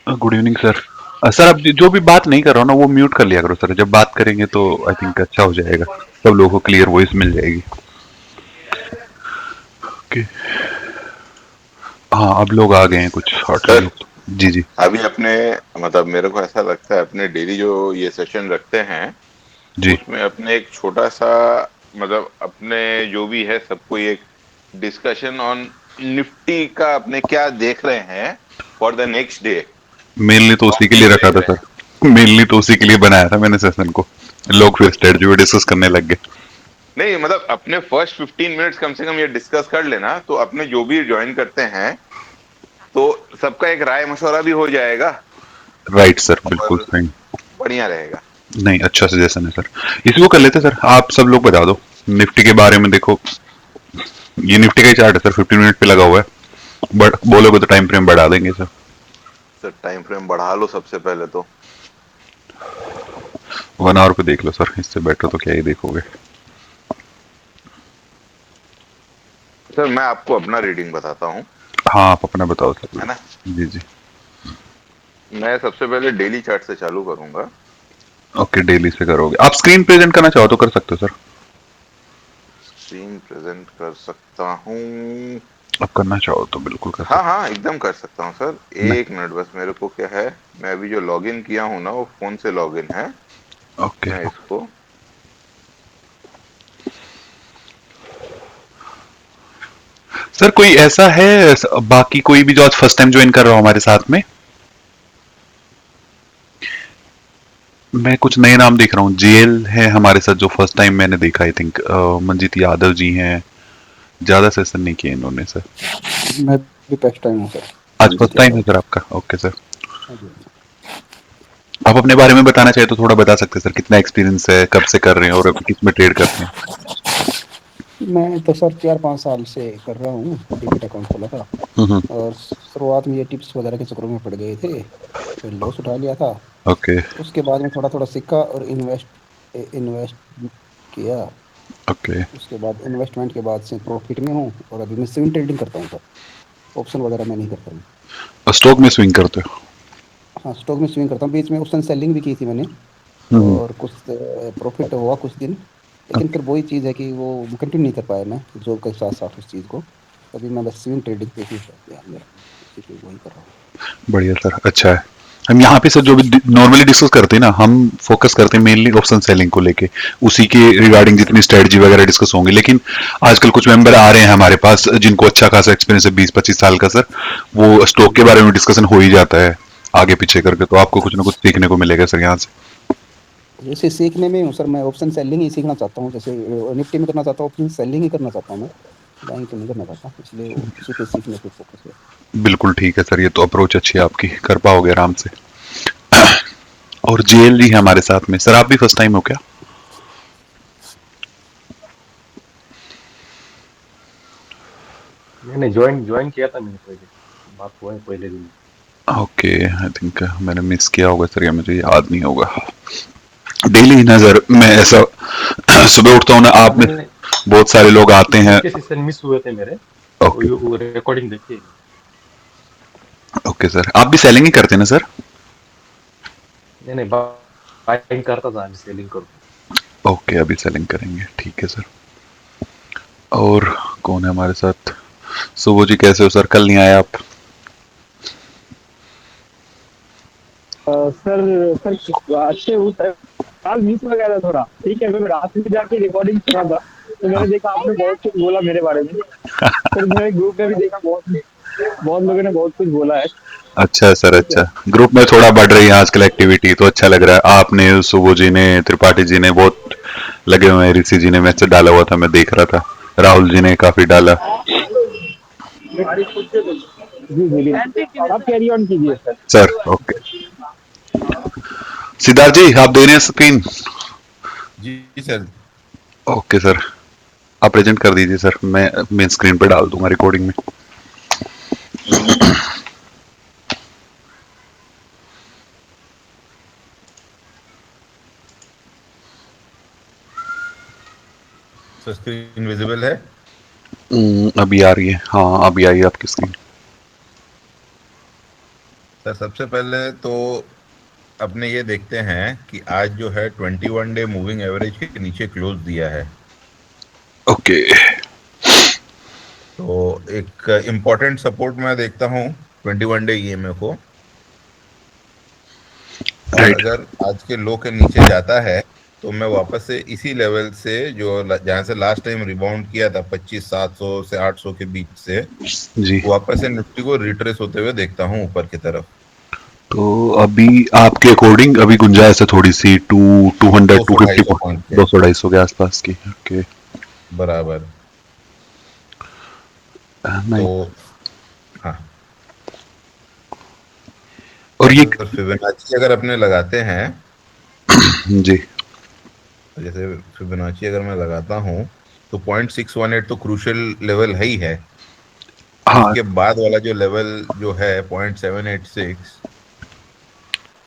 Good evening sir. Sir आप जो भी बात नहीं कर रहा हो ना वो म्यूट कर लिया करो सर, जब बात करेंगे तो आई थिंक अच्छा हो जाएगा, सब लोगों को क्लियर वॉइस मिल जाएगी। ओके। हाँ अब लोग आ गए हैं कुछ हॉटली सर, लोग। जी जी। अभी अपने मतलब मेरे को ऐसा लगता है अपने डेली जो ये सेशन रखते हैं जी। उसमें अपने एक छोटा सा मतलब अपने जो भी है सबको एक डिस्कशन ऑन निफ्टी का अपने क्या देख रहे हैं for the next day. Mainly तो लॉन्ग उसी के लिए टर्म रखा देख था रहे हैं। सर, मेनली तो उसी के लिए बनाया था मैंने सेशन को। लोग फिर स्ट्रेटजी पे डिस्कस करने लग गए। नहीं मतलब अपने फर्स्ट 15 मिनट्स कम से कम ये डिस्कस कर लेना तो अपने जो भी ज्वाइन करते हैं तो सबका एक राय मशवरा भी हो जाएगा राइट सर, बिल्कुल और सही। बढ़िया रहेगा। नहीं अच्छा सजेशन है सर, इसी को कर लेते सर। आप सब लोग बता दो निफ्टी के बारे में। देखो ये निफ्टी का ही चार्ट है सर, 15 मिनट पे लगा हुआ है, बट बोलोगे तो टाइम फ्रेम बढ़ा देंगे सर। सर टाइम फ्रेम बढ़ा लो सबसे पहले तो। 1 आवर पे देख लो सर, इससे बेटर तो क्या ही देखोगे। सर मैं आपको अपना रीडिंग बताता हूँ, हाँ आप अपना बताओ सर। है ना। जी जी। मैं सबसे पहले डेली चार्ट से चालू करूंगा। ओके डेली से करोगे आप? स्क्रीन प्रेजेंट करना चाहो तो कर सकते हो सर। स्क्रीन प्रेजेंट कर सकता हूँ। आप करना चाहो तो बिल्कुल कर हाँ सकते हाँ एकदम कर सकता हूँ सर। हो। एक मिनट बस, मेरे को क्या है, मैं अभी जो लॉगिन किया हूँ ना वो फोन से लॉगिन है। ओके। मैं इसको सर कोई ऐसा है बाकी कोई भी जो आज फर्स्ट टाइम ज्वाइन कर रहा हो हमारे साथ में? मैं कुछ नए नाम देख रहा हूँ। जेल है हमारे साथ जो फर्स्ट टाइम मैंने देखा, आई थिंक मंजीत यादव जी हैं। ज्यादा सेशन नहीं किए इन्होंने सर। मैं भी फर्स्ट टाइम हूँ सर। आज मंजीत फर्स्ट टाइम है यादव। सर आपका? Okay sir. हाँ जी, हाँ जी। आप अपने बारे में बताना चाहे तो थोड़ा बता सकते हैं सर, कितना एक्सपीरियंस है, कब से कर रहे हैं और अभी किस में ट्रेड करते हैं? मैं तो सर 4-5 साल से कर रहा हूँ, डीमेट अकाउंट खोला था। हम्म। और शुरुआत में ये टिप्स वगैरह के चक्करों में पड़ गए थे, फिर लॉस उठा लिया था। ओके। उसके बाद में थोड़ा थोड़ा सीखा और इन्वेस्ट किया। ओके। उसके बाद इन्वेस्टमेंट के बाद से प्रॉफिट में हूँ और अभी मैं स्विंग ट्रेडिंग करता हूँ सर। ऑप्शन वगैरह मैं नहीं करता हूँ। स्टॉक में स्विंग करते हो? हाँ, स्टॉक में स्विंग करता हूँ, बीच में ऑप्शन सेलिंग भी की थी मैंने। हम्म। और कुछ प्रॉफिट हुआ कुछ दिन। लेकिन फिर वही चीज़ है कि वो कंटिन्यू नहीं कर पाया मैं जॉब के साथ साथ उस चीज़ को। अभी मैं बस स्विंग ट्रेडिंग पे ही है ध्यान मेरा, उसी पे वही कर रहा हूँ। बढ़िया सर, अच्छा है। हम यहाँ पे सर जो भी नॉर्मली डिस्कस करते हैं ना, हम फोकस करते हैं मेनली ऑप्शन सेलिंग को लेके, उसी के रिगार्डिंग जितनी स्ट्रेटजी वगैरह डिस्कस होंगी। लेकिन आजकल कुछ मेंबर आ रहे हैं हमारे पास जिनको अच्छा खासा एक्सपीरियंस है, 20-25 साल का सर। वो स्टॉक के बारे में डिस्कशन हो ही जाता है आगे पीछे करके, तो आपको कुछ ना कुछ सीखने को मिलेगा सर यहाँ से। जैसे सीखने में हूँ सर, मैं ऑप्शन सेलिंग ही सीखना चाहता हूँ। जैसे निफ्टी में करना चाहता हूँ, ऑप्शन सेलिंग ही करना चाहता हूँ मैं। बाइंग तो नहीं करना चाहता, इसलिए उसी पे सीखने पे फोकस है। बिल्कुल ठीक है सर, ये तो अप्रोच अच्छी है आपकी, कर पाओगे आराम से। और जेएल जी है हमारे साथ में सर, आप भी फर्स्ट टाइम हो क्या? मैंने ज्वाइन ज्वाइन किया था मैंने पहले, बात हुआ है पहले दिन। ओके आई थिंक मैंने मिस किया होगा सर, या मुझे याद नहीं होगा। डेली ही ना सर, मैं ऐसा सुबह उठता हूँ ना, आप में मैंने बहुत सारे लोग आते हैं। जिसके सेशन मिस हुए थे मेरे, ओके। वो रिकॉर्डिंग देखी है। ओके सर, आप भी सेलिंग ही करते हैं ना सर? नहीं नहीं, बाइंग करता था, अभी सेलिंग करूँ। ओके अभी सेलिंग करेंगे, ठीक है सर। और कौन है हमारे साथ? सुबह जी कैसे हो सर, कल नहीं आए आप? सर सर अच्छे हूँ सर। काल मिस हो गया था थोड़ा, ठीक है। मैं रात में जाके रिकॉर्डिंग सुना था तो मैंने देखा आपने बहुत कुछ बोला मेरे बारे में। फिर मैंने ग्रुप में भी देखा, बहुत बहुत लोगों ने बहुत कुछ बोला है। अच्छा सर, ठीक अच्छा। है। ग्रुप में थोड़ा बढ़ रही है आजकल एक्टिविटी, तो अच्छा लग रहा है। आपने, सुबह जी ने, त्रिपाठी जी ने बहुत लगे हुए हैं, ऋषि जी ने मैसेज डाला हुआ था, मैं देख रहा था। राहुल जी ने काफी डाला। जी बोलिए, आप कैरी ऑन कीजिए sir. Sir okay. Siddharth ji आप दे रहे हैं स्क्रीन? जी सर। ओके सर, आप प्रेजेंट कर दीजिए सर, मैं स्क्रीन पे डाल दूंगा रिकॉर्डिंग में। सर स्क्रीन विजिबल है? अभी आ रही है, हाँ अभी आई है आपकी स्क्रीन। सर सबसे पहले तो अपने ये देखते हैं कि आज जो है 21 डे मूविंग एवरेज के नीचे क्लोज दिया है। ओके। तो एक इम्पोर्टेंट सपोर्ट मैं देखता हूँ 21 डे ईएमए को, और राइट। अगर आज के लो के नीचे जाता है तो मैं वापस से इसी लेवल से जो जहां से लास्ट टाइम रिबाउंड किया था 25,700 से 800 के बीच से, जी। वापस से निफ्टी को रिट्रेस होते हुए देखता हूँ ऊपर की तरफ। तो अभी आपके अकॉर्डिंग अभी गुंजाइश है थोड़ी सी 200 200 250 250 पॉइंट के 200 250 के आसपास की। ओके। बराबर। तो नहीं। हाँ, और ये अगर फिबोनाची अगर अपने लगाते हैं, जी। जैसे फिबोनाची अगर मैं लगाता हूँ तो 0.618 तो क्रूशियल लेवल है ही है। हाँ। इसके बाद वाला जो लेवल जो है 0.786,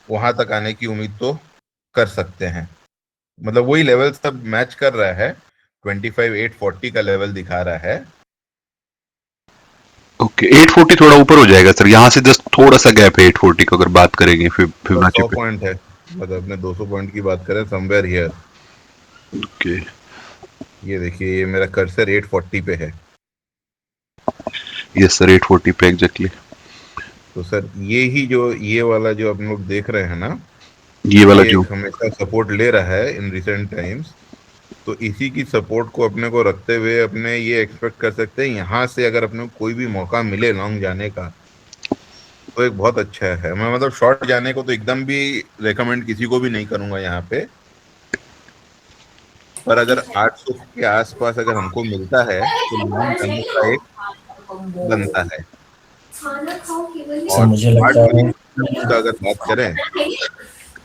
वहां तक आने की उम्मीद तो कर सकते हैं। मतलब वही लेवल सब मैच कर रहा है, 25,840 का लेवल दिखा रहा है। ओके। 840 थोड़ा ऊपर हो जाएगा सर, यहाँ से जस्ट थोड़ा सा गैप है 840 का अगर बात करेंगे तो फिबोनाची 100 पे। पॉइंट है, मतलब अपने 200 पॉइंट की बात करें समवेयर हियर। ओके। ये देखिए, ये मेरा कर्सर 840 पे है। यस सर, 840 पे एग्जैक्टली। तो सर ये ही जो ये वाला जो आप लोग देख रहे हैं ना, ये वाला ये जो। एक हमेशा सपोर्ट ले रहा है इन रिसेंट टाइम्स। तो इसी की सपोर्ट को अपने को रखते हुए अपने ये एक्सपेक्ट कर सकते हैं यहाँ से अगर अपने को कोई भी मौका मिले लॉन्ग जाने का, तो एक बहुत अच्छा है। मैं मतलब शॉर्ट जाने को तो एकदम भी रेकमेंड किसी को भी नहीं करूंगा यहाँ पे, पर अगर 800 के आसपास अगर हमको मिलता है तो लॉन्ग जाने का एक बनता है। सर और मुझे स्मार्ट लगता मनी है का अगर बात करें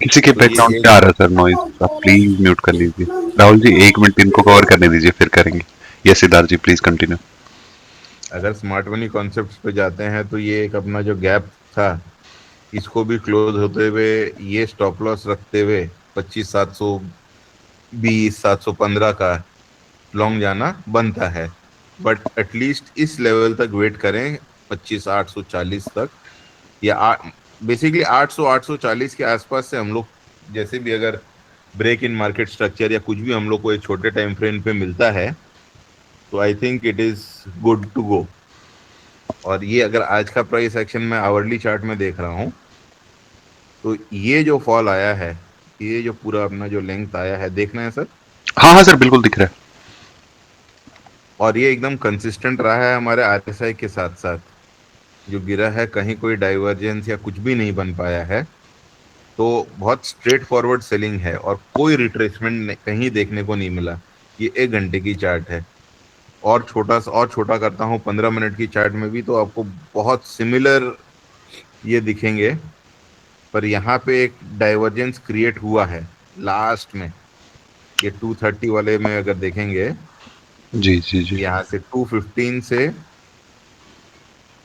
किसी के तो ये बैकग्राउंड एक, क्या आ रहा है सर नॉइज, आप प्लीज म्यूट कर लीजिए। राहुल जी 1 मिनट इनको कवर करने दीजिए फिर करेंगे। Yes Siddharth ji please continue. अगर स्मार्ट मनी कॉन्सेप्ट्स पे जाते हैं तो ये एक अपना जो गैप था, इसको भी क्लोज होते हुए ये स्टॉप लॉस रखते हुए 25,720 715 का लॉन्ग जाना बनता है। बट एटलीस्ट इस लेवल तक वेट करें, 25,840 तक, या बेसिकली 800 840 के आसपास से हम लोग जैसे भी अगर ब्रेक इन मार्केट स्ट्रक्चर या कुछ भी हम लोग को एक छोटे टाइम फ्रेम पे मिलता है, तो I think it is good to go. और ये अगर आज का प्राइस एक्शन मैं आवरली चार्ट में देख रहा हूँ, तो ये जो फॉल आया है, ये जो पूरा अपना जो लेंथ आया है, देखना है सर, हाँ हाँ सर बिल्कुल दिख रहा है। और ये एकदम कंसिस्टेंट रहा है हमारे आरएसआई के साथ साथ। जो गिरा है, कहीं कोई डाइवर्जेंस या कुछ भी नहीं बन पाया है। तो बहुत स्ट्रेट फॉरवर्ड सेलिंग है और कोई रिट्रेसमेंट कहीं देखने को नहीं मिला। ये 1 घंटे की चार्ट है, और छोटा करता हूँ 15 मिनट की चार्ट में भी, तो आपको बहुत सिमिलर ये दिखेंगे। पर यहाँ पे एक डाइवर्जेंस क्रिएट हुआ है लास्ट में, ये 230 वाले में अगर देखेंगे, जी जी जी। यहाँ से 215 से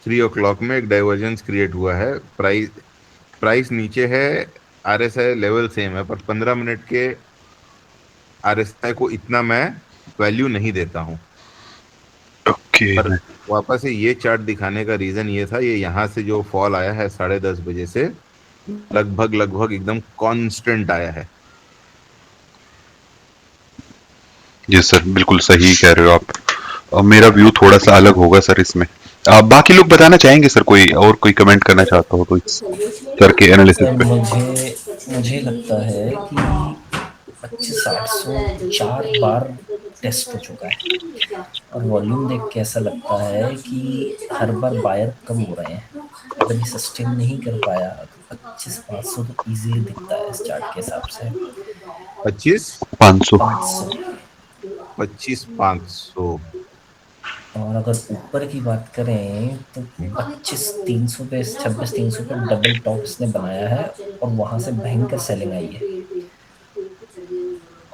3 o'clock में एक डाइवर्जेंस क्रिएट हुआ है। प्राइस नीचे है, आरएसआई लेवल सेम है, पर 15 मिनट के आरएसआई को इतना मैं वैल्यू नहीं देता हूँ। ओके। पर वापस से ये चार्ट दिखाने का रीजन ये था, ये यहाँ से जो फॉल आया है 10:30 बजे से, लगभग लगभग एकदम कांस्टेंट आया है। जी सर बिल्कुल सही कह रहे हो आप। मेरा व्यू थोड़ा सा अलग होगा सर इसमें। बाकी लोग बताना चाहेंगे सर, कोई और कोई कमेंट करना चाहता हो तो इस सर के एनालिसिस सर पे। मुझे मुझे लगता है कि 25,800 4 बार टेस्ट हो चुका है, और वॉल्यूम देख के ऐसा लगता है कि हर बार बायर कम हो रहे हैं। अगर ये सस्टेन नहीं कर पाया तो 25,500 तो इजीली दिखता है इस चार्ट के हिसाब से। 25 500। 500। 25,500। और अगर ऊपर की बात करें तो 25,300 पे 26,300 पे डबल टॉप इसने बनाया है, और वहां से भयंकर सेलिंग आई है।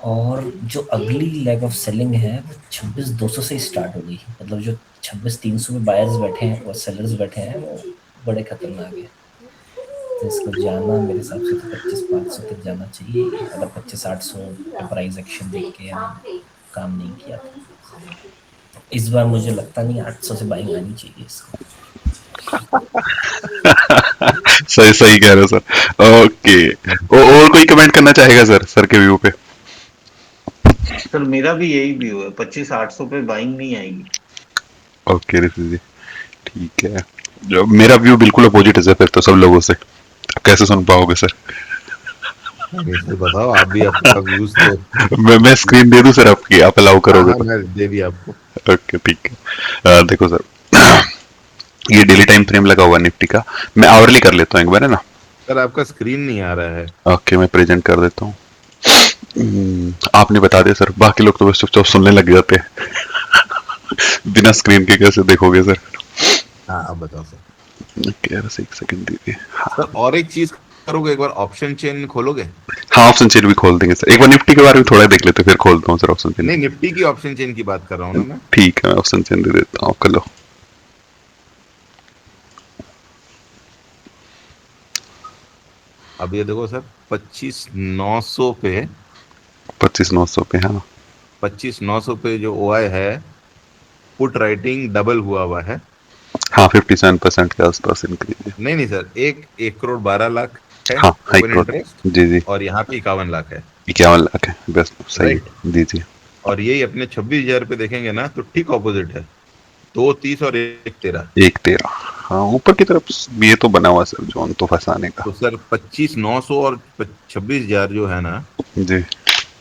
और जो अगली लेग ऑफ सेलिंग है वो 26,200 से स्टार्ट हो गई। मतलब जो 26,300 में बायर्स बैठे हैं और सेलर्स बैठे हैं वो बड़े खतरनाक है। तो इसको जाना मेरे हिसाब से तो 25,500 तक जाना चाहिए, अगर 25,800 पे प्राइस एक्शन देख के हम काम नहीं किया तो। इस बार मुझे लगता नहीं 800 से बाइंग आनी चाहिए इसको। सही सही कह रहे हो सर। ओके, और कोई कमेंट करना चाहेगा सर के व्यू पे? सर मेरा भी यही व्यू है, 25,800 पे बाइंग नहीं आएगी। ओके ऋषि जी, ठीक है। जो मेरा व्यू बिल्कुल अपोजिट है सर, फिर तो सब लोगों से कैसे सुन पाओगे सर? नहीं सर बताओ, आप भी आपका व्यूज तो। मैं स्क्रीन दे दूं सर आपकी, आप अलाउ हाँ करोगे हाँ, तो? मैं दे दिया आपको। ओके ठीक है। देखो सर, ये डेली टाइम फ्रेम लगा हुआ निफ्टी का। मैं आवरली कर लेता हूँ एक बार, है ना? सर आपका स्क्रीन नहीं आ रहा है। ओके, मैं प्रेजेंट कर देता हूँ। आपने बता दिया सर, बाकी लोग तो बस चुपचाप सुनने लग जाते हैं। बिना स्क्रीन के कैसे देखोगे सर? हाँ अब बताओ सर। ओके, बस एक सेकंड दीजिए। सर और एक चीज करोगे, एक बार ऑप्शन चेन खोलोगे? हाँ, ऑप्शन चेन भी खोल देंगे सर। एक बार निफ्टी के बारे में थोड़ा देख लेते हैं, फिर खोलता हूँ सर ऑप्शन चेन। नहीं, निफ्टी की ऑप्शन चेन की बात कर रहा हूँ ना मैं। ठीक है, मैं ऑप्शन चेन दे देता हूँ, कर लो। अब ये देखो सर, 25,900 पे, 25,900 पे, हाँ 25,900 पे जो ओआई है, पुट राइटिंग डबल हुआ है। हाँ, 57% के आसपास इंक्रीज है। नहीं नहीं सर, 1,12,00,000 है हाँ, हाई ओपन कोर्ट। इंटरेस्ट, जी जी, और यहाँ पे 51,00,000 है। 51 लाख है, बस सही राइट। है। जी जी, और यही अपने 26,000 पे देखेंगे ना, तो ठीक ऑपोजिट है, 2,30 और 1,13। 1,13। हाँ, ऊपर की तरफ ये तो बना हुआ सर जोन तो फंसाने का। तो सर 25,900 और 26,000 जो है ना, जी,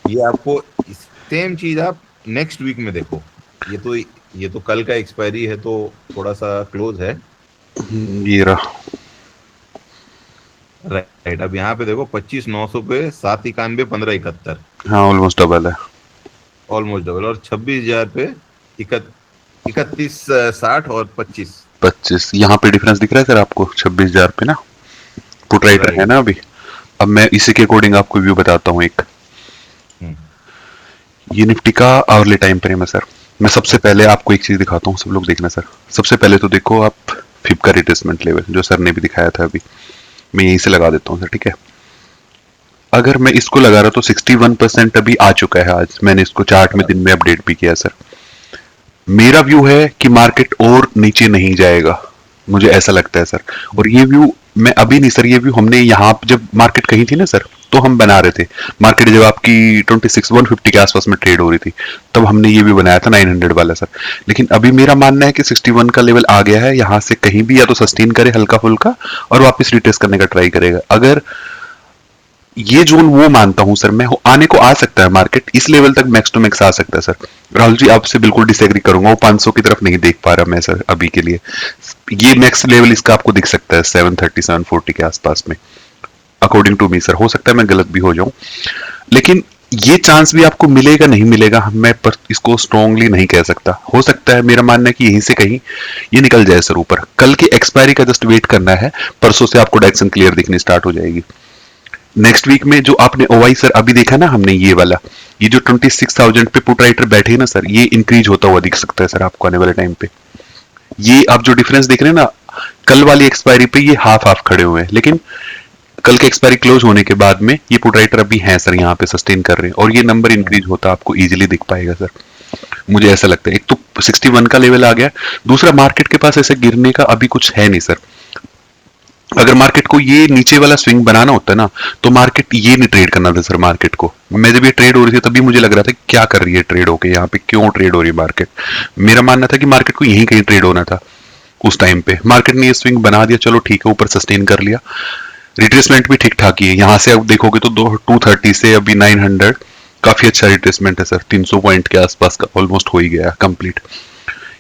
ये आपको सेम चीज आप नेक्स्ट वीक में देखो। ये तो कल का एक्सपायरी है, तो थोड़ा सा क्लोज है। ये रहा। राइट, अब यहाँ पे देखो 25,900 पे 7,91, 15,71, हाँ, ऑलमोस्ट डबल है। Almost double. और 26,000 पे 31,60 और 25। 25 यहाँ पे डिफरेंस दिख रहा है सर आपको 26,000 पे ना, पुट राइटर है राइट। ना अभी। अब मैं इसी के अकॉर्डिंग आपको व्यू बताता हूँ एक। ये निफ्टी का आवरली टाइम फ्रेम है सर। मैं सबसे पहले आपको एक चीज दिखाता हूँ, सब लोग देखना सर। सबसे पहले तो देखो आप फिब का रिट्रेसमेंट लेवल, जो सर ने भी दिखाया था अभी। मैं यहीं से लगा देता हूँ सर, ठीक है? अगर मैं इसको लगा रहा तो 61% अभी आ चुका है। आज मैंने इसको चार्ट में दिन में अपडेट भी किया सर। मेरा व्यू है कि मार्केट और नीचे नहीं जाएगा, मुझे ऐसा लगता है सर। और ये व्यू मैं अभी नहीं सर, ये व्यू हमने यहाँ जब मार्केट कहीं थी ना सर, तो हम बना रहे थे। मार्केट जब आपकी 26,150 के आसपास में ट्रेड हो रही थी, तब हमने ये भी बनाया था 900 वाला सर। लेकिन अभी मेरा मानना है कि 61 का लेवल आ गया है, यहाँ से कहीं भी या तो सस्टेन करे हल्का फुल्का और वापस रिटेस्ट करने का ट्राई करेगा। अगर ये जोन वो मानता हूं सर मैं, आने को आ सकता है मार्केट, इस लेवल तक मैक्स टू मैक्स आ सकता है सर। राहुल जी आपसे बिल्कुल डिसएग्री करूंगा, वो 500 की तरफ नहीं देख पा रहा मैं सर अभी के लिए। ये मैक्स लेवल इसका आपको दिख सकता है 730 740 के आसपास में, अकॉर्डिंग टू मी सर। हो सकता है मैं गलत भी हो जाऊं, लेकिन ये चांस भी आपको मिलेगा नहीं मिलेगा मैं पर इसको स्ट्रांगली नहीं कह सकता। हो सकता है, मेरा मानना है कि यहीं से कहीं ये निकल जाए सर ऊपर। कल की एक्सपायरी का जस्ट वेट करना है, परसों से आपको डायरेक्शन क्लियर दिखनी स्टार्ट हो जाएगी। नेक्स्ट वीक में जो आपने ओवाई सर अभी देखा ना हमने, ये वाला, ये जो 26,000 पे पुट राइटर बैठे हैं ना सर, ये इंक्रीज होता हुआ दिख सकता है सर आपको आने वाले टाइम पे। ये आप जो डिफरेंस देख रहे हैं ना, कल वाली एक्सपायरी पे ये हाफ हाफ खड़े हुए हैं, लेकिन कल के एक्सपायरी क्लोज होने के बाद में ये पुट राइटर अभी हैं सर, यहाँ पे सस्टेन कर रहे हैं, और ये नंबर इंक्रीज होता आपको इजीली दिख पाएगा सर। मुझे ऐसा लगता है, एक तो 61 का लेवल आ गया, दूसरा मार्केट के पास ऐसे गिरने का अभी कुछ है नहीं सर। अगर मार्केट को ये नीचे वाला स्विंग बनाना होता है ना, तो मार्केट ये नहीं ट्रेड करना था सर। मार्केट को मैं जब ये ट्रेड हो रही थी तभी मुझे लग रहा था क्या कर रही है ट्रेड होके, यहाँ पे क्यों ट्रेड हो रही है मार्केट। मेरा मानना था कि मार्केट को यहीं कहीं ट्रेड होना था उस टाइम पे। मार्केट ने ये स्विंग बना दिया, चलो ठीक है, ऊपर सस्टेन कर लिया। रिट्रेसमेंट भी ठीक ठाक ही है, यहाँ से आप देखोगे तो 230 से अभी 900 काफी अच्छा रिट्रेसमेंट है सर। 300 पॉइंट के आसपास का ऑलमोस्ट हो ही गया कंप्लीट।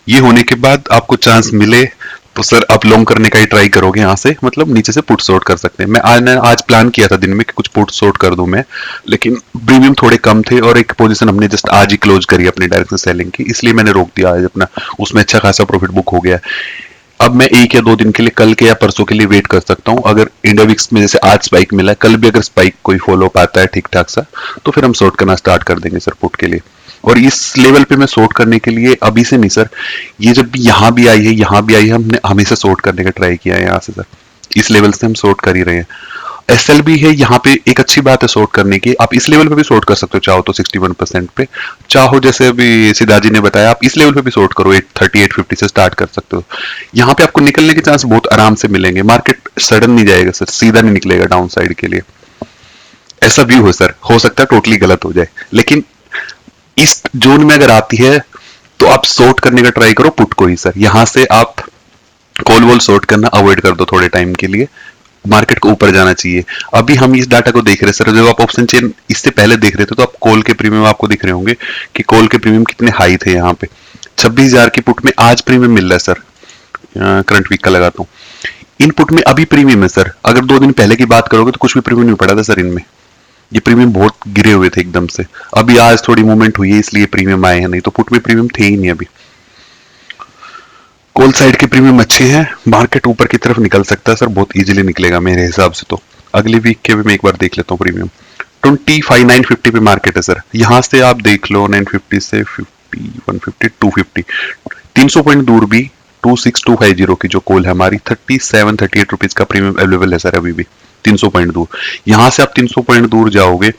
ये होने के बाद आपको चांस मिले तो सर आप लॉन्ग करने का ही ट्राई करोगे यहाँ से, मतलब नीचे से पुट शॉर्ट कर सकते हैं। मैं आज प्लान किया था दिन में कि कुछ पुट शॉर्ट कर दूं मैं, लेकिन प्रीमियम थोड़े कम थे और एक पोजीशन हमने जस्ट आज ही क्लोज करी अपनी डायरेक्शन सेलिंग की, इसलिए मैंने रोक दिया आज अपना। उसमें अच्छा खासा प्रॉफिट बुक हो गया। अब मैं 1 या 2 दिन के लिए, कल के या परसों के लिए वेट कर सकता हूँ। अगर इंडिया विक्स में जैसे आज स्पाइक मिला है, कल भी अगर स्पाइक कोई फॉलो अप आता है ठीक ठाक सा, तो फिर हम शॉर्ट करना स्टार्ट कर देंगे सर पुट के लिए। और इस लेवल पे मैं शॉर्ट करने के लिए अभी से नहीं सर, ये जब भी यहाँ भी आई है यहाँ भी आई है, हमने हमेशा शॉर्ट करने का ट्राई किया है यहाँ से सर। इस लेवल से हम शॉर्ट कर ही रहे हैं। एसएल भी है यहाँ पे। एक अच्छी बात है शॉर्ट करने की, आप इस लेवल पे भी शॉर्ट कर सकते हो चाहो तो 61% पे, चाहो जैसे अभी सिद्धार्थ जी ने बताया आप इस लेवल पे भी शॉर्ट करो, 830 850 से स्टार्ट कर सकते हो। यहाँ पे आपको निकलने के चांस बहुत आराम से मिलेंगे, मार्केट सडन नहीं जाएगा सर, सीधा नहीं निकलेगा डाउन साइड के लिए। ऐसा व्यू है सर, हो सकता है टोटली गलत हो जाए, लेकिन इस जोन में अगर आती है तो आप शॉर्ट करने का ट्राई करो पुट को ही सर। यहां से आप कॉल वॉल शॉर्ट करना अवॉइड कर दो थोड़े टाइम के लिए, मार्केट को ऊपर जाना चाहिए। अभी हम इस डाटा को देख रहे हैं सर, जब आप ऑप्शन चेन इससे पहले देख रहे थे तो आप कॉल के प्रीमियम आपको दिख रहे होंगे कि कॉल के प्रीमियम कितने हाई थे। यहाँ पे 26,000 की पुट में आज प्रीमियम मिल रहा है सर, करंट वीक का लगाता हूँ। इन पुट में अभी प्रीमियम है सर, अगर 2 दिन पहले की बात करोगे तो कुछ भी प्रीमियम नहीं पड़ा था सर इनमें, ये प्रीमियम बहुत गिरे हुए थे एकदम से। अभी आज थोड़ी मूवमेंट हुई है इसलिए प्रीमियम आए हैं, नहीं तो पुट में प्रीमियम थे ही नहीं अभी। कॉल साइड के प्रीमियम अच्छे हैं, मार्केट ऊपर की तरफ निकल सकता है सर, बहुत इजीली निकलेगा मेरे हिसाब से। तो अगले वीक के भी मैं एक बार देख लेता हूँ प्रीमियम। 25 950 पे मार्केट है सर, यहां से आप देख लो 950 से 50 150 250 300 पॉइंट दूर भी 26250 की जो कॉल है हमारी, 37 38 रुपीज का प्रीमियम अवेलेबल है सर अभी भी 300 पॉइंट दूर। यहां से आप 300 पॉइंट दूर जाओगे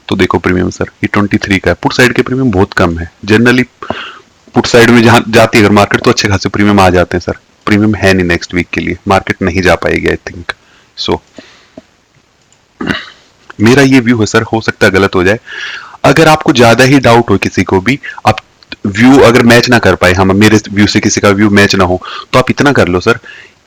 तो देखो प्रीमियम सर ये 23 का है। पुट साइड के प्रीमियम बहुत कम है जनरली, पुट साइड में जहां जाती है अगर मार्केट तो अच्छे खासे प्रीमियम आ जाते हैं सर। प्रीमियम है नहीं नेक्स्ट वीक के लिए, मार्केट नहीं जा पाएगी आई थिंक सो। मेरा ये व्यू है सर, हो सकता है गलत हो जाए। अगर आपको ज्यादा ही डाउट हो किसी को भी, आप व्यू अगर मैच ना कर पाए, हम मेरे व्यू से किसी का व्यू मैच ना हो, तो आप इतना कर लो सर,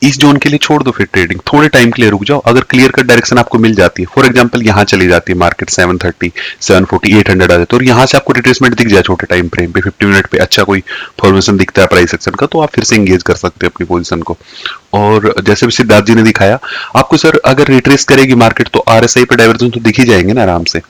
इस जोन के लिए छोड़ दो फिर ट्रेडिंग, थोड़े टाइम के लिए रुक जाओ। अगर क्लियर कट डायरेक्शन आपको मिल जाती है, फॉर एग्जांपल यहाँ चली जाती है मार्केट 730 740 800 आ जाते और यहाँ से आपको रिट्रेसमेंट दिख जाए छोटे टाइम फ्रेम पे 50 मिनट पे, अच्छा कोई फॉर्मेशन दिखता है प्राइस एक्शन का, तो आप फिर से एंगेज कर सकते हैं अपनी पोजीशन को। और जैसे भी सिद्धार्थ जी ने दिखाया आपको सर, अगर रिट्रेस करेगी मार्केट तो आरएसआई पे डाइवर्जेंस तो दिख ही जाएंगे ना आराम से,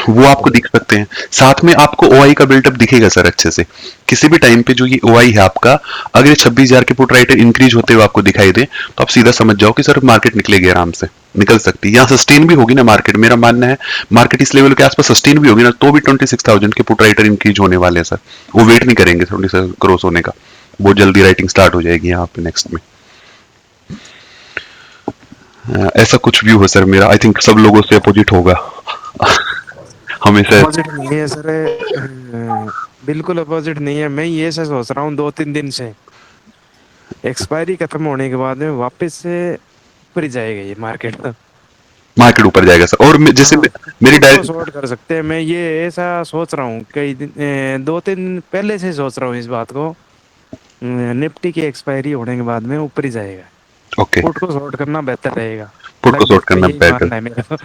वो आपको दिख सकते हैं। साथ में आपको ओआई का बिल्टअप दिखेगा सर अच्छे से, किसी भी टाइम पे जो ये ओआई है आपका, अगर 26,000 के पुट राइटर इंक्रीज होते हुए आपको दिखाई दे तो आप सीधा समझ जाओ कि सर मार्केट निकलेगी, आराम से निकल सकती है। यहाँ सस्टेन भी होगी ना मार्केट, मेरा मानना है मार्केट इस लेवल के आसपास सस्टेन भी होगी ना, तो भी 26,000 के पुट राइटर इंक्रीज होने वाले हैं सर, वो वेट नहीं करेंगे 26 क्रॉस होने का, बहुत जल्दी राइटिंग स्टार्ट हो जाएगी यहाँ पे नेक्स्ट में। ऐसा कुछ व्यू है सर मेरा, आई थिंक सब लोगों से अपोजिट होगा हमेशा। अपोजिट नहीं है सर, बिल्कुल अपोजिट नहीं है। मैं ये ऐसा सोच रहा हूँ 2-3 दिन से, एक्सपायरी खत्म होने के बाद में वापस से ऊपर ही जाएगा ये मार्केट, मार्केट ऊपर जाएगा सर। और जैसे मेरी डायरेक्ट शॉर्ट कर सकते हैं, मैं ये ऐसा सोच रहा हूँ कई दिन 2-3 पहले से सोच रहा हूँ इस बात को। निफ्टी की एक्सपायरी होने के बाद में ऊपर ही जाएगा। ओके, पुट को शॉर्ट करना बेहतर रहेगा, पुट को शॉर्ट करना बेहतर है मेरा।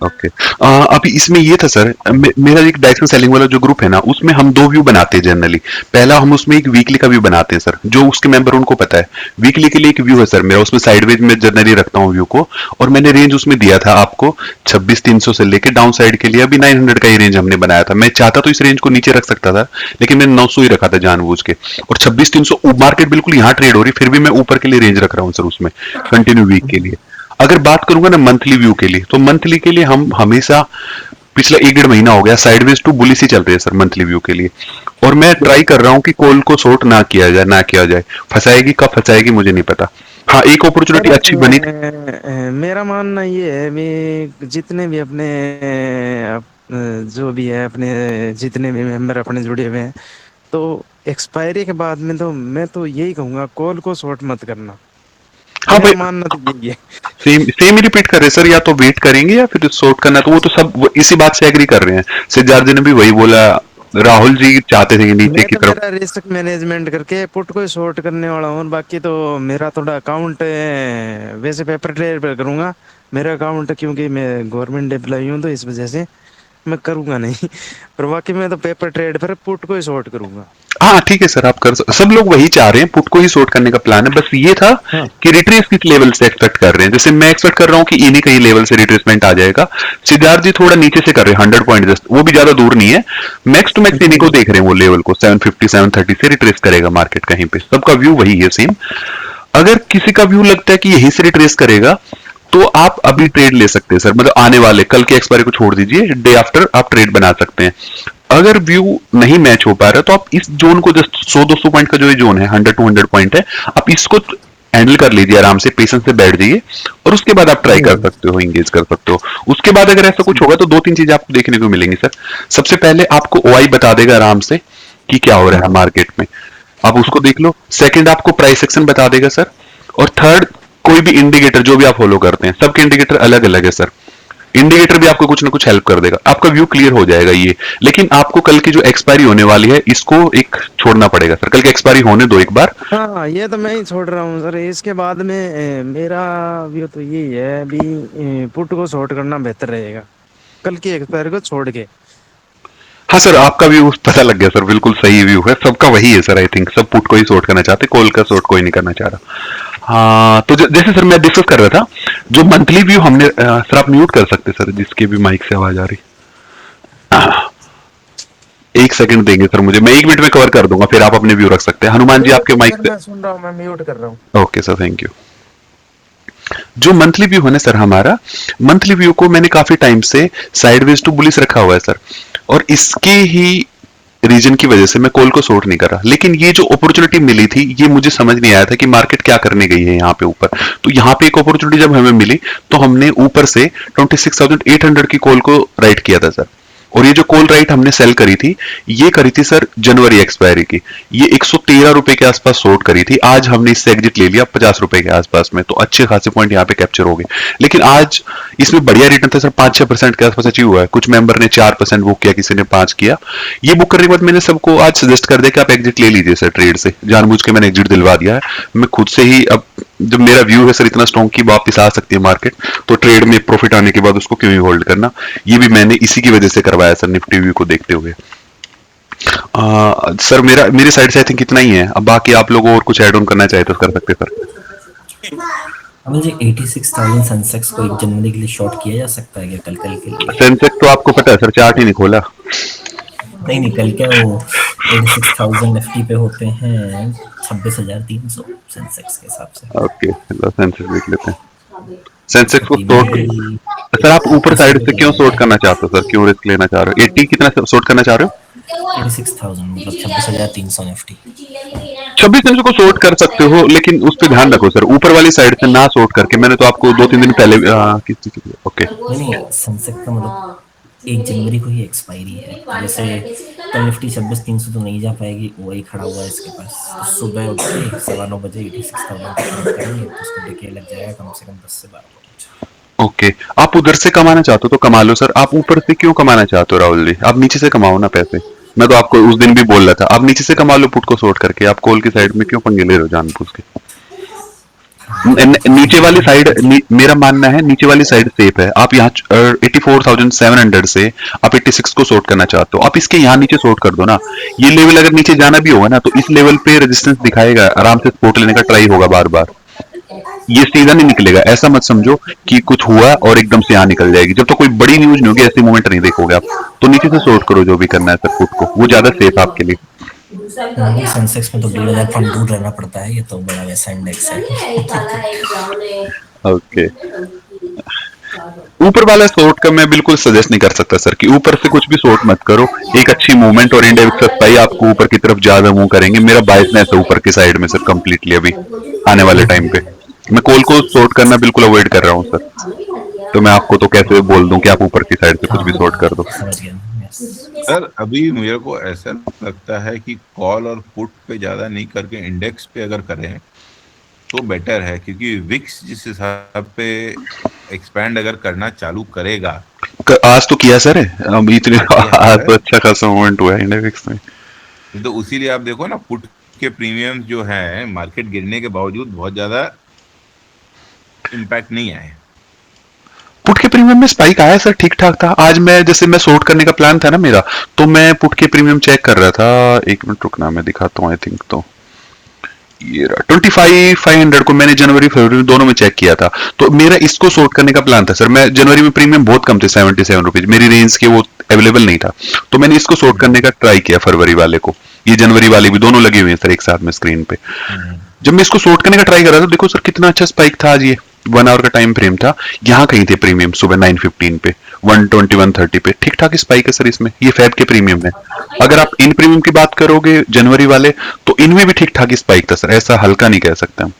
ओके। अभी इसमें ये था सर, मेरा एक डायरेक्शन सेलिंग वाला जो ग्रुप है ना, उसमें हम 2 व्यू बनाते हैं जनरली। पहला हम उसमें एक वीकली का व्यू बनाते हैं सर, जो उसके मेंबर उनको पता है। वीकली के लिए एक व्यू है सर मेरा, उसमें साइडवेज में जनरली रखता हूँ व्यू को, और मैंने रेंज उसमें दिया था आपको 26,300 से लेके डाउन साइड के लिए अभी 900 का ही रेंज हमने बनाया था। मैं चाहता तो इस रेंज को नीचे रख सकता था, लेकिन मैंने 900 ही रखा था जानबूझ के, और 26,300 मार्केट बिल्कुल यहाँ ट्रेड हो रही, फिर भी मैं ऊपर के लिए रेंज रख रहा हूँ सर उसमें कंटिन्यू वीक के लिए। अगर बात करूंगा ना मंथली व्यू के लिए, तो मंथली के लिए हम हमेशा पिछला 1-1.5 महीना हो गया साइडवेज टू बुलिश ही चल रही है सर मंथली व्यू के लिए, और मैं ट्राई कर रहा हूं कि कॉल को शॉर्ट ना किया जाए। फंसाएगी कब फंसाएगी मुझे नहीं पता। हाँ, एक अपॉर्चुनिटी अच्छी बनी। मेरा मानना ये है, मैं जितने भी अपने जो भी है अपने जितने भी मेंबर अपने जुड़े हुए हैं, तो एक्सपायरी के बाद में तो मैं तो यही कहूंगा कॉल को शॉर्ट मत करना। हाँ भाई, मानना तो यही है। सेम ही रिपीट कर रहे सर, या तो वेट करेंगे या फिर शॉर्ट करना, तो वो तो सब इसी बात से एग्री कर रहे हैं। सिद्धार्थ जी ने भी वही बोला, राहुल जी चाहते थे कि नीचे की तरफ। मेरा रिस्क मैनेजमेंट करके पुट को शॉर्ट करने वाला हूँ, बाकी तो मेरा थोड़ा अकाउंट वैसे पेपर ट्रेड पर करूंगा। मेरा अकाउंट क्योंकि मैं गवर्नमेंट एम्प्लॉई हूँ तो इस वजह से मैं करूंगा नहीं, पर बाकी मैं तो पेपर ट्रेड पर पुट को ही शॉर्ट करूंगा। हाँ ठीक है सर, आप कर सब लोग वही चाह रहे हैं, पुट को ही शॉर्ट करने का प्लान है। बस ये था कि रिट्रेस किस लेवल से एक्सपेक्ट कर रहे हैं। जैसे मैं एक्सपेक्ट कर रहा हूँ कि इन्हीं कहीं लेवल से रिट्रेसमेंट आ जाएगा। सिद्धार्थ जी थोड़ा नीचे से कर रहे हैं 100 पॉइंट जस्ट, वो भी ज्यादा दूर नहीं है। मैक्स टू मैक्स इन्हीं को देख रहे हैं, वो लेवल को 750 730 से रिट्रेस करेगा मार्केट कहीं पे। सबका व्यू वही है सेम। अगर किसी का व्यू लगता है कि यहीं से रिट्रेस करेगा तो आप अभी ट्रेड ले सकते हैं सर, मतलब आने वाले कल के एक्सपायरी को छोड़ दीजिए, डे आफ्टर आप ट्रेड बना सकते हैं। अगर व्यू नहीं मैच हो पा रहा तो आप इस जोन को जस्ट 100-200 पॉइंट का जो ये जोन है 100-200 पॉइंट है, आप इसको हैंडल कर लीजिए आराम से, पेशेंस से बैठ जाइए और उसके बाद आप ट्राई कर सकते हो, इंगेज कर सकते हो। उसके बाद अगर ऐसा कुछ होगा तो 2-3 चीजें आपको देखने को मिलेंगी सर। सबसे पहले आपको ओआई बता देगा आराम से कि क्या हो रहा है मार्केट में, आप उसको देख लो। सेकंड आपको प्राइस सेक्शन बता देगा सर। और थर्ड, कोई भी इंडिकेटर जो भी आप फॉलो करते हैं, सबके इंडिकेटर अलग अलग है सर, इंडिकेटर भी आपको कुछ ना कुछ हेल्प कर देगा, आपका व्यू क्लियर हो जाएगा ये। लेकिन आपको कल की जो एक्सपायरी होने वाली है इसको एक छोड़ना पड़ेगा सर, कल की एक्सपायरी होने दो एक बार। हाँ, ये तो मैं ही छोड़ रहा हूँ सर। इसके बाद में मेरा व्यू तो यही है अभी, पुट को शॉर्ट करना बेहतर रहेगा कल की एक्सपायरी को छोड़ के। हाँ सर, आपका व्यू पता लग गया सर, बिल्कुल सही व्यू है, सबका वही है सर। आई थिंक सब पुट को ही शॉर्ट करना चाहते, कॉल का शॉर्ट कोई नहीं करना चाह रहा। हाँ, तो जैसे सर मैं डिस्कस कर रहा था, जो मंथली व्यू हमने सर आप म्यूट कर सकते सर, जिसके भी माइक से आवाज आ रही। एक सेकंड देंगे सर मुझे, मैं 1 मिनट में कवर कर दूंगा, फिर आप अपने व्यू रख सकते हैं। हनुमान जी आपके माइक मैं सुन रहा हूँ, मैं म्यूट कर रहा हूँ। से। Okay sir, thank you. जो मंथली व्यू है ना सर, हमारा मंथली व्यू को मैंने काफी टाइम से साइडवेज टू बुलिश रखा हुआ है सर, और इसके ही रीजन की वजह से मैं कॉल को शॉर्ट नहीं कर रहा। लेकिन ये जो अपॉर्चुनिटी मिली थी, ये मुझे समझ नहीं आया था कि मार्केट क्या करने गई है यहाँ पे ऊपर। तो यहाँ पे एक अपॉर्चुनिटी जब हमें मिली तो हमने ऊपर से 26,800 की कॉल को राइट किया था सर। और ये जो कॉल राइट हमने सेल करी थी, ये करी थी सर जनवरी एक्सपायरी की, ये 113 रुपए के आसपास शॉर्ट करी थी। आज हमने इससे एग्जिट ले लिया 50 रुपए के आसपास में, तो अच्छे खासे पॉइंट यहाँ पे कैप्चर हो गए। लेकिन आज इसमें बढ़िया रिटर्न था सर, 5-6% के आसपास अचीव हुआ है। कुछ मेंबर ने 4% बुक किया, किसी ने 5 किया। ये बुक करने के बाद मैंने सबको आज सजेस्ट कर दिया कि आप एग्जिट ले लीजिए सर ट्रेड से, जानबूझ के मैंने एग्जिट दिलवा दिया है। मैं खुद से ही, अब जब मेरा व्यू है सर इतना स्ट्रॉन्ग की वापस आ सकती है मार्केट, तो ट्रेड में प्रॉफिट आने के बाद उसको क्यों ही होल्ड करना, ये भी मैंने इसी की वजह से करवाया सर, निफ्टी व्यू को देखते हुए। सर मेरे साइड से आई थिंक इतना ही है। अब बाकी आप लोग और कुछ ऐड ऑन करना चाहे तो कर सकते सर। अमल जी 86,000 सेंसेक्स को 1 जनवरी के लिए शॉर्ट किया जा सकता है क्या कल के लिए? सेंसेक्स तो आपको पता है सर, चार्ट ही नहीं खोला। नहीं कल क्या वो 86,000 निफ्टी पे होते हैं 26,300 सेंसेक्स के हिसाब से। ओके, सेंसेक्स देख लेते हैं। सेंसेक्स को उसका शॉर्ट सर आप ऊपर साइड से क्यों शॉर्ट करना चाहते हो सर, क्यों रिस्क लेना चाह रहे हो? 80 कितना शॉर्ट करना चाह रहे हो? 86,000 मतलब 26,300 निफ्टी। 2600 को शॉर्ट कर सकते हो, लेकिन उस पर ध्यान रखो सर, ऊपर वाली साइड से ना शॉर्ट करके। मैंने तो आपको 2-3 दिन पहले ओके नहीं सेंसेक्स का मतलब 1 जनवरी को ही एक्सपायरी है। जैसे कल निफ्टी 26,300 तो नहीं जा पाएगी, वही खड़ा हुआ है इसके पास। तो सुबह उठ के 9:15 बजे 86,000 करेंगे तो उसको डिके लग जाएगा कम से कम 10 से 12 पॉइंट। ओके, आप उधर से कमाना चाहते हो तो कमा लो सर। आप ऊपर से क्यों कमाना चाहते हो राहुल जी? आप नीचे से कमाओ ना पैसे। मैं तो आपको उस दिन भी बोल रहा था, आप नीचे से कमा लो पुट को शॉर्ट करके। आप कॉल की साइड में क्यों पंगे ले रहे हो जानबूझ के? नीचे वाली साइड, मेरा मानना है नीचे वाली साइड सेफ है। आप यहाँ 84,700 से आप 86 को शॉर्ट करना चाहते हो, आप इसके यहाँ नीचे शॉर्ट कर दो ना। ये लेवल अगर नीचे जाना भी होगा ना तो इस लेवल पे रेजिस्टेंस दिखाएगा, आराम से सपोर्ट लेने का ट्राई होगा बार बार। ये सीधा नहीं निकलेगा, ऐसा मत समझो कि कुछ हुआ और एकदम से यहाँ निकल जाएगी। जब तो कोई बड़ी न्यूज नहीं होगी ऐसे मोमेंट नहीं देखोगे आप। तो नीचे से शॉर्ट करो जो भी करना है सर पुट को, वो ज्यादा सेफ है आपके लिए। सेंसेक्स में तो 1,500 पॉइंट दूर रहना पड़ता है, ये तो बड़ा वैसा इंडेक्स है। ओके, ऊपर वाला शॉर्ट का मैं बिल्कुल सजेस्ट नहीं कर सकता सर कि ऊपर से कुछ भी शॉर्ट मत करो। एक अच्छी मूवमेंट और इंडेक्स सस्ताई आपको ऊपर की तरफ ज्यादा मूव करेंगे। मेरा बायसनेस है ऊपर की साइड में सर कंप्लीटली। अभी आने वाले टाइम पे मैं कॉल को शॉर्ट करना बिल्कुल अवॉइड कर रहा हूँ सर। तो मैं आपको तो कैसे बोल दूं कि आप ऊपर की साइड से कुछ भी शॉर्ट कर दो। सर अभी मेरे को ऐसा लगता है कि कॉल और पुट पे ज्यादा नहीं करके इंडेक्स पे अगर करें तो बेटर है, क्योंकि विक्स जिस हिसाब पे एक्सपैंड अगर करना चालू करेगा, आज तो किया सर अभी इतने आज तो अच्छा खासा मूवमेंट हुआ है इंडेक्स में। तो उसीलिए आप देखो ना पुट के प्रीमियम जो है मार्केट गिरने के बावजूद बहुत ज्यादा इम्पैक्ट नहीं आए। पुट के प्रीमियम में स्पाइक आया सर, ठीक ठाक था। आज मैं जैसे मैं शॉर्ट करने का प्लान था ना मेरा, तो मैं पुट के प्रीमियम चेक कर रहा था। 1 मिनट रुकना, मैं दिखाता हूँ। आई थिंक तो ये 25,500 को मैंने जनवरी फरवरी दोनों में चेक किया था। तो मेरा इसको शॉर्ट करने का प्लान था सर। मैं जनवरी में प्रीमियम बहुत कम थे, 77 रुपीज, मेरी रेंज के वो अवेलेबल नहीं था। तो मैंने इसको शॉर्ट करने का ट्राई किया फरवरी वाले को। ये जनवरी वाले भी दोनों लगे हुए हैं सर एक साथ में स्क्रीन पे। जब मैं इसको शॉर्ट करने का ट्राई कर रहा था, देखो सर कितना अच्छा स्पाइक था आज। ये 1 आवर का टाइम फ्रेम था, यहाँ कहीं थे प्रीमियम सुबह 9:15 पे, 120 130 पे। ठीक ठाक स्पाइक है सर इसमें। ये फैब के प्रीमियम है। अगर आप इन प्रीमियम की बात करोगे जनवरी वाले, तो इनमें भी ठीक ठाक स्पाइक था सर, ऐसा हल्का नहीं कह सकते हम।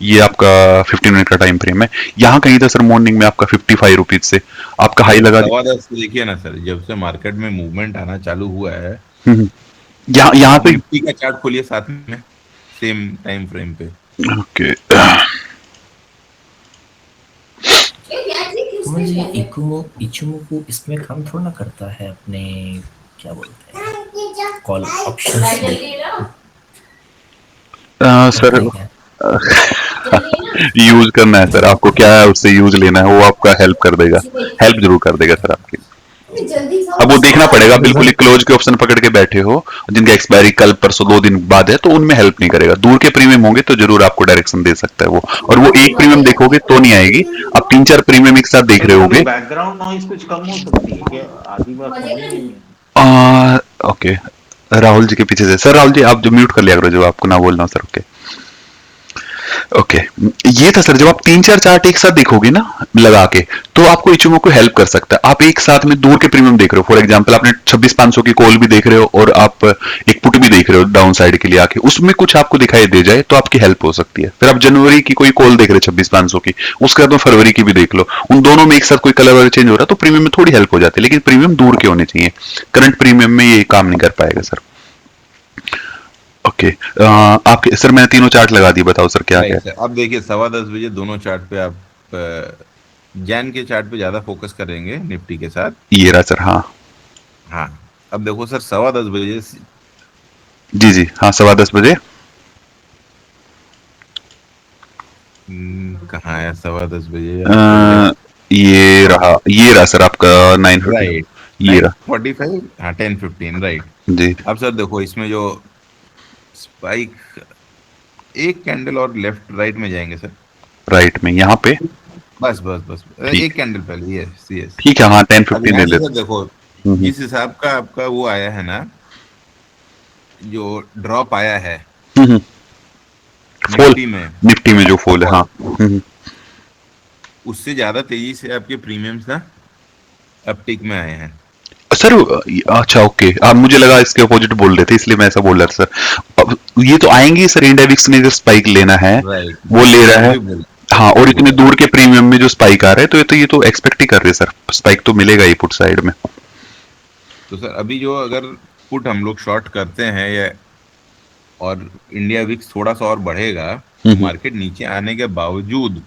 ये आपका 15 मिनट का टाइम फ्रेम है। यहाँ कहीं था सर मॉर्निंग में आपका 55 रुपीज से आपका हाई लगा सवा दस से देखिए ना सर, जब से मार्केट में मूवमेंट आना चालू हुआ है, यहाँ आप पे निफ्टी का चार्ट खोलिए साथ में, सेम टाइम फ्रेम पे। ओके मुझे इचुमोकू इसमें काम थोड़ा ना करता है, अपने क्या बोलते हैं कॉल ऑप्शंस में। सर यूज करना है सर, आपको क्या है उससे यूज लेना है, वो आपका हेल्प कर देगा, हेल्प जरूर कर देगा सर आपकी। अब वो देखना पड़ेगा, बिल्कुल ही क्लोज के ऑप्शन पकड़ के बैठे हो जिनका एक्सपायरी कल परसों 2 दिन बाद है, तो उनमें हेल्प नहीं करेगा। दूर के प्रीमियम होंगे तो जरूर आपको डायरेक्शन दे सकता है वो, और वो एक प्रीमियम देखोगे तो नहीं आएगी, आप 3-4 प्रीमियम एक साथ देख रहे होगे। बैकग्राउंड नॉइज कुछ कम हो सकती है क्या? आधी बार फोन ही नहीं है। ओके राहुल जी के पीछे से सर, राहुल जी आप जो म्यूट कर लिया करो जो आपको ना बोलना हो सर। ओके ओके ये था सर, जब आप 3-4 चार्ट एक साथ देखोगे ना लगा के, तो आपको इचुमोकू हेल्प कर सकता है। आप एक साथ में दूर के प्रीमियम देख रहे हो, फॉर एग्जांपल आपने 26,500 की कॉल भी देख रहे हो और आप एक पुट भी देख रहे हो डाउन साइड के लिए आके, उसमें कुछ आपको दिखाई दे जाए तो आपकी हेल्प हो सकती है। फिर आप जनवरी की कोई कॉल देख रहे हो 26,500 की, उसके बाद फरवरी की भी देख लो, उन दोनों में एक साथ कोई कलर वलर चेंज हो रहा है तो प्रीमियम में थोड़ी हेल्प हो जाती है, लेकिन प्रीमियम दूर के होने चाहिए। करंट प्रीमियम में ये काम नहीं कर पाएगा सर। ओके आपके सर मैंने तीनों चार्ट लगा दिए, बताओ सर क्या क्या है। अब देखिए 10:15 दोनों चार्ट पे आप जैन के चार्ट पे ज्यादा फोकस करेंगे निफ्टी के साथ। ये रहा सर। हाँ हाँ अब देखो सर 10:15 जी जी हाँ 10:15 कहाँ है 10:15? ये रहा सर आपका 9:15 राइट, ये रहा 9:45, हाँ 10:15 राइट। जी। अब सर देखो इसमें जो स्पाइक, एक कैंडल और लेफ्ट राइट में जाएंगे सर, राइट में यहाँ पे बस बस बस ठीक एक कैंडल पहले, यस यस। ठीक है हाँ अब 10:15 यहाँ ले से लेते। सर देखो जिस हिसाब का आपका वो आया है ना, जो ड्रॉप आया है फॉल निफ्टी में जो फॉल है हाँ। उससे ज्यादा तेजी से आपके प्रीमियम्स ना अपटिक में आए हैं सर। अच्छा ओके, आप मुझे लगा इसके अपोजिट बोल रहे थे इसलिए मैं ऐसा बोल रहा था सर। अब ये तो आएंगे सर, इंडेविक्स ने जो स्पाइक लेना है राइट, वो ले रहा है हाँ, और इतने दूर के प्रीमियम में जो स्पाइक आ रहा है तो ये तो एक्सपेक्ट ही कर रहे सर, स्पाइक तो मिलेगा ही पुट साइड में। तो सर अभी जो अगर पुट हम लोग शॉर्ट करते हैं या और इंडिया विक्स थोड़ा सा और बढ़ेगा, मार्केट नीचे आने के बावजूद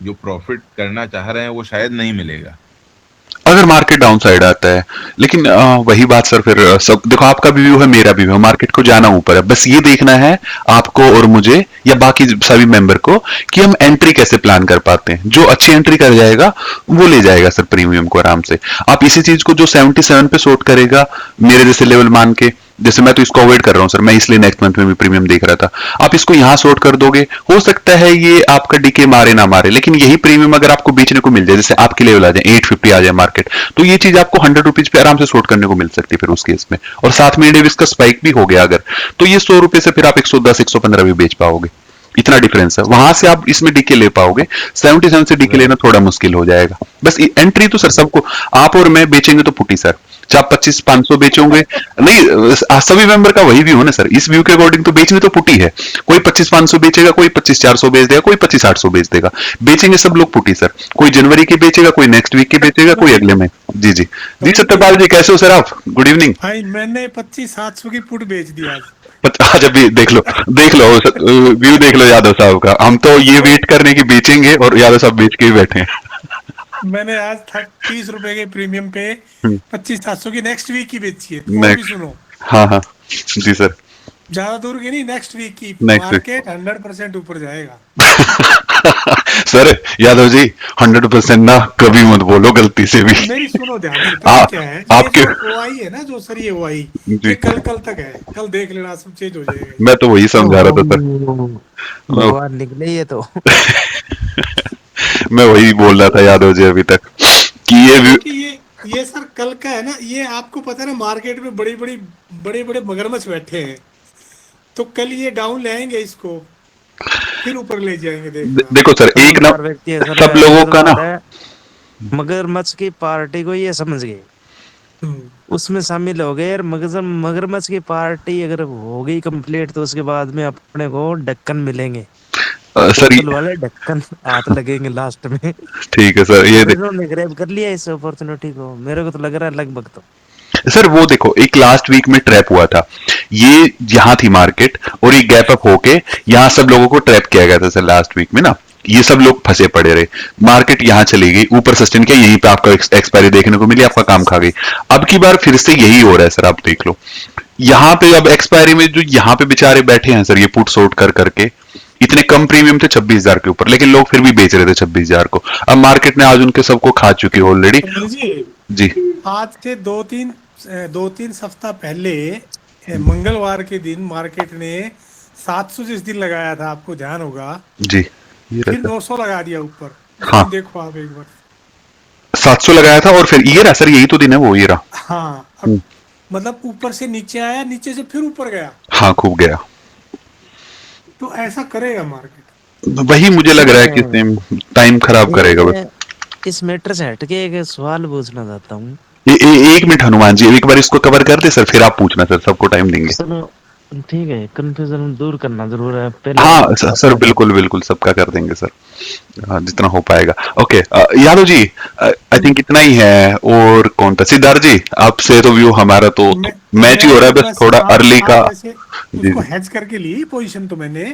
जो प्रॉफिट करना चाह रहे हैं वो शायद नहीं मिलेगा अगर मार्केट डाउन साइड आता है। लेकिन वही बात सर, फिर सब देखो आपका भी व्यू है मेरा भी व्यू है, मार्केट को जाना ऊपर है, बस ये देखना है आपको और मुझे या बाकी सभी मेंबर को कि हम एंट्री कैसे प्लान कर पाते हैं। जो अच्छी एंट्री कर जाएगा वो ले जाएगा सर प्रीमियम को आराम से। आप इसी चीज को जो 77 पे शॉर्ट करेगा मेरे जैसे लेवल मान के, जैसे मैं तो इसको अवॉइड कर रहा हूं सर, मैं इसलिए नेक्स्ट मंथ में भी प्रीमियम देख रहा था। आप इसको यहां शॉर्ट कर दोगे, हो सकता है ये आपका डीके मारे ना मारे, लेकिन यही प्रीमियम अगर आपको बेचने को मिल जाए, जैसे आपके लेवल आ जाए 850 आ जाए मार्केट, तो ये चीज आपको 100 रुपीज पे आराम से शॉर्ट करने को मिल सकती है फिर उस केस में। और साथ में इंडेविस का स्पाइक भी हो गया अगर, तो ये 100 रुपए से फिर आप 110 115 भी बेच पाओगे, इतना डिफरेंस है। वहां से आप इसमें डीके ले पाओगे, 77 से डीके लेना थोड़ा मुश्किल हो जाएगा। बस एंट्री तो सर सबको, आप और मैं बेचेंगे तो पुटी सर, चाहे 25-500 बेचोगे नहीं, सभी मेंबर का वही व्यू है ना सर, इस व्यू के अकॉर्डिंग तो बेचनी तो पुटी है। कोई 25-500 बेचेगा, कोई 25-400 बेच देगा, कोई 25-800 बेच देगा, बेचेंगे सब लोग पुटी सर। कोई जनवरी की बेचेगा, कोई नेक्स्ट वीक की बेचेगा, कोई अगले में। जी जी जी सत्यपाल जी कैसे हो सर आप? गुड इवनिंग भाई। मैंने 25-700 की पुट बेच दी आज। आज अभी देख लो व्यू देख लो यादव साहब का। हम तो ये वेट करने की बेचेंगे और यादव साहब बेच के ही बैठे हैं। मैंने आज 30 रुपए के प्रीमियम पे 25-700 की नेक्स्ट वीक की बेची है। और भी सुनो, हाँ हाँ जी सर, ज्यादा दूर की नहीं, नेक्स्ट वीक की मार्केट 100% ऊपर जाएगा। सर यादव जी 100% ना कभी मत बोलो गलती से भी। मेरी सुनो ध्यान से, पता क्या है, आपके ये जो ओआई है ना, जो सर ये ओआई ये कल तक है, कल देख लेना सब चेंज हो जाएगा। मैं तो वही समझा रहा था सर, भगवान निकले ये तो मैं वही बोल रहा था यादव जी अभी तक कि ये सर कल का है ना, ये आपको पता है ना, मार्केट में बड़े मगरमच्छ बैठे हैं, तो कल ये डाउन ले आएंगे, इसको फिर ऊपर ले जाएंगे। देखो सर एक ना सब लोगों का ना, मगरमच्छ की पार्टी को ये समझ गए, उसमें शामिल हो गए। मगरमच्छ की पार्टी अगर हो गई कंप्लीट तो उसके बाद में अपने को ढक्कन मिलेंगे। सर बोतल वाले ढक्कन हाथ लगेंगे लास्ट में। ठीक है सर, ये और इन्होंने ग्रैब कर लिया इस अपॉर्चुनिटी को, मेरे को तो लग रहा है लगभग तो। सर वो देखो, एक लास्ट वीक में ट्रैप हुआ था, ये यहाँ थी मार्केट और ये गैप अप होके यहाँ सब लोगों को ट्रैप किया गया था सर लास्ट वीक में ना, ये सब लोग फंसे पड़े रहे, मार्केट यहाँ चली गई, ऊपर सस्टेन किया, यहीं पे आपका एक्सपायरी देखने को मिली, आपका काम खा गई। अब की बार फिर से यही हो रहा है सर, आप देख लो यहाँ पे अब एक्सपायरी में जो यहाँ पे बेचारे बैठे हैं सर, ये पुट सोट कर करके इतने कम प्रीमियम थे 26,000 के ऊपर, लेकिन लोग फिर भी बेच रहे थे 26,000 को। अब मार्केट ने आज उनके सबको खा चुकी है ऑलरेडी जी। आज से दो तीन सप्ताह पहले मंगलवार के दिन मार्केट ने 700 जिस दिन लगाया था, आपको ध्यान होगा जी, ये फिर रहता 900 लगा दिया ऊपर। हाँ। देखो आप एक बार 700 लगाया था और फिर ये रहा सर, यही तो दिन है वो, ये रहा। हाँ, अब मतलब ऊपर से नीचे आया, नीचे से फिर ऊपर गया, हाँ खूब गया, तो ऐसा करेगा मार्केट। वही मुझे लग रहा है कि टाइम खराब करेगा बस। इस मैटर से हटके एक सवाल पूछना चाहता हूँ। एक मिनट हनुमान जी, एक बार इसको कवर कर दे सर, फिर आप पूछना सर, सबको टाइम देंगे। चलो ठीक है, कंफ्यूजन दूर करना जरूर है पहले। हाँ सर बिल्कुल बिल्कुल, सबका कर देंगे सर, जितना हो पाएगा। Okay Yadav ji, I think इतना ही है। और कौन था, सिद्धार्थ जी, आपसे तो व्यू हमारा तो मैच ही हो रहा है, बस थोड़ा अर्ली का जी उसको हेज करके ली पोजीशन तो मैंने,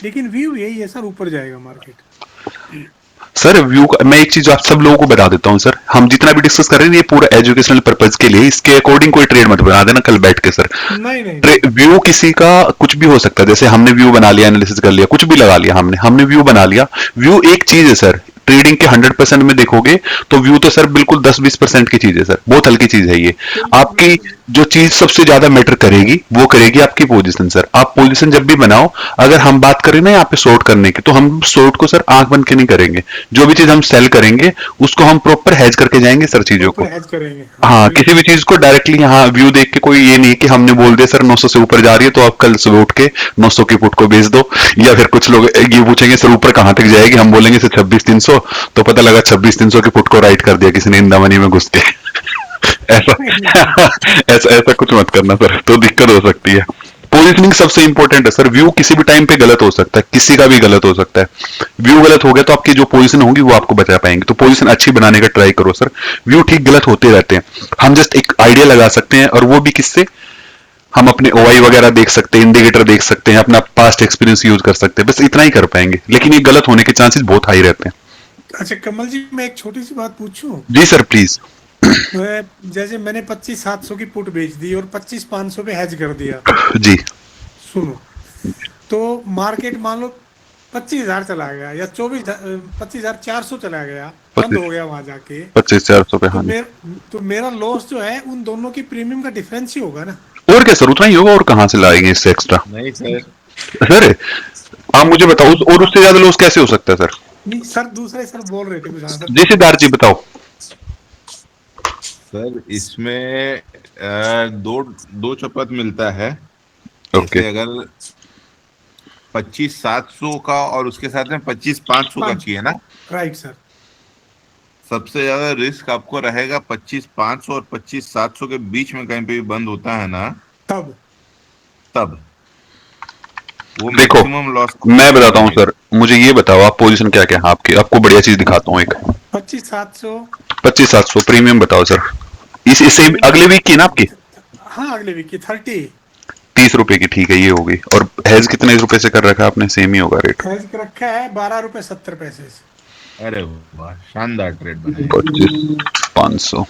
लेकिन व्यू यही है सर, ऊपर जाएगा मार्केट। सर व्यू मैं एक चीज आप सब लोगों को बता देता हूं सर, हम जितना भी डिस्कस कर रहे हैं ये पूरा एजुकेशनल पर्पज के लिए, इसके अकॉर्डिंग कोई ट्रेड मत बना देना कल बैठ के सर। नहीं व्यू किसी का कुछ भी हो सकता है, जैसे हमने व्यू बना लिया, एनालिसिस कर लिया, कुछ भी लगा लिया, हमने व्यू बना लिया। व्यू एक चीज है सर, ट्रेडिंग के 100% में देखोगे तो व्यू तो सर बिल्कुल 10-20% की चीज है सर, बहुत हल्की चीज है ये। आपकी जो चीज सबसे ज्यादा मैटर करेगी वो करेगी आपकी पोजीशन सर। आप पोजीशन जब भी बनाओ, अगर हम बात करें ना यहाँ पे शॉर्ट करने की, तो हम शॉर्ट को सर आंख बंद के नहीं करेंगे, जो भी चीज हम सेल करेंगे उसको हम प्रॉपर हेज करके जाएंगे सर चीजों को। हाँ, किसी भी चीज को डायरेक्टली यहाँ व्यू देख के कोई ये नहीं कि हमने बोल दिया सर 900 से ऊपर जा रही है तो आप कल सुबह उठ के 900 की पुट को बेच दो, या फिर कुछ लोग ये पूछेंगे सर ऊपर कहां तक जाएगी, हम बोलेंगे सर 26,300, तो पता लगा 26,300 की पुट को राइट कर दिया किसी ने इंदा मनी में घुस के। ऐसा कुछ मत करना सर, तो दिक्कत हो सकती है। पोजीशनिंग सबसे इंपॉर्टेंट है सर, व्यू किसी भी टाइम पे गलत हो सकता है, किसी का भी गलत हो सकता है। व्यू गलत हो गया तो आपकी जो पोजीशन होगी वो आपको बचा पाएंगे, तो पोजीशन अच्छी बनाने का ट्राई करो सर। व्यू ठीक गलत होते रहते हैं, हम जस्ट एक आइडिया लगा सकते हैं, और वो भी किससे, हम अपने ओआई वगैरह देख सकते हैं, इंडिकेटर देख सकते हैं, अपना पास्ट एक्सपीरियंस यूज कर सकते हैं, बस इतना ही कर पाएंगे, लेकिन ये गलत होने के चांसेस बहुत हाई रहते हैं। अच्छा कमल जी, मैं एक छोटी सी बात पूछूं? जी सर प्लीज। जैसे मैंने 25,700 की पुट बेच दी और 25,500 पे हेज कर दिया जी, सुनो, तो मार्केट मान लो 25,000 चला गया या 25,400 चला गया, बंद हो गया वहां जाके 25,400 पे। हाँ, तो मेरा लॉस जो है उन दोनों की प्रीमियम का डिफरेंस ही होगा ना। और क्या सर, उतना ही होगा, और कहां से लाएंगे इससे एक्स्ट्रा? नहीं सर, सर आप मुझे बताओ, और उससे ज्यादा लॉस कैसे हो सकता है सर? नहीं सर, दूसरे सर बोल रहे थे कुछ। जी सिद्धार्थ जी बताओ। सर इसमें दो चपत मिलता है। ओके, अगर 25,700 का और उसके साथ में 25,500 का चाहिए ना, राइट सर, सबसे ज्यादा रिस्क आपको रहेगा 25,500 और 25,700 के बीच में कहीं पे भी बंद होता है ना, तब वो देखो मैक्सिमम लॉस। मैं बताता हूँ सर, मुझे ये बताओ आप पोजीशन क्या क्या है आपकी, आपको बढ़िया चीज दिखाता हूँ। एक 25,700 प्रीमियम बताओ सर, इससे अगले वीक की ना आपकी? हाँ अगले वीक की 30 रुपए की, ठीक है ये होगी। और हेज कितने रुपए से कर रखा है आपने? सेम ही होगा रेट? हेज रखा है 12 रुपए 70 पैसे से। अरे वाह, शानदार ट्रेड बनाया। 25,500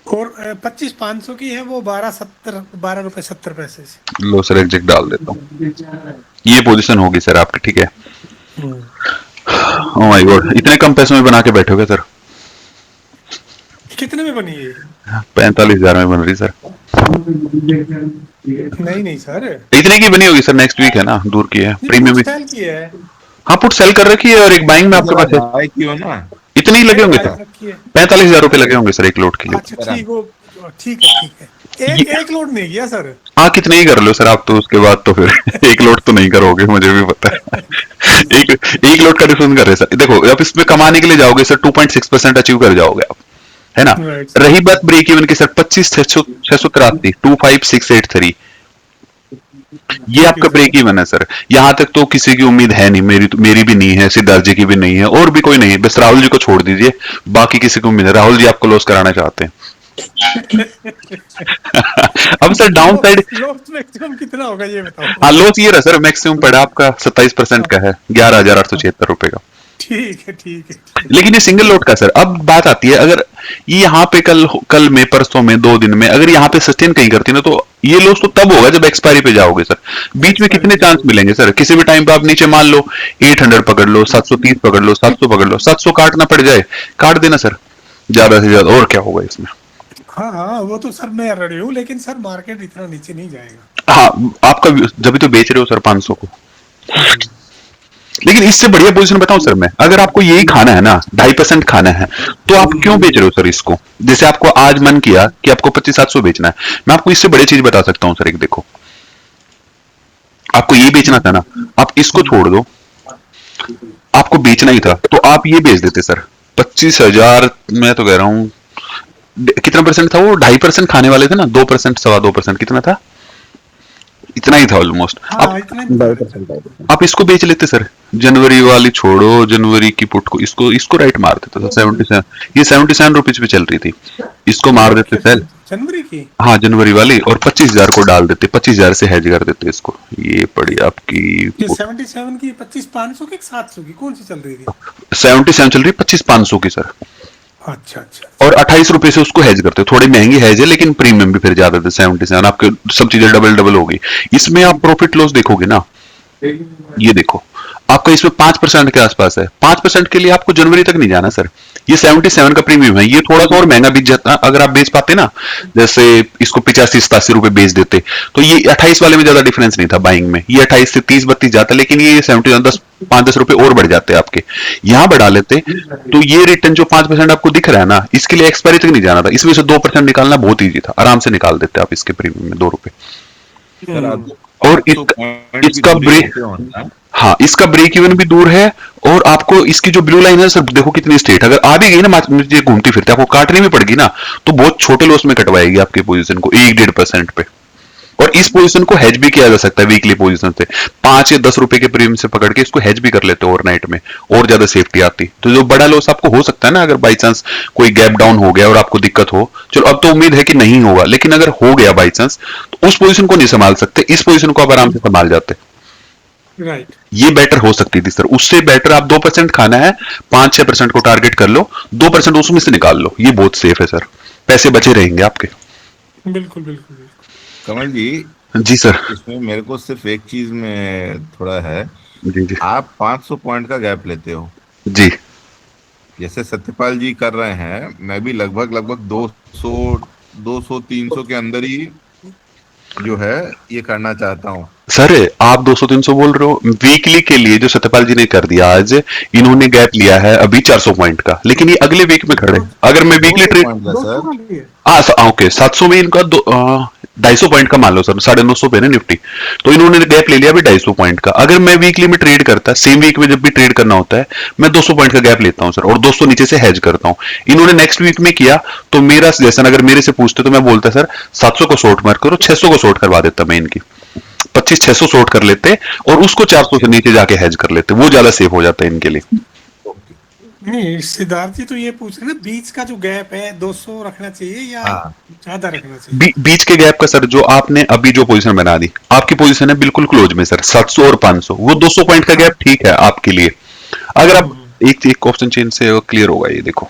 और 25,500 की है वो 12 रुपए 70 पैसे से। लो सर एग्जिट डाल देता हूँ, ये पोजीशन होगी सर आपकी, ठीक है। ओह माय गॉड, इतने कम पैसों में बना के बैठोगे सर? कितने में बनी है? 45,000 में बन रही सर। नहीं सर, इतने की बनी होगी सर, नेक्स्ट वीक है ना, दूर की है, प्रीमियम भी। सेल की है। हाँ पुट सेल कर रखी है, और एक बाइंग में आपके पास है, इतने ही लगे होंगे सर, 45,000 रुपए लगे होंगे सर एक लोड के लिए। अच्छा ठीक है। एक लोड नहीं किया सर। हाँ कितने ही कर लो सर आप, तो उसके बाद तो फिर एक लोड तो नहीं करोगे, मुझे भी पता है। एक लोड का डिफरेंस कर रहे सर। देखो अब इसमें कमाने के लिए जाओगे सर 2.6% अचीव कर जाओगे आप, है ना। रही बात ब्रेक इवन की सर 25,683, 25,683, ये आपका ब्रेक इवन है सर। यहाँ तक तो किसी की उम्मीद है नहीं, मेरी भी नहीं है, सिद्धार्थ जी की भी नहीं है, और भी कोई नहीं है, बस राहुल जी को छोड़ दीजिए, बाकी किसी को उम्मीद है। राहुल जी आपको लॉस कराना चाहते हैं। अब sir down side loss maximum कितना होगा ये बताओ। हाँ, लॉस ये रहा सर, मैक्सिमम पड़ा आपका 27% का है, 11,876 रुपए का। ठीक है ठीक है ठीक लेकिन ये सिंगल लोड का सर। अब बात आती है, अगर ये यहाँ पे कल में, परसों में, 2 दिन में अगर यहाँ पे सस्टेन कहीं करती ना, तो ये लॉस तो तब होगा जब एक्सपायरी पे जाओगे सर। बीच में कितने चांस मिलेंगे सर? किसी भी टाइम पे आप नीचे मान लो 800 पकड़ लो, 730 पकड़ लो, 700 पकड़ लो, 700 काटना पड़ जाए, काट देना सर, ज्यादा से ज्यादा, और क्या होगा इसमें। हाँ हाँ, वो तो सर मैं रेडी हूँ, लेकिन सर मार्केट इतना नीचे नहीं जाएगा। हाँ, आपका जब भी तो बेच रहे हो सर 500 को। लेकिन इससे बढ़िया पोजीशन बताऊं सर मैं, अगर आपको यही खाना है ना, 2.5% खाना है, तो आप क्यों बेच रहे हो सर इसको? जैसे आपको आज मन किया कि आपको 25,700 बेचना है, मैं आपको इससे बड़ी चीज बता सकता हूं सर। एक देखो, आपको ये बेचना था ना, आप इसको छोड़ दो, आपको बेचना ही था तो आप ये बेच देते सर। 25,000, मैं तो कह रहा हूं, कितना परसेंट था वो? 2.5% खाने वाले थे ना, 2%, 2.25%, कितना था? इतना ही था ऑलमोस्ट। हाँ, इतना ही बता रहे थे। आप इसको बेच लेते सर, जनवरी वाली छोड़ो, जनवरी की पुट को, इसको राइट मार देते सर। 77, ये 77 रुपीज पे चल रही थी, इसको मार देते सर। जनवरी की? हाँ, जनवरी वाली, और 25,000 को डाल देते, 25,000 से हेज कर देते इसको। ये पड़ी आपकी ये 77 की 25,500 की 700 की कौन सी चल रही थी? 77 चल रही, 25,500 की सर। अच्छा अच्छा। और 28 रुपए से उसको हेज करते हो। थोड़ी महंगी हेज है, लेकिन प्रीमियम भी फिर ज्यादा था। 77 आपके सब चीजें डबल डबल होगी। इसमें आप प्रॉफिट लॉस देखोगे ना, ये देखो आपका इसमें 5% के आसपास है। 5% के लिए आपको जनवरी तक नहीं जाना सर। ये 77 का प्रीमियम है, ये थोड़ा सा और महंगा बिक जाता अगर आप बेच पाते ना, जैसे इसको 85-87 रुपए बेच देते, तो ये 28 वाले में ज्यादा डिफरेंस नहीं था बाइंग में। ये 28 से 30-32 जाता, लेकिन ये 77 5-10 रुपए और बढ़ जाते आपके। यहां बढ़ा लेते तो ये रिटर्न जो 5% आपको दिख रहा है ना, इसके लिए एक्सपायरी तक नहीं जाना था। इसमें से 2% निकालना बहुत ईजी था, आराम से निकाल देते आप इसके प्रीमियम में 2 रुपए। और इसका ब्रेक, हाँ, इसका ब्रेक इवन भी दूर है। और आपको इसकी जो ब्लू लाइन है सर, देखो कितनी स्ट्रेट, अगर आ भी गई ना मुझे घूमती फिरती, आपको काटनी भी पड़ेगी ना, तो बहुत छोटे लॉस में कटवाएगी आपकी पोजीशन को 1-1.5% पे। और इस पोजीशन को हेज भी किया जा सकता है वीकली पोजीशन से, 5 या 10 रुपए के प्रीमियम से पकड़ के इसको हेज भी कर लेते ओवरनाइट में, और ज्यादा सेफ्टी आती। तो जो बड़ा लॉस आपको हो सकता है ना, अगर बाई चांस कोई गैप डाउन हो गया और आपको दिक्कत हो, चलो अब तो उम्मीद है कि नहीं होगा, लेकिन अगर हो गया बाई चांस, तो उस पोजीशन को नहीं संभाल सकते, इस पोजीशन को आप आराम से संभाल जाते। राइट, ये बेटर हो सकती थी सर। उससे बेटर आप 2% खाना है, 5-6% को टारगेट कर लो, 2% उसमें से निकाल लो, ये बहुत सेफ है सर, पैसे बचे रहेंगे आपके। बिल्कुल बिल्कुल बिल्कुल। कमल जी जी सर। इसमें मेरे को सिर्फ एक चीज में थोड़ा है, जी जी आप 500 पॉइंट का गैप लेते हो, जी। जैसे सत्यपाल जी कर रहे हैं, मैं भी लगभग 200-300 के अंदर ही जो है ये करना चाहता हूँ। सर आप 200-300 बोल रहे हो, वीकली के लिए जो सत्यपाल जी ने कर दिया आज, इन्होंने गैप लिया है अभी 400 पॉइंट का, लेकिन ये अगले वीक में खड़े। अगर मैं वीकली ट्रेड, ओके, 700 में इनका 250 पॉइंट का मान लो सर, 950 पे ना निफ्टी, तो इन्होंने गैप ले लिया अभी 250 पॉइंट का। अगर मैं वीकली में ट्रेड करता, सेम वीक में जब भी ट्रेड करना होता है, मैं 200 पॉइंट का गैप लेता हूं सर, और 200 नीचे से हेज करता हूं। इन्होंने नेक्स्ट वीक में किया, तो मेरा जैसा अगर मेरे से पूछते तो मैं बोलता सर 700 को शॉर्ट मार करो, 600 को शॉर्ट करवा देता मैं इनकी, 25-600 शॉर्ट कर लेते और उसको 400 से नीचे जाके हेज कर लेते, वो ज्यादा सेफ हो जाता है इनके लिए। नहीं, सिद्धार्थ जी तो ये पूछ रहे ना, बीच का जो गैप है 200 रखना चाहिए या ज्यादा रखना चाहिए? बीच के गैप का सर, जो आपने अभी जो पोजीशन बना दी, आपकी पोजीशन है बिल्कुल क्लोज में सर, 700 और 500, वो 200 पॉइंट का गैप ठीक है आपके लिए। अगर आप एक ऑप्शन चेंज से क्लियर होगा, ये देखो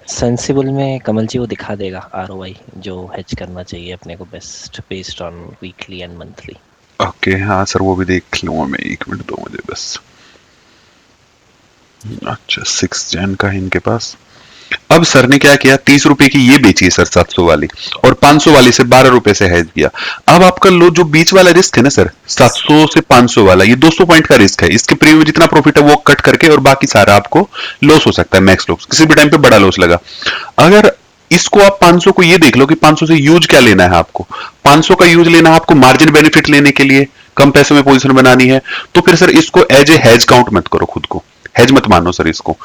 सेंसिबल में कमल जी वो दिखा देगा आरओआई जो हेज करना चाहिए अपने को best based on weekly and monthly. Okay, हाँ सर, वो भी देख लूंगा मैं, 1 मिनट दो मुझे बस। अच्छा, 6 जन का है इनके पास। अब सर ने क्या किया, 30 रुपए की ये बेची है सर 700 वाली, और 500 वाली से 12 रुपए से हेज किया। अब आपका लो जो बीच वाला रिस्क है ना सर, 700 से 500 वाला, ये 200 पॉइंट का रिस्क है। इसके प्रीमियम में जितना प्रॉफिट है वो कट करके, और बाकी सारा आपको लॉस हो सकता है, मैक्स लॉस, किसी भी टाइम पे बड़ा लॉस लगा। अगर इसको आप 500 को ये देख लो कि 500 से यूज क्या लेना है आपको, 500 का यूज लेना है आपको मार्जिन बेनिफिट लेने के लिए, कम पैसे में पोजीशन बनानी है, तो फिर सर इसको एज ए हेज काउंट मत करो, खुद को हेज मत मानो सर इसको।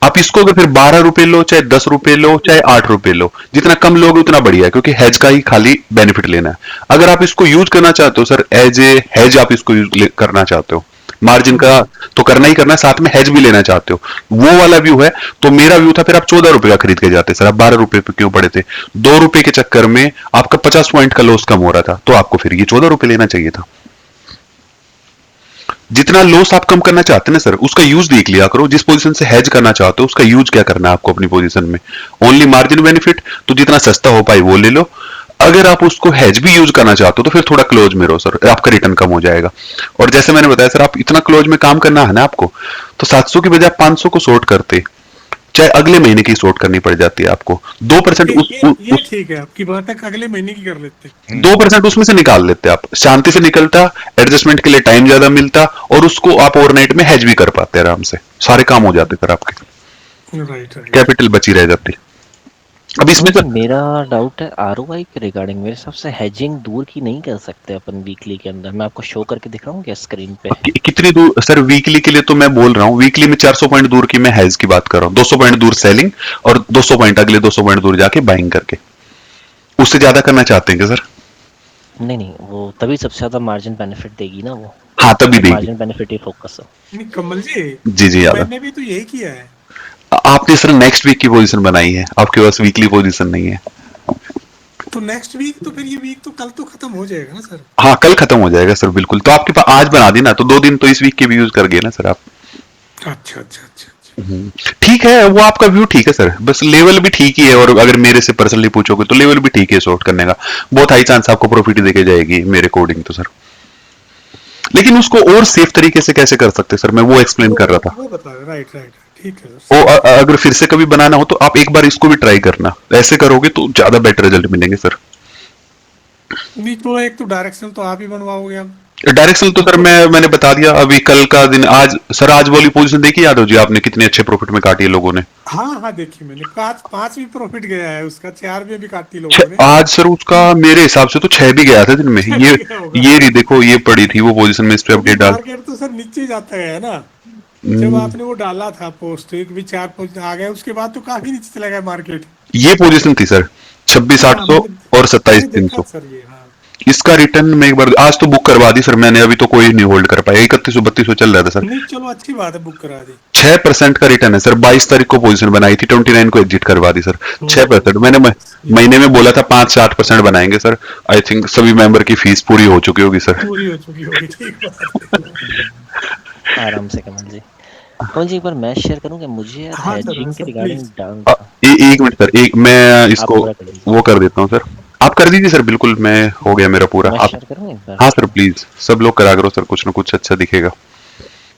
आप इसको अगर फिर 12 रुपए लो, चाहे 10 रुपए लो, चाहे 8 रुपए लो, जितना कम लोगे उतना बढ़िया है, क्योंकि हेज का ही खाली बेनिफिट लेना है। अगर आप इसको यूज करना चाहते हो सर, एज ए हेज आप इसको यूज करना चाहते हो, मार्जिन का तो करना ही करना है, साथ में हेज भी लेना चाहते हो, वो वाला व्यू है, तो मेरा व्यू था फिर आप 14 रुपए का खरीद के जाते सर, आप 12 रुपए पे क्यों पड़े थे? 2 रुपए के चक्कर में आपका 50 पॉइंट का लॉस कम हो रहा था, तो आपको फिर ये 14 रुपए लेना चाहिए था। जितना लॉस आप कम करना चाहते हैं ना सर, उसका यूज देख लिया करो, जिस पोजीशन से हेज करना चाहते हो उसका यूज क्या करना है आपको अपनी पोजीशन में। ओनली मार्जिन बेनिफिट, तो जितना सस्ता हो पाए वो ले लो। अगर आप उसको हेज भी यूज करना चाहते हो तो फिर थोड़ा क्लोज में रहो सर, आपका रिटर्न कम हो जाएगा। और जैसे मैंने बताया सर, आप इतना क्लोज में काम करना है ना आपको, तो 700 की बजाय 500 को शॉर्ट करते, चाहे अगले महीने की शॉर्ट करनी पड़ जाती है आपको। 2% ये ठीक है, आपकी बात है, अगले महीने की कर लेते हैं। 2% उसमें से निकाल लेते आप, शांति से निकलता, एडजस्टमेंट के लिए टाइम ज्यादा मिलता, और उसको आप ओवरनाइट में हेज भी कर पाते आराम से, सारे काम हो जाते फिर आपके, राइट। कैपिटल बची रह जाती। अब इसमें तो मेरा डाउट है आरओआई के रिगार्डिंग, मेरे हिसाब से हेजिंग दूर की नहीं कर सकते अपन वीकली के अंदर। मैं आपको शो करके दिखाऊं क्या स्क्रीन पे? कितनी दूर सर? वीकली के लिए तो मैं बोल रहा हूँ, वीकली में 400 पॉइंट दूर की मैं हेज की बात कर रहा हूँ, 200 पॉइंट दूर सेलिंग और 200 पॉइंट अगले 200 पॉइंट दूर जाके बाइंग करके। उससे ज्यादा करना चाहते हैं क्या सर? नहीं, वो तभी सबसे ज्यादा मार्जिन बेनिफिट देगी ना वो। हाँ तभी देगी। मार्जिन बेनिफिट ही फोकस है। नहीं कमल जी, जी मैंने भी तो यही किया है। आपने सर नेक्स्ट वीक की पोजीशन बनाई है, आपके पास वीकली पोजीशन नहीं है। तो नेक्स्ट वीक तो फिर ये वीक तो कल तो खत्म हो जाएगा ना सर? हाँ कल खत्म हो जाएगा सर, बिल्कुल। तो आपके पास आज बना दी ना, तो 2 दिन तो इस वीक के भी यूज कर गए ना सर आप। अच्छा। ठीक है, वो आपका व्यू ठीक है सर, बस लेवल भी ठीक ही है। और अगर मेरे से पर्सनली पूछोगे तो लेवल भी ठीक है शॉर्ट करने का, बहुत हाई चांस आपको प्रॉफिट देके जाएगी मेरे कोडिंग तो सर। लेकिन उसको और सेफ तरीके से कैसे कर सकते सर, मैं वो एक्सप्लेन कर रहा था। वो बता रहे, राइट ठीक है ओ, अगर फिर से कभी बनाना हो तो आप एक बार इसको भी ट्राई करना, ऐसे करोगे तो ज्यादा बेटर रिजल्ट मिलेंगे सर। नहीं तो एक तो डायरेक्शन तो आप ही बनवाओगे अब। डायरेक्शन तो सर मैंने बता दिया अभी, कल का दिन। आज सर, आज वाली पोजीशन देखी यादव जी आपने, कितने अच्छे प्रॉफिट में काटी है लोगों ने। हाँ देखी मैंने, 5 भी प्रॉफिट गया है उसका, 4 में भी काटी लोगों ने। आज सर उसका मेरे हिसाब से तो 6 भी गया था दिन में। ये रही देखो, ये पड़ी थी वो पोजीशन में, इस पे अपडेट डाल। मार्केट तो सर नीचे जाता है ना, जब आपने वो डाला था पोस्ट, एक भी 4 पोस्ट आ गया, उसके बाद तो काफी नीचे चला गया मार्केट। ये पोजीशन थी सर 26,800 और 27,300। सर ये इसका रिटर्न में एक बार आज तो बुक करवा दी सर मैंने, अभी तो कोई नहीं होल्ड कर पाया। 3100-3200 चल रहा था सर। नहीं चलो अच्छी बात है, बुक करा दी। 6% का रिटर्न है सर। 22 तारीख को पोजीशन बनाई थी, 29 को एग्जिट करवा दी सर। 6%। मैंने महीने में बोला था 5 से 8% बनाएंगे सर। आई थिंक सभी मेंबर की फीस पूरी हो चुकी होगी सर। पूरी हो चुकी होगी, ठीक बात। आराम से कमल जी। कमल जी एक बार मैं शेयर करूं क्या? मुझे यार हेजिंग के रिगार्डिंग डाउन था। एक मिनट सर, एक मैं इसको वो कर देता हूँ सर। आप कर दीजिए सर, बिल्कुल। मैं हो गया मेरा पूरा। आप हाँ सर प्लीज, सब लोग करा करो सर, कुछ ना कुछ अच्छा दिखेगा।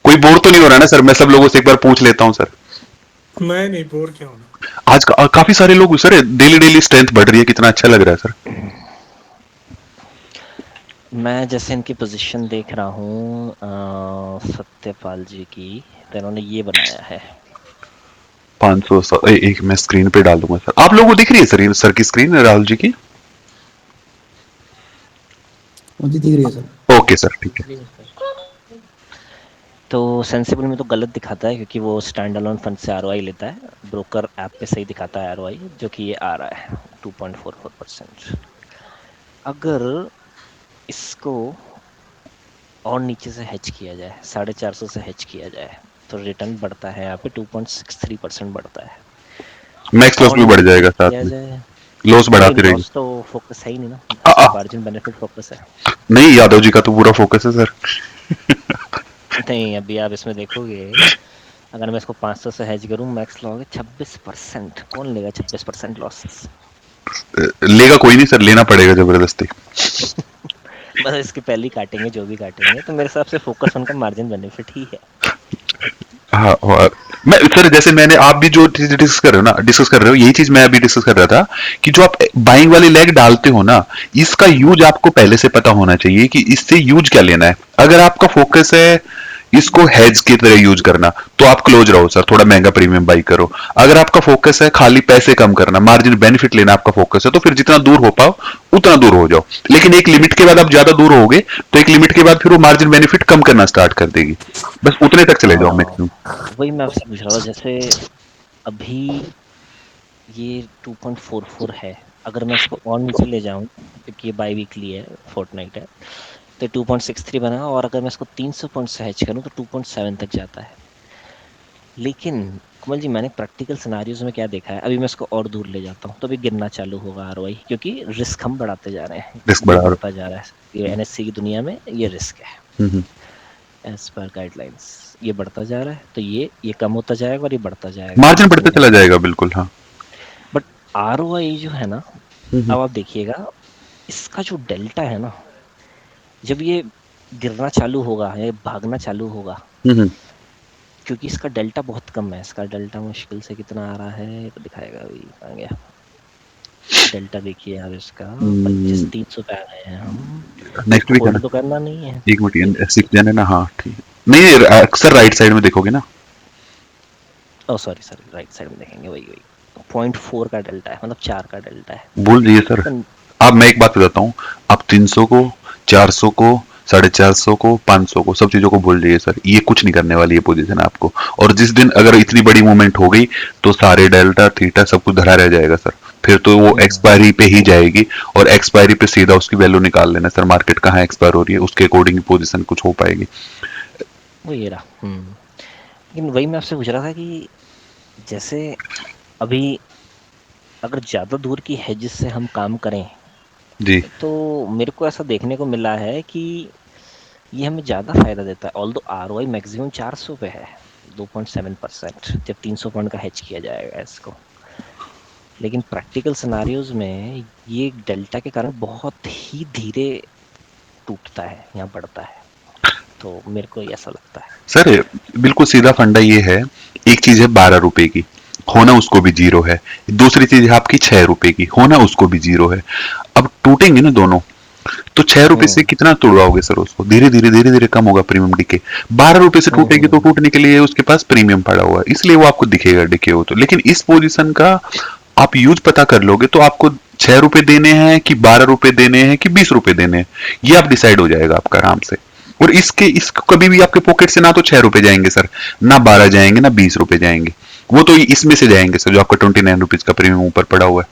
कोई बोर तो नहीं हो रहा ना सर? मैं सब लोगों से एक बार पूछ लेता हूँ सर। मैं नहीं बोर क्यों होना। आज काफी सारे लोग सर, डेली स्ट्रेंथ बढ़ रही है, कितना अच्छा लग रहा है सर। मैं जैसे इनकी पोजीशन देख रहा हूँ सत्यपाल जी की, तो इन्होंने ये बनाया है 500। एक मैं स्क्रीन पे डाल दूंगा सर। आप लोगों को दिख रही है सर की स्क्रीन राहुल जी की? मुझे दिख रही है सर। ओके सर, ठीक है। तो सेंसिबल में तो गलत दिखाता है, क्योंकि वो स्टैंड अलोन फंड से आरओआई लेता है। ब्रोकर ऐप पे सही दिखाता है आरओआई, जो कि ये आ रहा है 2.44%। अगर इसको और नीचे से हेज किया जाए, 450 से हेज किया जाए, तो रिटर्न बढ़ता है यहाँ पे 2.63% बढ़ता है। मैक्स लॉस भी बढ़ जाएगा साथ में, लॉस बढ़ाती रहेगी। तो फोकस है ही नहीं ना, मार्जिन बेनिफिट फोकस है। नहीं, यादव जी का तो पूरा फोकस है सर। नहीं, अभी आप इसमें देखोगे, अगर मैं इसको 500 से हेज करूं, मैक्स लॉस 26%। कौन लेगा 26% लॉस? लेगा कोई नहीं सर, लेना पड़ेगा जबरदस्ती। बस इसके पहले ही काटेंगे जो भी काटेंगे। तो मेरे हिसाब से फोकस उनका मार्जिन बेनिफिट ही है। हाँ, मैं सर, जैसे मैंने, आप भी जो चीज डिस्कस कर रहे हो, यही चीज मैं अभी डिस्कस कर रहा था कि जो आप बाइंग वाली लेग डालते हो ना, इसका यूज आपको पहले से पता होना चाहिए कि इससे यूज क्या लेना है। अगर आपका फोकस है इसको हेज की तरह यूज करना, तो आप क्लोज रहो सर, थोड़ा महंगा प्रीमियम बाई करो। अगर आपका फोकस है खाली पैसे कम करना, मार्जिन बेनिफिट लेना आपका फोकस है, तो फिर जितना दूर हो पाओ उतना दूर हो जाओ। लेकिन एक लिमिट के बाद आप ज्यादा दूर होगे तो एक लिमिट के बाद फिर वो मार्जिन बेनिफिट कम करना स्टार्ट कर देगी। बस उतने तक चले जाओ मैक्सिमम। वही मैं आपसे पूछ रहा था, जैसे अभी ये 2.44 है। अगर मैं इसको और नीचे ले जाऊं, क्योंकि ये बाई वीकली है, फोर्टनाइट है, तो 2.63 बना, और अगर मैं इसको 300 पॉइंट से हेज करूं तो 2.7 तक जाता है। लेकिन कमल जी, मैंने प्रैक्टिकल सिनारियोज में क्या देखा है, अभी मैं इसको और दूर ले जाता हूँ तो अभी गिरना चालू होगा आरओआई, क्योंकि रिस्क हम बढ़ाते जा रहे हैं, रिस्क ये बढ़ा रहे बढ़ता जा रहा है। ये एनएससी की दुनिया में ये रिस्क है, हम्म। एज पर गाइडलाइंस ये बढ़ता जा रहा है, तो ये कम होता जाएगा और ये बढ़ता जाएगा मार्जिन धीरे बढ़ते धीरे। चला जाएगा, बिल्कुल हाँ। बट आरओआई जो है ना, हम्म। अब आप देखिएगा इसका जो डेल्टा है ना, जब ये गिरना चालू होगा या भागना चालू होगा, हम्म। क्योंकि इसका डेल्टा बहुत कम है। इसका डेल्टा मुश्किल से कितना आ रहा है, ये तो दिखाएगा अभी, आ गया डेल्टा। देखिए आप इसका 25-300 पे आ गए हैं हम। नेक्स्ट वीक है ना, होल्ड तो करना नहीं है, एक ये मिनट, देखिए 6 जन है ना, हाँ ठीक। नहीं ये अक्सर राइट साइड में देखोगे ना। ओ सॉरी सॉरी, राइट साइड में देखेंगे, वही वही 0.4 का डेल्टा है, मतलब 4 का डेल्टा है। भूल जाइए सर। तो अब मैं एक बात बताता हूँ, आप 300 को, 400 को, 450 को, 500 को, सब चीजों को भूल जाइए सर, ये कुछ नहीं करने वाली है पोजीशन आपको। और जिस दिन अगर इतनी बड़ी मूवमेंट हो गई तो सारे डेल्टा थीटा सब कुछ धरा रह जाएगा सर, फिर तो वो एक्सपायरी पे ही जाएगी, और एक्सपायरी पे सीधा उसकी वैल्यू निकाल लेना सर, मार्केट कहाँ एक्सपायर हो रही है उसके अकॉर्डिंग पोजीशन कुछ हो पाएगी। वो ये रहा। लेकिन वही मैं आपसे पूछ रहा था कि जैसे अभी अगर ज्यादा दूर की हेजेस से हम काम करें, जी तो मेरे को ऐसा देखने को मिला है कि ये हमें ज़्यादा फायदा देता है। ऑल्दो आरओआई मैक्सिमम 400 पे है, 2.7%, जब 300 पॉइंट का हेज किया जाएगा इसको। लेकिन प्रैक्टिकल सिनारियोज में ये डेल्टा के कारण बहुत ही धीरे टूटता है या बढ़ता है, तो मेरे को ऐसा लगता है। सर बिल्कुल सीधा फंडा ये है, एक चीज है 12 रुपए की, होना उसको भी जीरो है, दूसरी चीज है आपकी 6 रुपए की, होना उसको भी जीरो है। अब टूटेंगे ना दोनों, तो 6 रुपए से कितना तोड़वाओगे सर उसको, धीरे धीरे धीरे धीरे कम होगा प्रीमियम डिके। 12 रुपए से टूटेगी तो टूटने के लिए उसके पास प्रीमियम पड़ा हुआ है, इसलिए वो आपको दिखेगा डिके हो तो। लेकिन इस पोजीशन का आप यूज पता कर लोगे तो आपको 6 रुपए देने हैं कि 12 रुपए देने हैं कि 20 रुपए देने हैं, ये आप डिसाइड हो जाएगा आपका आराम से। और इसको कभी भी आपके पॉकेट से ना तो 6 रुपए जाएंगे सर, ना 12 जाएंगे, ना 20 रुपए जाएंगे, वो तो इसमें से जाएंगे सर जो आपका 29 रुपीज का प्रीमियम ऊपर पड़ा हुआ है।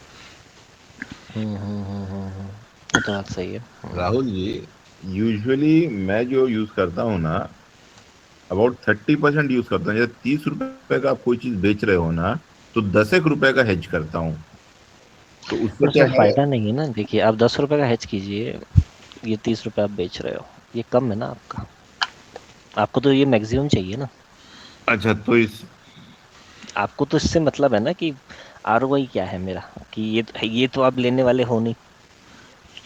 वो तो बात सही है राहुल जी, यूजुअली मैं जो यूज करता हूँ ना, अबाउट 30% यूज करता हूँ। जैसे 30 रुपए का आप कोई चीज बेच रहे हो ना, तो 10 रुपए का हेज करता हूँ। तो उससे पर क्या उसमें है, फायदा नहीं है ना। देखिए आप 10 रुपए का हेज कीजिए, ये 30 रुपए आप बेच रहे हो, ये कम है ना आपका। आपको तो ये मैक्सिमम चाहिए ना। अच्छा तो आपको तो इससे मतलब है ना कि आरओआई क्या है मेरा, कि ये तो आप लेने वाले हो नहीं,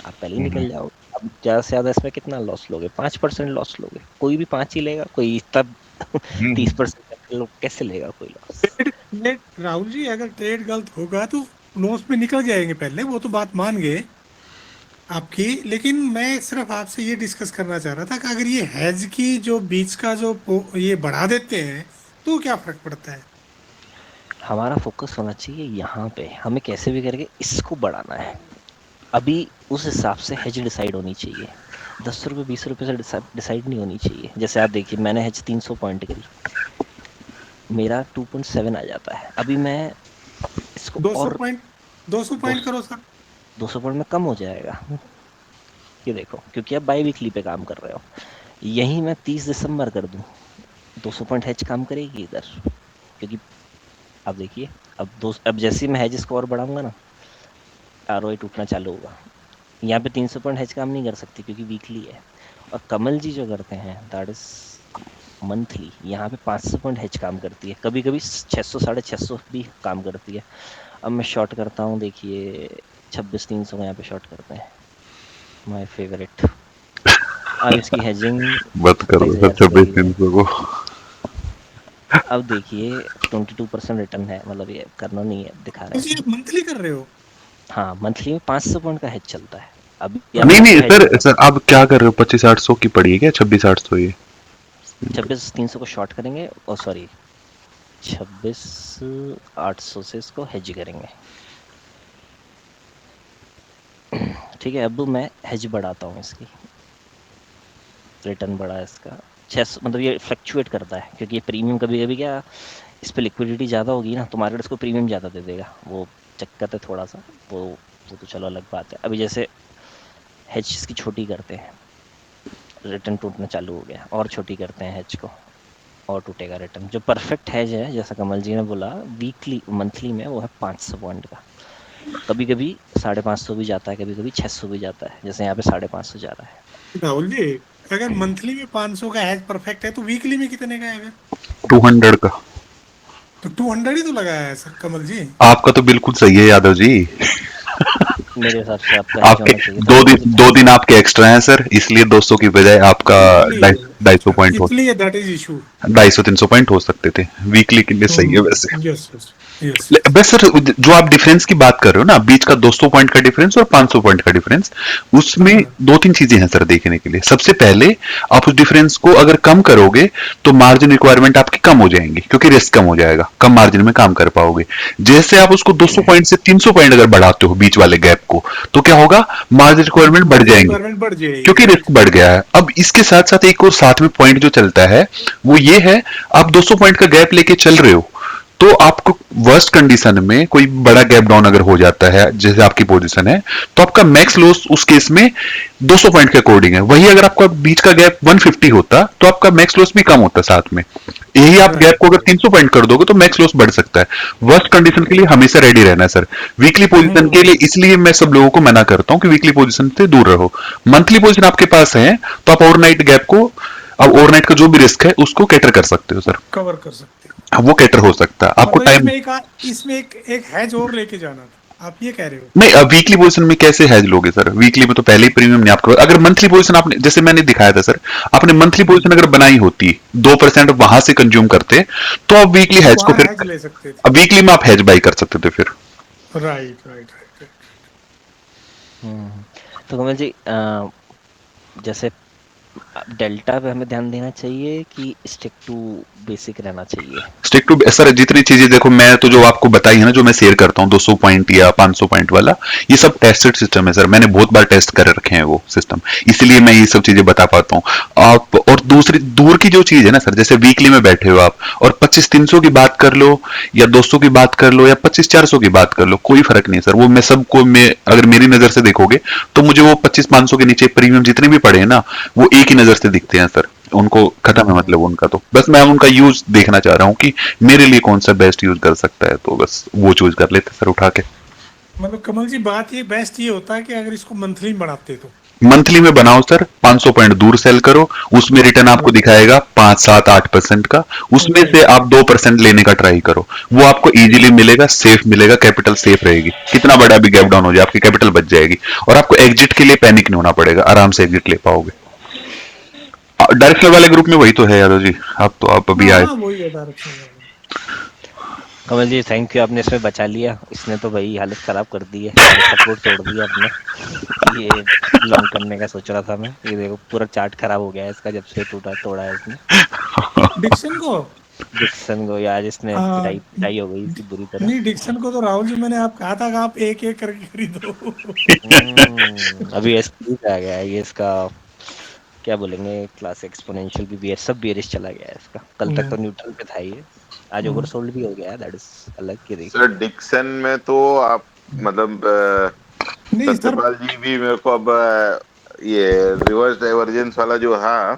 आप पहले ही निकल जाओ। अब ज्यादा से ज्यादा इसमें कितना लॉस लोगे, 5% लॉस लोगे। कोई भी 5 ही लेगा, कोई तब 30% लोग कैसे लेगा कोई लॉस। ट्रेड राहुल जी, अगर ट्रेड गलत होगा तो लॉस में निकल जाएंगे पहले, वो तो बात मान गए आपकी। लेकिन मैं सिर्फ आपसे ये डिस्कस करना चाह रहा था कि अगर ये हैज की जो बीच का जो ये बढ़ा देते हैं तो क्या फर्क पड़ता है? हमारा फोकस होना चाहिए यहाँ पे, हमें कैसे भी करके इसको बढ़ाना है। अभी उस हिसाब से हेज डिसाइड होनी चाहिए, 10 रुपये 20 रुपये से डिसाइड नहीं होनी चाहिए। जैसे आप देखिए, मैंने हेज 300 पॉइंट करी, मेरा 2.7 आ जाता है। अभी मैं इसको 200 और पॉइंट 200 पॉइंट करो सर। 200 पॉइंट में कम हो जाएगा, ये देखो, क्योंकि आप बाई वीकली पे काम कर रहे हो। यही मैं 30 दिसंबर कर दूं, 200 पॉइंट हेज काम करेगी इधर, क्योंकि अब देखिए, अब जैसे ही मैं हेज स्कोर बढ़ाऊंगा ना, आरओआई टूटना चालू होगा। यहाँ पे 300 पॉइंट हेज काम नहीं कर सकती क्योंकि वीकली है। और कमल जी जो करते हैं दैट इज मंथली, यहाँ पे 500 पॉइंट हेज काम करती है, कभी कभी 600 650 भी काम करती है। अब मैं शॉर्ट करता हूँ, देखिए 26-300 में यहाँ पे शॉर्ट करते हैं, माय फेवरेट। अब इसकी हेजिंग मत करो 27,000 सर से करी 26-300 को। अब देखिए 22% रिटर्न है, मतलब ये करना नहीं है, दिखा रहे जी हैं। आप मंथली कर रहे हो? हाँ, मंथली में 500 पॉइंट का हेज चलता है। अभी नहीं आपको नहीं हेज सर, सर आप क्या कर रहे हो, 25-800 की पड़ी है क्या, 26-800 ये? 26-300 को शॉर्ट करेंगे, ओ सॉरी 26,800 से इसको हेज करेंगे। ठीक है, अब मैं हेज बढ़ाता हूँ इसकी, रिटर्न बढ़ा इसका 600, मतलब ये फ्लक्चुएट करता है क्योंकि ये प्रीमियम कभी कभी क्या इस पे लिक्विडिटी ज़्यादा होगी ना तो मार्केट इसको प्रीमियम ज़्यादा दे देगा, वो चक्कर है थोड़ा सा, वो तो चलो अलग बात है। अभी जैसे हेज की छोटी करते हैं, रिटर्न टूटना चालू हो गया, और छोटी करते हैं हेज को, और टूटेगा रिटर्न। जो परफेक्ट हेज है, जैसा कमल जी ने बोला, वीकली मंथली में वो है 500 पॉइंट का। कभी कभी 550 भी जाता है, कभी कभी 600 भी जाता है, जैसे यहाँ पे 550 जा रहा है। राहुल जी, अगर मंथली में 500 का हैज परफेक्ट है तो वीकली में कितने का है अगर? 200 का। तो 200 ही तो लगाया है सर कमल जी। आपका तो बिल्कुल सही है यादव जी। मेरे हिसाब से आपका हेज आपके होना चाहिए दो दिन आपके एक्स्ट्रा हैं सर, इसलिए 200 की बजाय आपका 250 पॉइंट हो, इसलिए दैट इज इशू। 250-300 पॉइंट हो सकते थे, वीकली के लिए सही है वैसे। Yes yes. बस सर, जो आप डिफरेंस की बात कर रहे हो ना, बीच का 200 पॉइंट का डिफरेंस और 500 पॉइंट का डिफरेंस, उसमें 2-3 चीजें हैं सर देखने के लिए। सबसे पहले आप उस डिफरेंस को अगर कम करोगे तो मार्जिन रिक्वायरमेंट आपकी कम हो जाएंगी, क्योंकि रिस्क कम हो जाएगा, कम मार्जिन में काम कर पाओगे। जैसे आप उसको 200 पॉइंट से 300 पॉइंट अगर बढ़ाते हो बीच वाले गैप को, तो क्या होगा, मार्जिन रिक्वायरमेंट बढ़ जाएंगे, क्योंकि रिस्क बढ़ गया है। अब इसके साथ साथ एक और साथ में पॉइंट जो चलता है वो ये है, आप 200 पॉइंट का गैप लेके चल रहे हो, तो आपको वर्स्ट कंडीशन में कोई बड़ा गैप डाउन अगर हो जाता है, जैसे आपकी पोजीशन है, तो आपका मैक्स लॉस उस केस में 200 पॉइंट के अकॉर्डिंग है। वही अगर आपका बीच का गैप 150 होता तो आपका मैक्स लॉस भी कम होता साथ में। यही आप गैप को अगर 300 पॉइंट कर दोगे तो मैक्स लॉस बढ़ सकता है। वर्स्ट कंडीशन के लिए हमेशा रेडी रहना है सर। वीकली पोजीशन के लिए इसलिए मैं सब लोगों को मना करता हूं कि वीकली पोजीशन से दूर रहो। मंथली पोजीशन आपके पास है तो आप ओवरनाइट गैप को, अब ओवरनाइट का जो भी रिस्क है उसको कैटर कर सकते हो सर, कवर कर सकते वो कैटर हो सकता है। आपको टाइम इसमें एक हैज और लेके जाना था, आप ये कह रहे हो? नहीं, वीकली पोजीशन में कैसे हैज लोगे सर? वीकली में तो पहले ही प्रीमियम नहीं आपको। अगर मंथली पोजीशन आपने, जैसे मैंने दिखाया था सर, आपने मंथली पोजीशन अगर बनाई होती, 2% वहां से कंज्यूम करते, तो आप वीकली हैज को फिर ले सकते थे। अब वीकली में आप हैज बाई कर सकते थे फिर। राइट। तो कमल जी, जैसे डेल्टा पे हमें ध्यान देना चाहिए कि स्टिक टू बेसिक रहना चाहिए? स्टिक टू सर, जितनी चीजें देखो, मैं तो जो आपको बताई है ना, जो मैं शेयर करता हूँ 200 पॉइंट या 500 पॉइंट वाला, ये सब टेस्टेड सिस्टम है सर। मैंने बहुत बार टेस्ट कर रखे हैं वो सिस्टम, इसलिए मैं ये सब चीजें बता पाता हूँ आप। और दूसरी दूर की जो चीज है ना सर, जैसे वीकली में बैठे हो आप और 25-300 की बात कर लो या 200 की बात कर लो या 25-400 की बात कर लो, कोई फर्क नहीं सर। वो मैं सबको, मैं अगर मेरी नजर से देखोगे तो मुझे वो 25-500 के नीचे प्रीमियम जितने भी पड़े हैं ना, वो एक ही नजर से दिखते हैं सर। उनको खत्म है मतलब उनका, तो बस मैं उनका यूज देखना चाह रहा हूँ कि मेरे लिए कौन सा बेस्ट यूज कर सकता है, तो बस वो चूज कर लेते सर उठा के। मतलब कमल जी, बात ये बेस्ट ये होता है कि अगर इसको मंथली बढ़ाते तो मंथली में बनाओ सर, 500 पॉइंट दूर सेल करो, उसमें रिटर्न आपको दिखाएगा 5-7-8% का, उसमें से आप 2% लेने का ट्राई करो, वो आपको इजीली मिलेगा, सेफ मिलेगा, कैपिटल सेफ रहेगी। कितना बड़ा भी गैप डाउन हो जाए आपकी कैपिटल बच जाएगी, और आपको एग्जिट के लिए पैनिक नहीं होना पड़ेगा, आराम से एग्जिट ले पाओगे। डायरेक्शनल वाले ग्रुप में वही तो है यादव जी, आप अभी आए। वही है direction. Kamal ji thank you, आपने इसमें बचा लिया। इसने तो भाई हालत खराब कर दी है, सारे सपोर्ट तोड़ दिया आपने। ये लॉन्ग करने का सोच रहा था मैं, ये देखो पूरा चार्ट खराब हो गया है इसका जब से तोड़ा है इसने। डिक्सन को आज इसने पिटाई हो गई इसकी बुरी तरह। नहीं, डिक्सन को तो राहुल जी मैंने आप कहा था कि आप एक एक करके खरीदो। अभी एसपी आ गया है ये, इसका क्या बोलेंगे, क्लास एक्सपोनेंशियल भी है, सब बेरिश चला गया है इसका। कल तक तो न्यूट्रल पे था ये, आज ओवरसोल्ड भी हो गया है, दैट इज अलग की देखिए। सर डिक्सन में तो आप मतलब सत्यपाल जी भी मेरे को अब ये रिवर्स डाइवर्जेंस वाला जो है,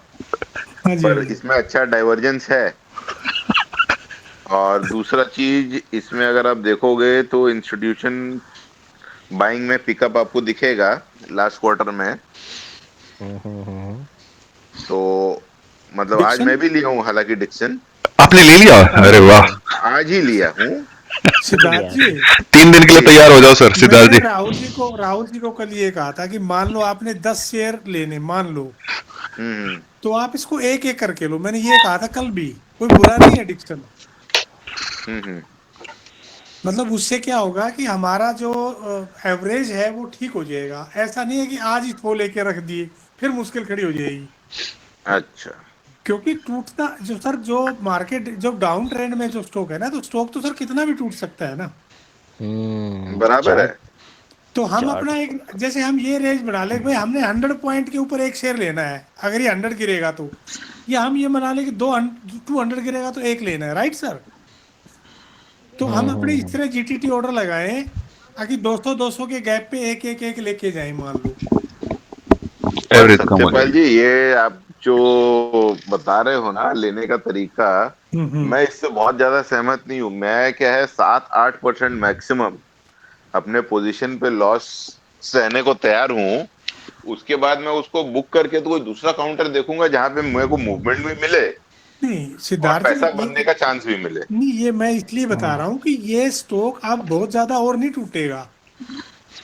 पर इसमें अच्छा डाइवर्जेंस है। और दूसरा चीज इसमें अगर आप देखोगे तो इंस्टीट्यूशन बाइंग में पिकअप आपको दिखेगा लास्ट क्वार्टर में। तो मतलब आज मैं भी लिया हूँ, हालांकि डिक्सन। आपने ले लिया? अरे वाह, आज ही लिया हूँ। सिद्धार्थ जी 3 दिन के लिए तैयार हो जाओ सर। सिद्धार्थ जी, राहुल जी को कल ये कहा था कि मान लो आपने 10 शेयर लेने, मान लो, तो आप इसको एक एक करके लो। मैंने ये कहा था कल भी, कोई बुरा नहीं है डिक्सन। मतलब उससे क्या होगा कि हमारा जो एवरेज है वो ठीक हो जाएगा। ऐसा नहीं है कि आज ही थो लेके रख दिए फिर मुश्किल खड़ी हो जाएगी। अच्छा, क्योंकि टूटता जो सर, जो मार्केट जो डाउन ट्रेंड में जो स्टॉक है ना, तो स्टॉक तो सर कितना भी टूट सकता है ना। बराबर है। तो हम अपना एक, जैसे हम ये रेंज बना ले भाई, हमने 100 पॉइंट के ऊपर एक शेयर लेना है, अगर ये 100 गिरेगा तो, या हम ये बना ले कि 200 गिरेगा तो एक लेना है, राइट सर? तो हम अपने इस तरह जीटीटी ऑर्डर लगाए ताकि 200-200 के गैप पे एक एक एक लेके जाए, मान लो। और एवरेज कम हो सत्यपाल जाएगी। जी, ये आप जो बता रहे हो ना लेने का तरीका, मैं इससे बहुत ज्यादा सहमत नहीं हूँ। मैं क्या है 7-8% मैक्सिमम अपने पोजीशन पे लॉस सहने को तैयार हूँ। उसके बाद मैं उसको बुक करके तो कोई दूसरा काउंटर देखूंगा जहां पे मेरे को मूवमेंट भी मिले नहीं और सिद्धार्थ जी, पैसा बनने का चांस भी मिले। नहीं ये मैं इसलिए बता रहा हूँ कि ये स्टॉक अब बहुत ज्यादा और नहीं टूटेगा,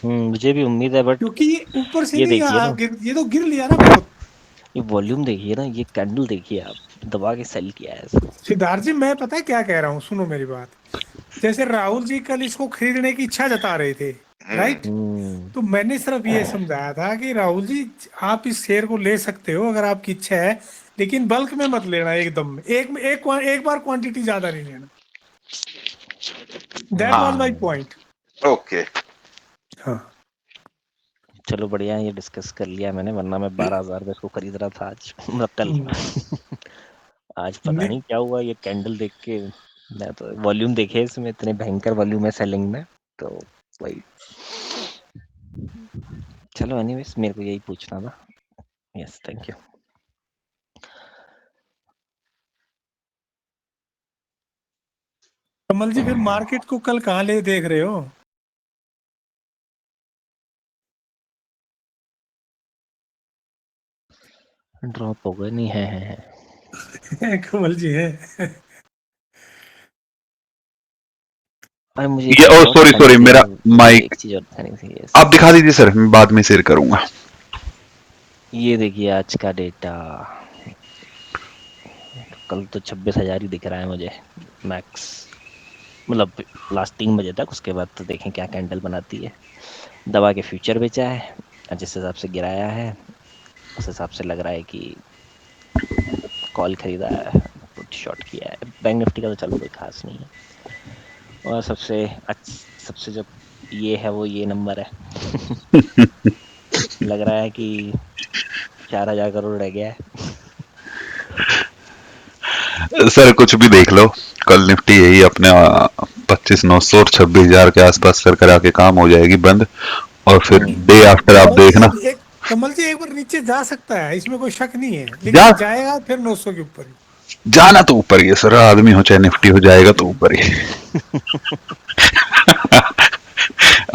मुझे भी उम्मीद है, बट क्योंकि ये ऊपर से ये नहीं देखिए ना, ये तो गिर लिया ना बहुत। ये वॉल्यूम देखिए ना, ये कैंडल देखिए आप, दबा के सेल किया है इसको। सिद्धार्थ जी मैं पता है क्या कह रहा हूँ, सुनो मेरी बात। जैसे राहुल जी कल इसको खरीदने की इच्छा जता रहे थे, राइट? तो मैंने सिर्फ ये समझाया था कि राहुल जी आप इस शेयर को ले सकते हो अगर आपकी इच्छा है, लेकिन बल्क में मत लेना एकदम में, एक बार क्वांटिटी ज्यादा नहीं लेना। That was my point. Okay, हाँ चलो बढ़िया है, ये डिस्कस कर लिया मैंने, वरना मैं 12,000 में इसको खरीद रहा था आज, मतलब कल। आज पता नहीं क्या हुआ, ये कैंडल देख के मैं तो वॉल्यूम देखे इसमें, इतने भयंकर वॉल्यूम है सेलिंग में, तो वही। चलो एनीवेज, मेरे को यही पूछना था। Yes, thank you. Kamal ji फिर मार्केट को कल कहाँ ले देख रहे हो? ड्रॉप हो गए, नहीं है। कमल जी है। अरे मुझे ये ओ सॉरी सॉरी मेरा माइक एक चीज और बतानी थी। yes। आप दिखा दीजिए सर, मैं बाद में शेयर करूंगा। ये देखिए आज का डेटा, कल तो 26,000 ही दिख रहा है मुझे मैक्स, मतलब लास्ट 3 बजे तक। उसके बाद तो देखें क्या कैंडल बनाती है। दवा के फ्यूचर बेचा है, जिस हिसाब से गिराया है उस हिसाब से लग रहा है कि कॉल खरीदा है, पुट शॉर्ट किया है। बैंक निफ्टी का तो चलो कोई खास नहीं है। और सबसे जो ये है वो ये नंबर है। लग रहा है कि 4,000 करोड़ रह गया है। सर कुछ भी देख लो, कल निफ्टी यही अपने 25,900 और 26,000 के आसपास सर करा के काम हो जाएगी बंद, और फिर डे आफ्टर आप देखना। कमल जी एक बार नीचे जा सकता है, इसमें कोई शक नहीं है, जा लेकिन जाएगा फिर 900 के ऊपर ही। जाना तो ऊपर ही है सर, आदमी हो चाहे निफ्टी हो, जाएगा तो ऊपर ही।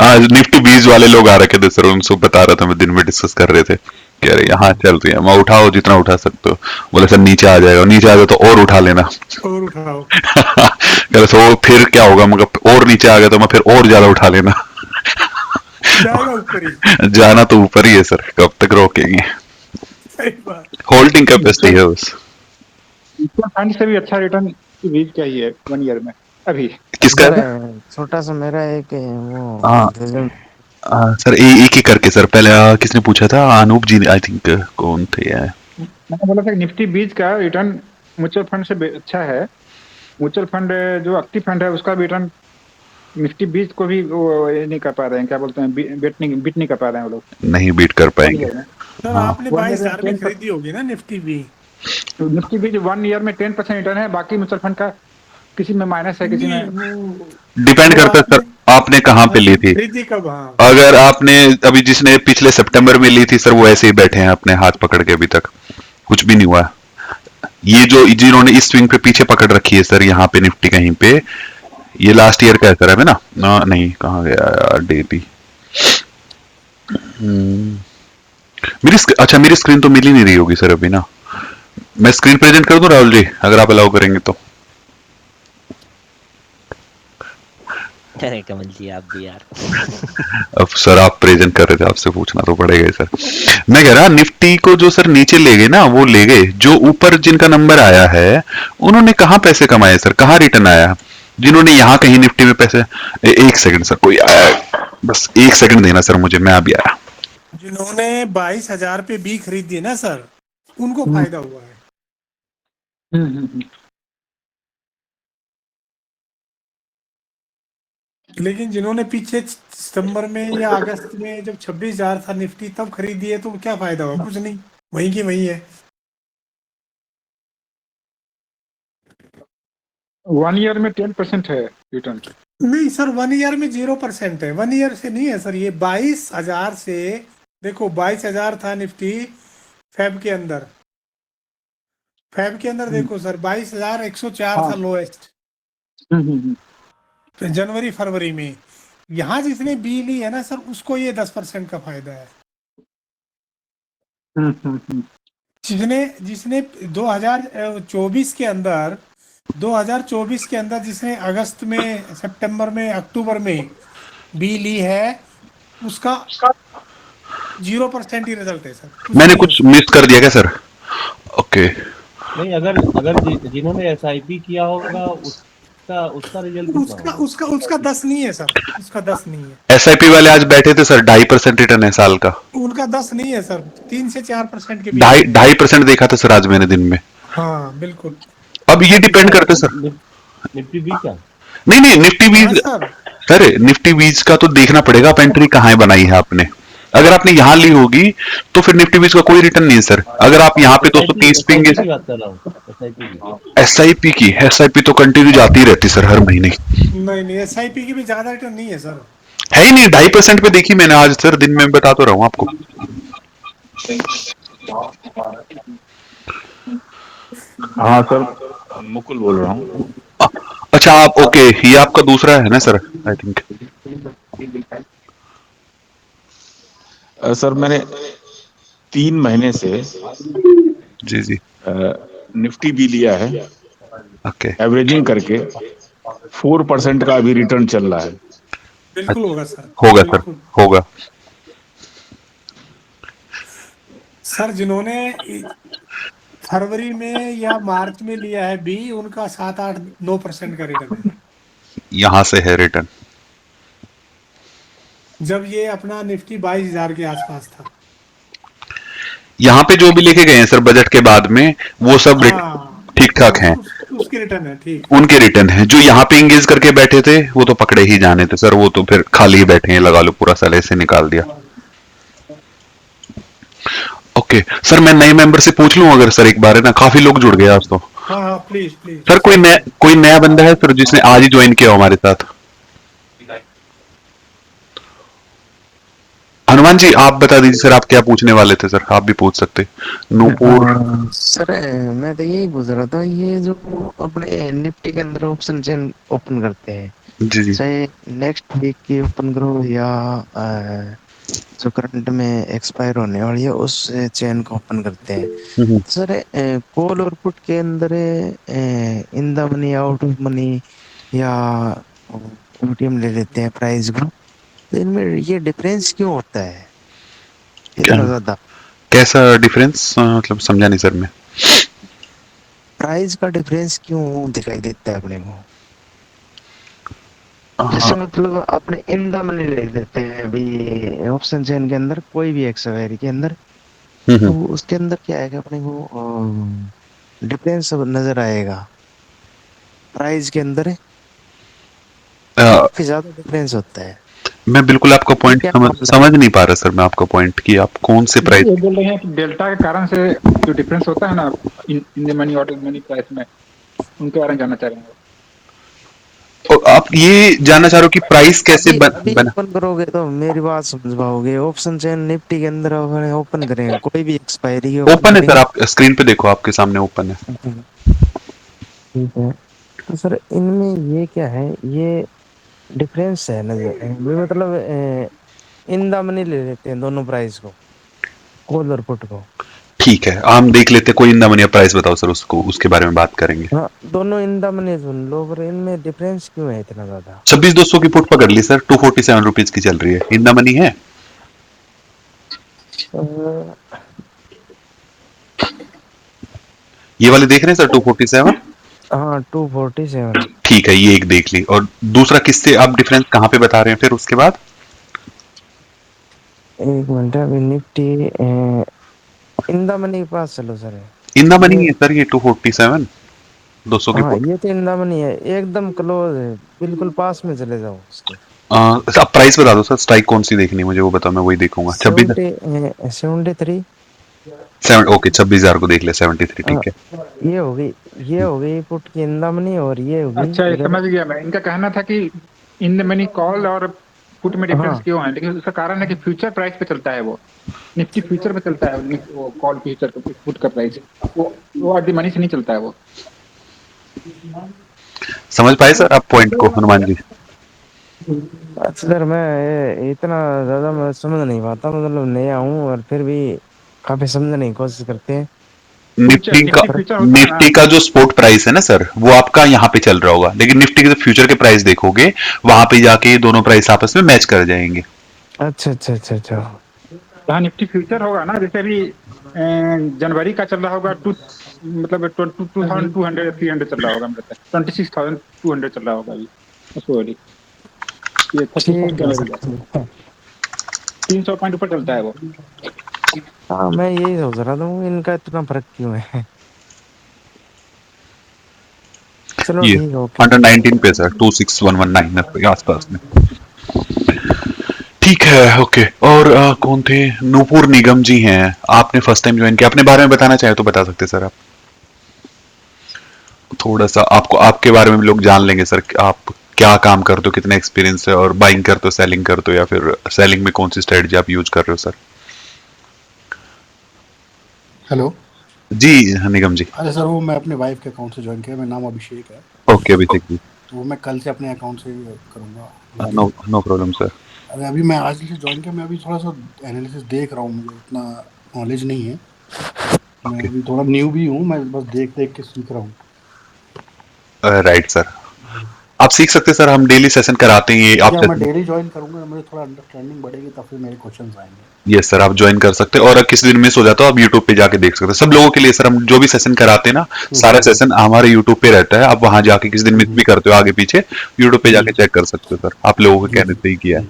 आज निफ्टी 20 वाले लोग आ रखे थे सर, उनसे बता रहा था मैं, दिन में डिस्कस कर रहे थे, कह रहे यहाँ चल रही है। मैं उठाओ जितना उठा सकते हो, बोले सर नीचे आ जाएगा, नीचे आ जाए तो और उठा लेना। और उठाओ। कह रहे सो फिर क्या होगा, मगर और नीचे आ गया तो मैं फिर और ज्यादा उठा लेना। जाएगा ऊपर ही। जाना तो ऊपर ही है सर, कब तक रोकेंगे। सही बात। होल्डिंग कैपेसिटी है बस। फंड से भी अच्छा रिटर्न रीच चाहिए 1 ईयर में अभी। किसका है? छोटा सा मेरा एक वो हाँ सर, एक ही करके सर। पहले किसने पूछा था? अनूप जी आई थिंक, कौन थे यार? मैंने बोला था निफ्टी 20 का रिटर्न म्यूचुअल फंड से अच्छा है। म्यूचुअल फंड जो एक्टिव फंड है उसका भी रिटर्न निफ्टी 20 को भी वो ये नहीं कर पा रहे हैं, क्या बोलते हैं, बीट नहीं कर पा रहे हैं वो लोग। नहीं बीट कर पाएंगे। सर आपने 22,000 में खरीदी होगी ना निफ्टी भी? तो निफ्टी भी 1 ईयर में 10% रिटर्न है। बाकी म्यूचुअल फंड का किसी में माइनस है, किसी में डिपेंड करता है सर, आपने कहाँ पे ली थी। खरीदी कब? हाँ अगर आपने अभी जिसने पिछले सितंबर में ली थी सर, वो ऐसे ही बैठे हैं अपने हाथ पकड़ के, अभी तक कुछ भी नहीं हुआ। ये जो जिन्होंने इस स्विंग पे पीछे पकड़ रखी है सर, यहाँ पे निफ्टी कहीं पे, ये लास्ट ईयर का है सर, है ना? नहीं, कहाँ गया यार डेली। अच्छा मेरी स्क्रीन तो मिल ही नहीं रही होगी सर अभी ना। मैं स्क्रीन प्रेजेंट कर दूं राहुल जी, अगर आप अलाउ करेंगे तो। अरे कमल जी आप भी यार। अब सर आप प्रेजेंट कर रहे थे, आपसे पूछना तो पड़ेगा ही सर। मैं कह रहा निफ्टी को जो सर नीचे ले गए ना, वो ले गए। जो ऊपर जिनका नंबर आया है उन्होंने कहाँ पैसे कमाए सर, कहाँ रिटर्न आया? जिन्होंने यहाँ कहीं निफ्टी में पैसे, एक सेकंड सर, कोई आया, बस 1 सेकंड देना सर मुझे, मैं अभी आया। जिन्होंने 22,000 पे बी खरीदी ना सर, उनको फायदा हुआ है। लेकिन जिन्होंने पीछे सितंबर में या अगस्त में जब 26,000 था निफ्टी तब खरीदी है, तो क्या फायदा हुआ? कुछ नहीं, वहीं की वहीं है। 1 ईयर में 10% है रिटर्न। नहीं सर, 1 ईयर में 0% है, 1 ईयर से नहीं है सर। ये 22,000 से, देखो 22,000 था निफ्टी फेब के अंदर, देखो सर 22,104 था लोएस्ट जनवरी फरवरी में। यहाँ जिसने बी ली है ना सर, उसको ये 10% का फायदा है। जिसने 2024 के अंदर जिसने अगस्त में, सितंबर में, अक्टूबर में बी ली है, उसका 0% ही रिजल्ट है सर। मैंने कुछ मिस कर दिया क्या सर? ओके। नहीं, अगर जिन्होंने एसआईपी किया होगा उसका रिजल्ट उसका 10 नहीं है सर, उसका 10 नहीं है। एसआईपी वाले आज बैठे थे सर, 2.5% रिटर्न है साल का। उनका 10 नहीं है सर, 3 से 4% के बीच। 2.5% देखा था सर आज मैंने दिन में। हाँ बिल्कुल। अब ये डिपेंड करते सर, निफ्टी बीच का नहीं निफ्टी बीज सर, निफ्टी बीज का तो देखना पड़ेगा आप एंट्री कहाँ बनाई है आपने। अगर आपने यहाँ ली होगी तो फिर निफ्टी बीज का कोई रिटर्न नहीं है सर। अगर आप यहाँ पे 230 पिंगे, एसआईपी तो कंटिन्यू जाती रहती सर हर महीने। नहीं एसआईपी की भी ज्यादा रिटर्न नहीं है सर, है ही नहीं। 2.5% पे देखी मैंने आज सर, दिन में बता तो रहा हूँ आपको। हाँ सर, मुकुल बोल रहा हूँ। अच्छा आप ओके, ये आपका दूसरा है ना सर आई थिंक। सर मैंने 3 महीने से जी निफ्टी भी लिया है, ओके, एवरेजिंग करके 4% का अभी रिटर्न चल रहा है। बिल्कुल होगा सर, होगा सर, होगा सर। जिन्होंने फरवरी में या मार्च में लिया है बी, उनका 7-8-9% का रिटर्न है यहाँ से है रिटर्न। जब ये अपना निफ्टी 22,000 के आसपास था। यहाँ पे जो भी लेके गए हैं सर बजट के बाद में, वो सब ठीक ठाक हैं, उसके रिटर्न है, ठीक उनके रिटर्न है। जो यहाँ पे इंगेज करके बैठे थे वो तो पकड़े ही जाने थे सर, वो तो फिर खाली ही बैठे हैं, लगा लो पूरा साल ऐसे निकाल दिया। ओके सर, मैं नए मेंबर से पूछ लूं अगर सर एक बार, है ना, काफी लोग जुड़ गए आज तो। हाँ प्लीज सर कोई नया बंदा है सर जिसने आज ही ज्वाइन किया हमारे साथ? हनुमान जी आप बता दीजिए सर, आप क्या पूछने वाले थे सर, आप भी पूछ सकते। नूपुर सर मैं तो यही पूछ रहा था, ये जो अपने निफ्टी के अंदर ऑप्शन चेन ओपन करते हैं, जी चाहे नेक्स्ट वीक की ओपन करो या जो करंट में एक्सपायर होने वाली है उस चेन को ओपन करते हैं। सर कॉल और पुट के अंदर in the money, out of money या एटीएम ले लेते हैं प्राइस को, तो इनमें ये डिफरेंस क्यों होता है इतना ज्यादा? कैसा डिफरेंस, मतलब समझा नहीं सर मैं। प्राइस का डिफरेंस क्यों दिखाई देता है अपने को? जैसे मतलब अपने इन द मनी ले लेते हैं अभी ऑप्शन चेन के अंदर, कोई भी एक्सपायरी के अंदर, तो उसके अंदर क्या आएगा अपने को डिफरेंस नजर आएगा प्राइस के अंदर, काफी ज्यादा डिफरेंस होता है। मैं बिल्कुल आपका पॉइंट समझ नहीं पा रहा सर, मैं आपका पॉइंट कि आप कौन से प्राइस ये बोल रहे हैं कि डेल्टा के कारण से जो डिफरेंस होता है ना in the money out of money price में, उनके बारे में जानना चाह रहे हैं। तो आप ये जानना चाह रहे हो कि प्राइस कैसे बना? ओपन करोगे तो मेरी बात समझ पाओगे। ऑप्शन चेन निफ्टी के अंदर ओपन करेंगे, कोई भी एक्सपायरी ओपन है सर, आप स्क्रीन पे देखो, आपके सामने ओपन है। ठीक है, तो सर इनमें ये क्या है, ये डिफरेंस है नजर, मतलब इन द मनी ले लेते हैं दोनों प्राइस को, कॉल और पुट को। ठीक है, हम देख लेते हैं, कोई इन द मनी प्राइस बताओ सर, उसको उसके बारे में बात करेंगे। हाँ दोनों इन द मनी सुन लो, पर इनमें डिफरेंस क्यों है इतना ज्यादा? 26,200 की पुट पकड़ ली सर, 247 रुपीज की चल रही है, इन द मनी है। ये वाले देख रहे हैं सर 247? हाँ 247। ठीक है, ये एक देख ली, और दूसरा किससे आप डिफरेंस कहाँ पे बता रहे हैं फिर उसके बाद? एक मिनट, अभी निफ्टी इन द मनी के पास चलो सर। इन द मनी है सर ये 247 200 की पुट। ये तो इन द मनी है, एकदम क्लोज है, बिल्कुल पास में चले जाओ उसके। आप प्राइस बता दो सर, स्ट्राइक कौन सी देखनी है मुझे वो बताओ, मैं वही देखूंगा। 73 ओके 26,000 को देख ले 73, ठीक है। ये हो गई पुट की इंदामनी और ये हो गई अच्छा, ये इधर। समझ गया मैं। इनका कहना था कि इन द मनी कॉल और पुट में डिफरेंस हाँ क्यों है, लेकिन उसका कारण है कि फ्यूचर प्राइस पे चलता है वो। निफ्टी फ्यूचर पे चलता है वो कॉल फ्यूचर का पुट का प्राइस। वो एट द मनी से नहीं चलता है वो। समझ पाए सर आप पॉइंट को हनुमान जी? अच्छा सर, मैं इतना ज्यादा मैं समझ नहीं पाता, मतलब नया हूँ और फिर भी काफी समझने की कोशिश करते हैं। निफ्टी फ्यूचर का निफ्टी फ्यूचर होता है ना। निफ्टी का जो स्पोर्ट प्राइस है ना सर, वो आपका यहाँ पे चल रहा होगा, लेकिन निफ्टी के जो फ्यूचर के प्राइस देखोगे वहां पे जाके ये दोनों प्राइस आपस में मैच कर जाएंगे। अच्छा अच्छा अच्छा अच्छा। जहाँ निफ्टी फ्यूचर होगा ना, जैसे अभी जनवरी का चल रहा होगा मतलब 2200 300 चल रहा होगा मेरे तक, 26,200 चल रहा होगा अभी उसको वाली। ये 31 ठीक है जनवरी सर, का ठीक है। 300 पॉइंट ऊपर चलता है वो। हाँ मैं यही सोच रहा था इनका इतना फर्क क्यों है। चलो ये ठीक है, ओके। अंडर 19 पे सर 26119 के आसपास में। ठीक है, ओके। और कौन थे? नूपुर निगम जी हैं, आपने फर्स्ट टाइम ज्वाइन किया, अपने बारे में बताना चाहे तो बता सकते सर आप। थोड़ा सा आपको आपके बारे में भी लोग जान लेंगे सर, आप क्या काम करते हो, कितना एक्सपीरियंस है, और बाइंग करते हो, सेलिंग करते हो, या फिर सेलिंग में कौन सी स्ट्रेटजी आप यूज कर रहे हो सर? हेलो जी निगम जी। अरे सर, वो मैं अपने वाइफ के अकाउंट से ज्वाइन किया। मेरा नाम अभिषेक है। ओके अभिषेक जी। तो वो मैं कल से अपने अकाउंट से करूँगा no login. No problem sir. अरे अभी मैं आज से ज्वाइन किया, मैं अभी थोड़ा सा एनालिसिस देख रहा हूँ, मुझे उतना नॉलेज नहीं है। मैं ओके अभी थोड़ा न्यू भी हूँ, मैं बस देख देख के सीख रहा हूँ। राइट सर, आप सीख सकते हैं सर, हम डेली सेशन कराते हैं ये आप या मैं सेशन। डेली ज्वाइन करूँगा, मुझे थोड़ा अंडरस्टैंडिंग बढ़ेगी, तब फिर मेरे क्वेश्चन आएंगे। यस सर, आप ज्वाइन कर सकते हैं, और अगर किसी दिन मिस हो जाता है आप यूट्यूब पे जाके देख सकते हैं। सब लोगों के लिए सर, हम जो भी सेशन कराते हैं ना, सारा सेशन हमारे यूट्यूब पे रहता है। आप वहां जाके किसी दिन मिस भी करते हो आगे पीछे, यूट्यूब पे जाके चेक कर सकते हो सर। आप लोगों के कहने से ही किया है।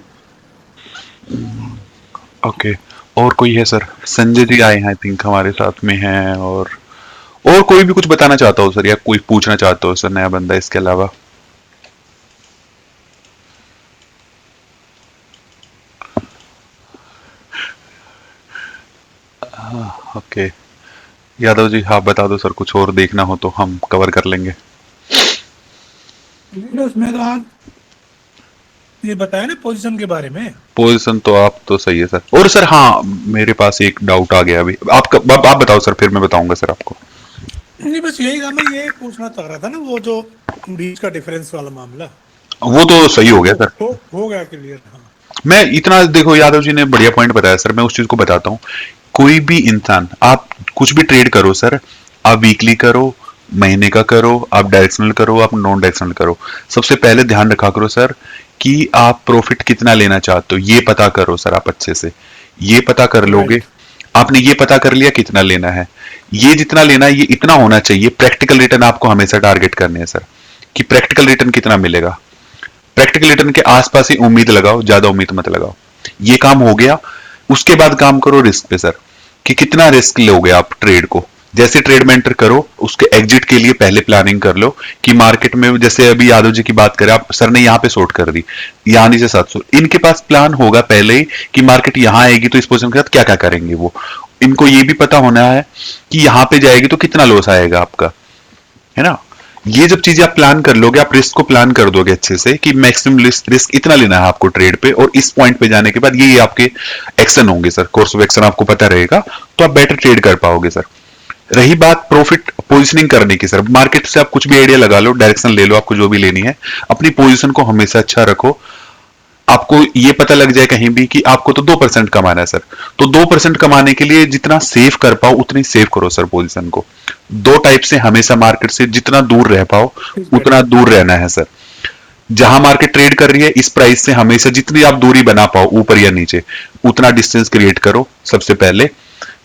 ओके, और कोई है सर? संजय जी आए हैं आई थिंक, हमारे साथ में हैं। और कोई भी कुछ बताना चाहता हो सर, या कोई पूछना चाहता हो सर, नया बंदा इसके अलावा? ओके यादव जी, आप बता दो सर, कुछ और देखना हो तो हम कवर कर लेंगे। उसमें तो आप ये बताया ना पोजीशन के बारे में। पोजीशन तो आप तो सही है सर। और सर हाँ, मेरे पास एक डाउट आ गया अभी, आप बताओ सर, फिर मैं बताऊंगा सर आपको। नहीं बस यही था, मैं ये पूछना चाह रहा था ना, वो जो बीच का डिफरेंस वाला मामला वो तो सही हो गया सर, हो गया क्लियर। हाँ मैं इतना देखो, यादव जी ने बढ़िया पॉइंट बताया सर, मैं उस चीज को बताता हूँ। कोई भी इंसान, आप कुछ भी ट्रेड करो सर, आप वीकली करो, महीने का करो, आप डायरेक्शनल करो, आप नॉन डायरेक्शनल करो, सबसे पहले ध्यान रखा करो सर कि आप प्रॉफिट कितना लेना चाहते हो, ये पता करो सर। आप अच्छे से ये पता कर लोगे, आपने ये पता कर लिया कितना लेना है, ये जितना लेना है ये इतना होना चाहिए। प्रैक्टिकल रिटर्न आपको हमेशा टारगेट करने हैं सर, कि प्रैक्टिकल रिटर्न कितना मिलेगा। प्रैक्टिकल रिटर्न के आसपास ही उम्मीद लगाओ, ज्यादा उम्मीद मत लगाओ। ये काम हो गया, उसके बाद काम करो रिस्क पे सर, कि कितना रिस्क लोगे आप ट्रेड को। जैसे ट्रेड में एंटर करो, उसके एग्जिट के लिए पहले प्लानिंग कर लो कि मार्केट में, जैसे अभी यादव जी की बात करें, आप सर ने यहाँ पे शॉर्ट कर दी, यहाँ नीचे 700, इनके पास प्लान होगा पहले ही कि मार्केट यहाँ आएगी तो इस पोजीशन के साथ क्या क्या करेंगे वो। इनको ये भी पता होना है कि यहाँ पे जाएगी तो कितना लॉस आएगा आपका, है ना। ये जब चीजें आप प्लान कर लोगे, आप रिस्क को प्लान कर दोगे अच्छे से कि मैक्सिमम रिस्क इतना लेना है आपको ट्रेड पे, और इस पॉइंट पे जाने के बाद ये आपके एक्शन होंगे सर, कोर्स ऑफ एक्शन आपको पता रहेगा, तो आप बेटर ट्रेड कर पाओगे सर। रही बात प्रॉफिट पोजीशनिंग करने की सर, मार्केट से आप कुछ भी आइडिया लगा लो, डायरेक्शन ले लो, आपको जो भी लेनी है, अपनी पोजीशन को हमेशा अच्छा रखो। आपको ये पता लग जाए कहीं भी कि आपको तो 2% कमाना है सर, तो 2% कमाने के लिए जितना सेव कर पाओ उतनी सेव करो सर पोजीशन को। दो टाइप से हमेशा मार्केट से जितना दूर रह पाओ उतना दूर रहना है सर। जहां मार्केट ट्रेड कर रही है इस प्राइस से हमेशा जितनी आप दूरी बना पाओ, ऊपर या नीचे, उतना डिस्टेंस क्रिएट करो सबसे पहले।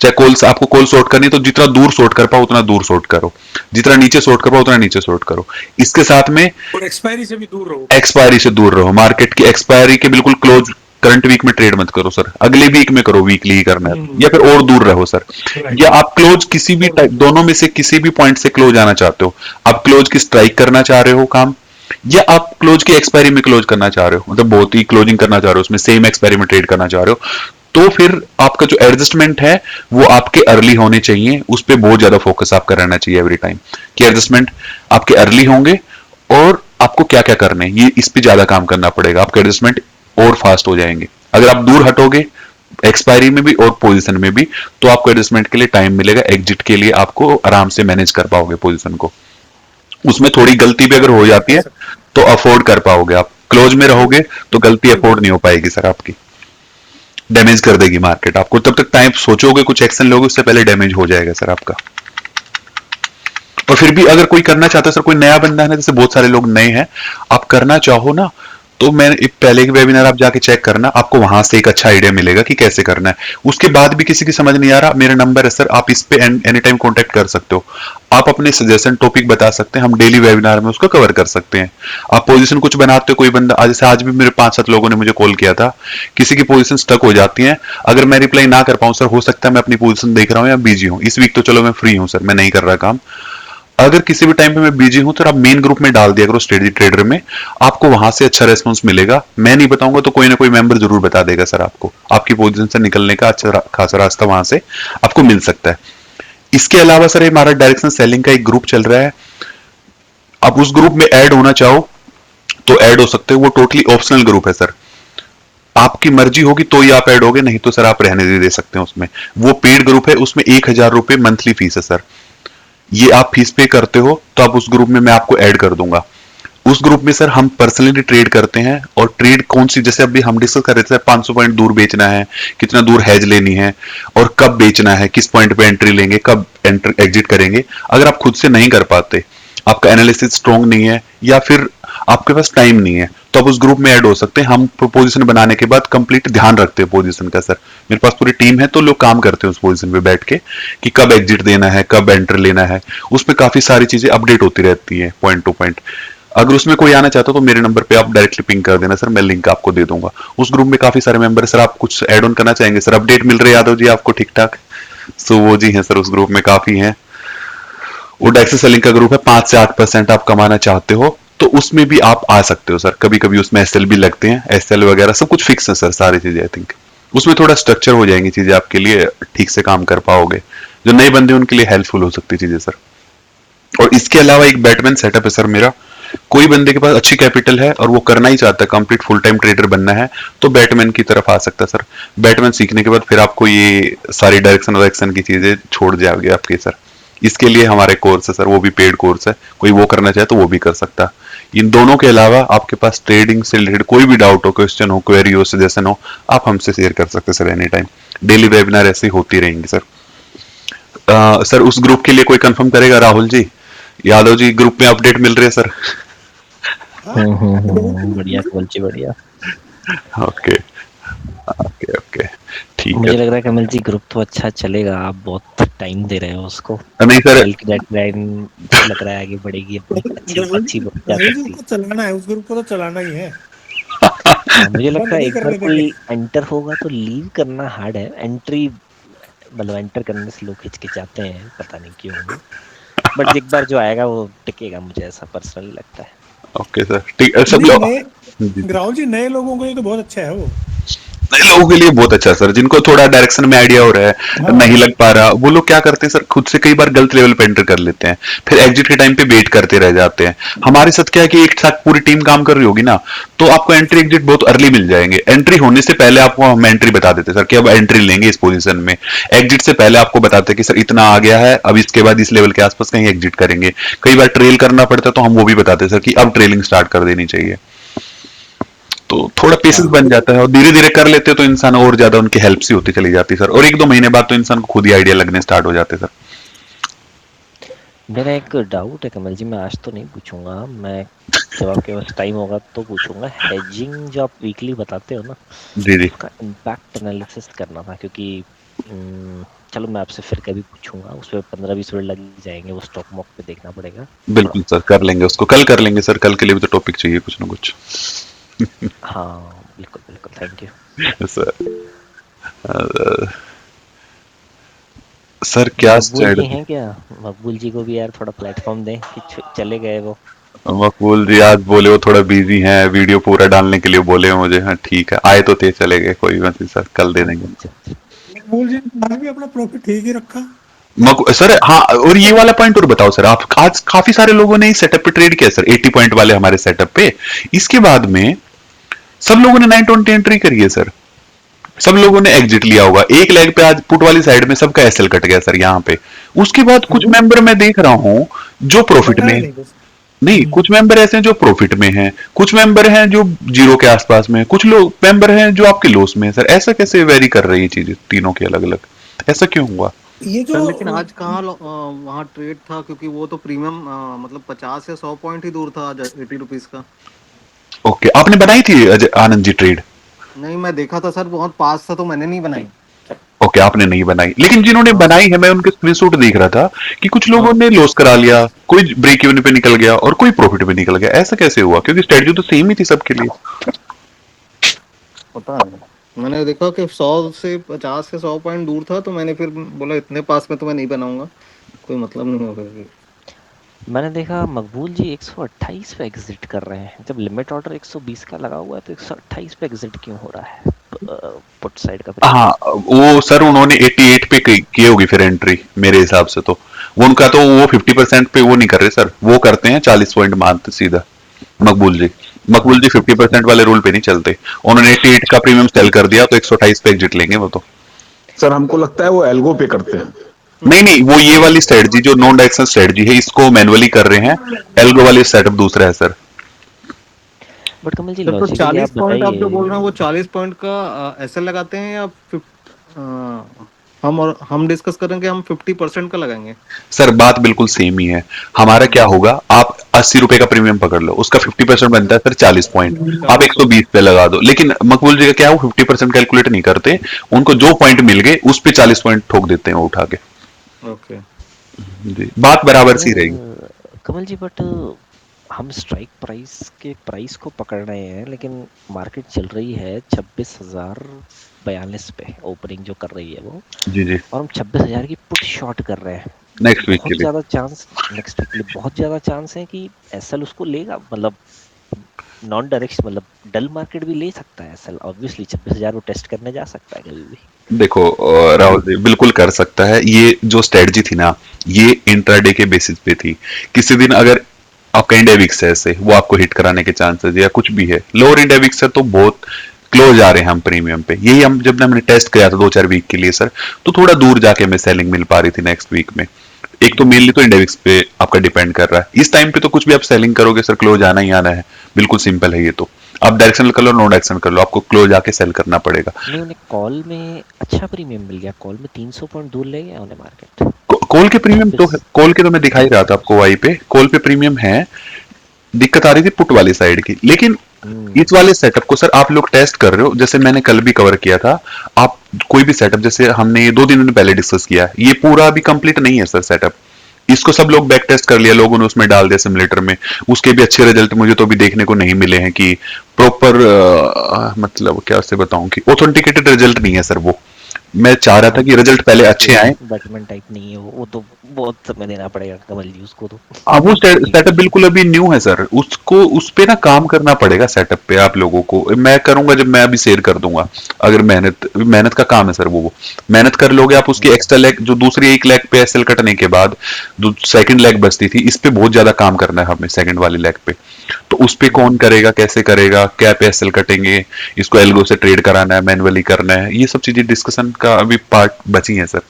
चाहे कॉल, आपको कॉल शॉर्ट करनी है तो जितना दूर शॉर्ट कर पाओ उतना दूर शॉर्ट करो, जितना नीचे शॉर्ट कर पाओ उतना नीचे शॉर्ट करो। इसके साथ में और एक्सपायरी से भी दूर रहो, एक्सपायरी से दूर रहो, मार्केट की एक्सपायरी के बिल्कुल क्लोज करंट वीक में ट्रेड मत करो सर, अगले वीक में करो, वीकली ही करना है, या फिर और दूर रहो सर। या आप क्लोज किसी भी टाइप, दोनों में से किसी भी पॉइंट से क्लोज आना चाहते हो, आप क्लोज की स्ट्राइक करना चाह रहे हो काम, या आप क्लोज की एक्सपायरी में क्लोज करना चाह रहे हो, मतलब बहुत ही क्लोजिंग करना चाह रहे हो, उसमें सेम एक्सपायरी में ट्रेड करना चाह रहे हो, तो फिर आपका जो एडजस्टमेंट है वो आपके अर्ली होने चाहिए, उस पर बहुत ज्यादा फोकस आपका रहना चाहिए एवरी टाइम कि एडजस्टमेंट आपके अर्ली होंगे और आपको क्या क्या करना है ये इस पे ज्यादा काम करना पड़ेगा, आपके एडजस्टमेंट और फास्ट हो जाएंगे। अगर आप दूर हटोगे एक्सपायरी में भी और पोजीशन में भी तो आपको एडजस्टमेंट के लिए टाइम मिलेगा, एग्जिट के लिए आपको आराम से मैनेज कर पाओगे पोजीशन को। उसमें थोड़ी गलती भी अगर हो जाती है तो अफोर्ड कर पाओगे, आप क्लोज में रहोगे तो गलती अफोर्ड नहीं हो पाएगी सर, आपकी डैमेज कर देगी मार्केट आपको। तब तक टाइम सोचोगे कुछ एक्शन लोगे उससे पहले डैमेज हो जाएगा सर आपका। और फिर भी अगर कोई करना चाहता है सर, कोई नया बंदा है ना, जैसे बहुत सारे लोग नए हैं, आप करना चाहो ना तो मैं एक पहले के वेबिनार आप जाके चेक करना, आपको वहां से एक अच्छा आइडिया मिलेगा कि कैसे करना है। उसके बाद भी किसी की समझ नहीं आ रहा, मेरा नंबर है सर, आप इस पे एनी टाइम कॉन्टेक्ट कर सकते हो। आप अपने सजेशन टॉपिक बता सकते हैं, हम डेली वेबिनार में उसको कवर कर सकते हैं। आप पोजीशन कुछ बनाते हो, कोई बंदा आज जैसे आज भी मेरे 5-7 लोगों ने मुझे कॉल किया था, किसी की पोजीशन स्टक हो जाती है, अगर मैं रिप्लाई ना कर पाऊं सर, हो सकता है मैं अपनी पोजीशन देख रहा हूं या बिजी हूं, इस वीक तो चलो मैं फ्री हूं सर, मैं नहीं कर रहा काम, अगर किसी भी टाइम पे मैं बिजी हूं तो आप मेन ग्रुप में डाल दिया करो स्ट्रेटजी ट्रेडर में, आपको वहां से अच्छा रेस्पॉन्स मिलेगा। मैं नहीं बताऊंगा तो कोई ना कोई मेंबर जरूर बता देगा सर आपको, आपकी पोजीशन से निकलने का अच्छा खासा रास्ता वहां से आपको मिल सकता है। इसके अलावा सर हमारा डायरेक्शन सेलिंग का एक ग्रुप चल रहा है, आप उस ग्रुप में ऐड होना चाहो तो ऐड हो सकते हो, वो टोटली ऑप्शनल ग्रुप है सर, आपकी मर्जी होगी तो ही आप ऐड होगे, नहीं तो सर आप रहने दे सकते हैं उसमें। वो पेड ग्रुप है, उसमें 1000 रुपए मंथली फीस है सर, ये आप फीस पे करते हो तो आप उस ग्रुप में मैं आपको ऐड कर दूंगा। उस ग्रुप में सर हम पर्सनली ट्रेड करते हैं, और ट्रेड कौन सी, जैसे अभी हम डिस्कस कर रहे थे 500 पॉइंट दूर बेचना है, कितना दूर हैज लेनी है और कब बेचना है, किस पॉइंट पे एंट्री लेंगे, कब एंट्री एग्जिट करेंगे। अगर आप खुद से नहीं कर पाते, आपका एनालिसिस स्ट्रॉन्ग नहीं है या फिर आपके पास टाइम नहीं है, तो आप उस ग्रुप में ऐड हो सकते हैं। हम पोजीशन बनाने के बाद कंप्लीट ध्यान रखते हैं पोजीशन का सर, मेरे पास पूरी टीम है तो लोग काम करते हैं उस पोजीशन पे बैठ के कि कब एग्जिट देना है, कब एंटर लेना है, उसमें काफी सारी चीजें अपडेट होती रहती है पॉइंट टू पॉइंट। अगर उसमें कोई आना चाहता हो तो मेरे नंबर पे आप डायरेक्टली पिंग कर देना सर, मैं लिंक आपको दे दूंगा। उस ग्रुप में काफी सारे मेंबर सर, आप कुछ ऐड ऑन करना चाहेंगे सर? अपडेट मिल रहे यादव जी आपको ठीक ठाक? सो वो जी हैं सर, उस ग्रुप में काफी हैं। वो डायरेक्ट सेलिंग का ग्रुप है, 5 से 8% आप कमाना चाहते हो तो उसमें भी आप आ सकते हो सर। कभी कभी उसमें एसएल भी लगते हैं, एसएल वगैरह सब कुछ फिक्स है सर, सारी चीजें आई थिंक उसमें थोड़ा स्ट्रक्चर हो जाएंगी चीजें, आपके लिए ठीक से काम कर पाओगे। जो नए बंदे उनके लिए हेल्पफुल हो सकती चीजें सर। और इसके अलावा एक बैटमैन सेटअप है सर मेरा, कोई बंदे के पास अच्छी कैपिटल है और वो करना ही चाहता है, कंप्लीट फुल टाइम ट्रेडर बनना है, तो बैटमैन की तरफ आ सकता है सर। बैटमैन सीखने के बाद फिर आपको ये सारी डायरेक्शन वायरेक्शन की चीजें छोड़ जाओगे आपके सर। इसके लिए हमारे कोर्स है सर, वो भी पेड कोर्स है, कोई वो करना चाहे तो वो भी कर सकता है। इन दोनों के अलावा आपके पास ट्रेडिंग से रिलेटेड कोई भी डाउट हो, क्वेश्चन हो, क्वेरी हो, सजेशन हो, आप हमसे शेयर कर सकते हैं sir any time. Daily webinar ऐसे ही होती रहेंगी सर। सर उस ग्रुप के लिए कोई कंफर्म करेगा? राहुल जी, यादव जी, ग्रुप में अपडेट मिल रही है सर? बढ़िया कमल जी, बढ़िया। ओके ओके ओके ठीक मुझे है। लग रहा है कमल जी ग्रुप तो अच्छा चलेगा, आप बहुत टाइम दे रहे हो उसको। नहीं सर, सेल की डेडलाइन लग रहा है आगे बढ़ेगी अपनी, अच्छी अच्छी बढ़ जा राहुल जी सकती है। उसको चलाना है, उस ग्रुप को तो चलाना ही है। हाँ, मुझे बंद लगता है नहीं एक बार करने कोई देंगे। एंटर होगा तो लीव करना हार्ड है, एंट्री मतलब एंटर करने से लोग हिचकिचाते हैं, पता नहीं क्यों, बट एक बार जो आएगा वो टिकेगा, मुझे ऐसा पर्सनली लगता है। ओके सर ठीक है। सब नहीं, लोग नए राहुल जी, नए लोगों के लिए तो बहुत अच्छा है वो। नए लोगों के लिए बहुत अच्छा सर, जिनको थोड़ा डायरेक्शन में आइडिया हो रहा है, हाँ नहीं लग पा रहा, वो लोग क्या करते हैं सर, खुद से कई बार गलत लेवल पे एंटर कर लेते हैं, फिर एग्जिट के टाइम पे वेट करते रह जाते हैं। हमारे साथ क्या है कि एक साथ पूरी टीम काम कर रही होगी ना, तो आपको एंट्री एग्जिट बहुत अर्ली मिल जाएंगे। एंट्री होने से पहले आपको हम एंट्री बता देते हैं सर कि अब एंट्री लेंगे इस पोजीशन में, एग्जिट से पहले आपको बताते हैं कि सर इतना आ गया है, अब इसके बाद इस लेवल के आसपास कहीं एग्जिट करेंगे। कई बार ट्रेल करना पड़ता है तो हम वो भी बताते हैं सर कि अब ट्रेलिंग स्टार्ट कर देनी चाहिए। तो थोड़ा पेशेंस बन जाता है और धीरे धीरे कर लेते तो इंसान और ज्यादा उनकी हेल्प सी होती चली जाती सर, और 1-2 महीने बाद तो इंसान को खुद ही आइडिया लगने स्टार्ट हो जाते सर। मेरा एक डाउट है कमल जी, मैं आज तो नहीं पूछूंगा, मैं जब आपके पास टाइम होगा तो पूछूंगा। हेजिंग जो आप वीकली बताते हो ना, जी जी उसका इम्पैक्ट एनालिसिस करना था, क्योंकि चलो मैं आपसे फिर कभी पूछूंगा, उसमें 15-20 मिनट लग ही जाएंगे, वो स्टॉक मॉक पे देखना पड़ेगा थोड़ा। बिल्कुल सर, कर लेंगे उसको, कल कर लेंगे सर, कल के लिए भी तो टॉपिक चाहिए कुछ ना कुछ। हाँ बिल्कुल बिल्कुल, थैंक यू सर सर क्या मकबूल जी स्ट्रेटजी? हैं क्या? मकबूल जी को भी यार थोड़ा प्लेटफॉर्म दें कि चले गए वो। मकबूल जी आज बोले वो थोड़ा बिजी हैं, वीडियो पूरा डालने के लिए बोले हैं मुझे। हाँ ठीक है, आए तो थे, चले गए, कोई बात नहीं सर, कल दे देंगे। मकबूल जी ने आज भी अपना प्रॉफिट ठीक ही रखा। सर हाँ, और ये वाला पॉइंट और बताओ सर, आप आज काफी सारे लोगों ने इस सेटअप पे ट्रेड किया सर, 80 पॉइंट वाले हमारे सेटअप पे। इसके बाद में सब लोगों ने 920 एंट्री करी है सर, सब लोगों ने एग्जिट लिया होगा। एक लेग पे आज पुट वाली साइड में सबका एसएल कट गया सर यहाँ पे। उसके बाद कुछ मेंबर मैं देख रहा हूँ जो प्रॉफिट में, नहीं कुछ मेंबर ऐसे हैं जो प्रॉफिट में हैं, कुछ मेंबर हैं जो जीरो के आसपास में, कुछ लोग मेंबर हैं जो आपके लॉस में है सर। ऐसा कैसे वेरी कर रही है चीजें तीनों की अलग अलग, ऐसा क्यों हुआ? ये सर जो लेकिन आज कहाँ वहाँ ट्रेड था, क्योंकि वो तो प्रीमियम मतलब 50 या 100 पॉइंट ही दूर था आज 80 रुपीज का। ओके, आपने बनाई थी आनंद जी ट्रेड? नहीं, मैं देखा था सर, बहुत पास था तो मैंने नहीं बनाई। ओके, आपने नहीं बनाई, लेकिन जिन्होंने बनाई है मैं उनके स्क्रीनशॉट देख रहा था कि कुछ लोगों ने लॉस करा लिया, कोई ब्रेक इवन पे निकल गया और कोई प्रॉफिट पे निकल गया। ऐसा कैसे हुआ? क्योंकि स्ट्रेटजी तो सेम ही थी सबके लिए। पता नहीं, मैंने देखा कि 100 से 50 से 100 पॉइंट दूर था, तो मैंने फिर बोला इतने पास में तो मैं नहीं बनाऊंगा, कोई मतलब नहीं होगा। मैंने देखा मकबूल जी 128 पे एग्जिट कर रहे हैं, जब लिमिट ऑर्डर 120 का लगा हुआ है तो 128 पे एग्जिट क्यों हो रहा है पुट साइड का? हाँ, वो सर उन्होंने 88 पे की होगी फिर एंट्री मेरे हिसाब से। तो वो उनका तो वो 50% पे वो नहीं कर रहे सर, वो करते हैं 40 पॉइंट मानते सीधा। मकबूल जी 50% वाले रूल पे नहीं चलते। उन्होंने 88 का प्रीमियम सेल कर दिया तो 128 पे एग्जिट लेंगे वो तो। सर हमको लगता है वो एल्गो पे करते हैं। नहीं नहीं, वो ये वाली स्ट्रेटजी जो नॉन डायरेक्शनल स्ट्रेटजी है इसको मैनुअली कर रहे हैं, एल्गो वाली सेटअप दूसरा है सर। बट कमल जी तो लॉजिकली 40 आप पॉइंट आप जो बोल बताइए, रहे हैं वो 40 पॉइंट का एसएल लगाते हैं या हम डिस्कस करेंगे, हम 50% का लगाएंगे? सर बात बिल्कुल सेम ही है। हमारा क्या होगा, आप 80 रुपए का प्रीमियम पकड़ लो, उसका 50% बनता है सर 40 पॉइंट, आप 120 पे लगा दो। लेकिन मकबूल जी का क्या है, वो 50% कैलकुलेट नहीं करते, उनको जो पॉइंट मिल गए उस पे 40 पॉइंट ठोक देते हैं वो उठा के। ओके जी, बात बराबर सी रहेगी। कमल जी बट हम स्ट्राइक प्राइस को पकड़ रहे हैं, लेकिन मार्केट चल रही है 26,042 पे, ओपनिंग जो कर रही है वो, जी जी, और हम 26,000 की पुट शॉर्ट कर रहे हैं। नेक्स्ट वीक के बहुत लिए। ज्यादा चांस, नेक्स्ट वीक के लिए बहुत ज्यादा चांस है कि एसएल उसको लेगा, मतलब नॉन डायरेक्ट, मतलब डल मार्केट भी ले सकता है एसएल, ऑब्वियसली 26,000 वो टेस्ट करने जा सकता है कभी भी। देखो राहुल जी बिल्कुल कर सकता है। ये जो स्ट्रेटजी थी ना, ये इंट्राडे के बेसिस पे थी। किसी दिन अगर आपका इंडेविक्स है ऐसे, वो आपको हिट कराने के चांसेस या कुछ भी है, लोअर इंडेविक्स है तो बहुत क्लोज आ रहे हैं हम प्रीमियम पे। यही हम जब हमने टेस्ट किया था 2-4 वीक के लिए सर, तो थोड़ा दूर जाके हमें सेलिंग मिल पा रही थी नेक्स्ट वीक में। एक तो मेनली तो इंडेविक्स पे आपका डिपेंड कर रहा है। इस टाइम पे तो कुछ भी आप सेलिंग करोगे सर, क्लोज आना ही आना है, बिल्कुल सिंपल है ये तो। आप डायरेक्शनल कर लो, नो डायरेक्शनल कर लो, आपको क्लोज आके सेल करना पड़ेगा। नहीं, उन्हें कॉल में अच्छा प्रीमियम मिल गया, कॉल में 300 पॉइंट दूर ले गया उन्हें मार्केट। कॉल के प्रीमियम तो, कॉल के तो मैं दिखाई रहा था आपको वाई पे, कॉल पे प्रीमियम है। दिक्कत आ रही थी पुट वाली साइड की। लेकिन इस वाले सेटअप को सर आप लोग टेस्ट कर रहे हो, जैसे मैंने कल भी कवर किया था। आप कोई भी सेटअप, जैसे हमने 2 दिन पहले डिस्कस किया, ये पूरा अभी कंप्लीट नहीं है सर सेटअप। इसको सब लोग बैक टेस्ट कर लिया, लोगों ने उसमें डाल दिया सिमुलेटर में, उसके भी अच्छे रिजल्ट मुझे तो अभी देखने को नहीं मिले हैं कि प्रॉपर, मतलब क्या से बताऊं कि ऑथेंटिकेटेड रिजल्ट नहीं है सर वो। मैं चाह रहा था कि रिजल्ट पहले अच्छे आए। बैटमैन टाइप नहीं है वो तो बहुत समय देना पड़ेगा कमल जी उसको तो। अब वो सेटअप बिल्कुल अभी न्यू है सर, उसको उस पे ना काम करना पड़ेगा सेटअप पे आप लोगों को। मैं करूंगा जब मैं अभी शेयर कर दूंगा, अगर मेहनत का काम है सर वो मेहनत कर लोगे आप। उसकी एक्स्ट्रा लेग जो दूसरी एक लेग पे एसएल कटने के बाद जो सेकंड लेग बचती थी, इस पे बहुत ज्यादा काम करना है हमें सेकंड वाली लेग पे। तो उस पे कौन करेगा, कैसे करेगा, क्या पे एसएल कटेंगे, इसको एल्गो से ट्रेड कराना है, मैनुअली करना है, ये सब चीजें डिस्कशन का अभी पार्ट बची है सर।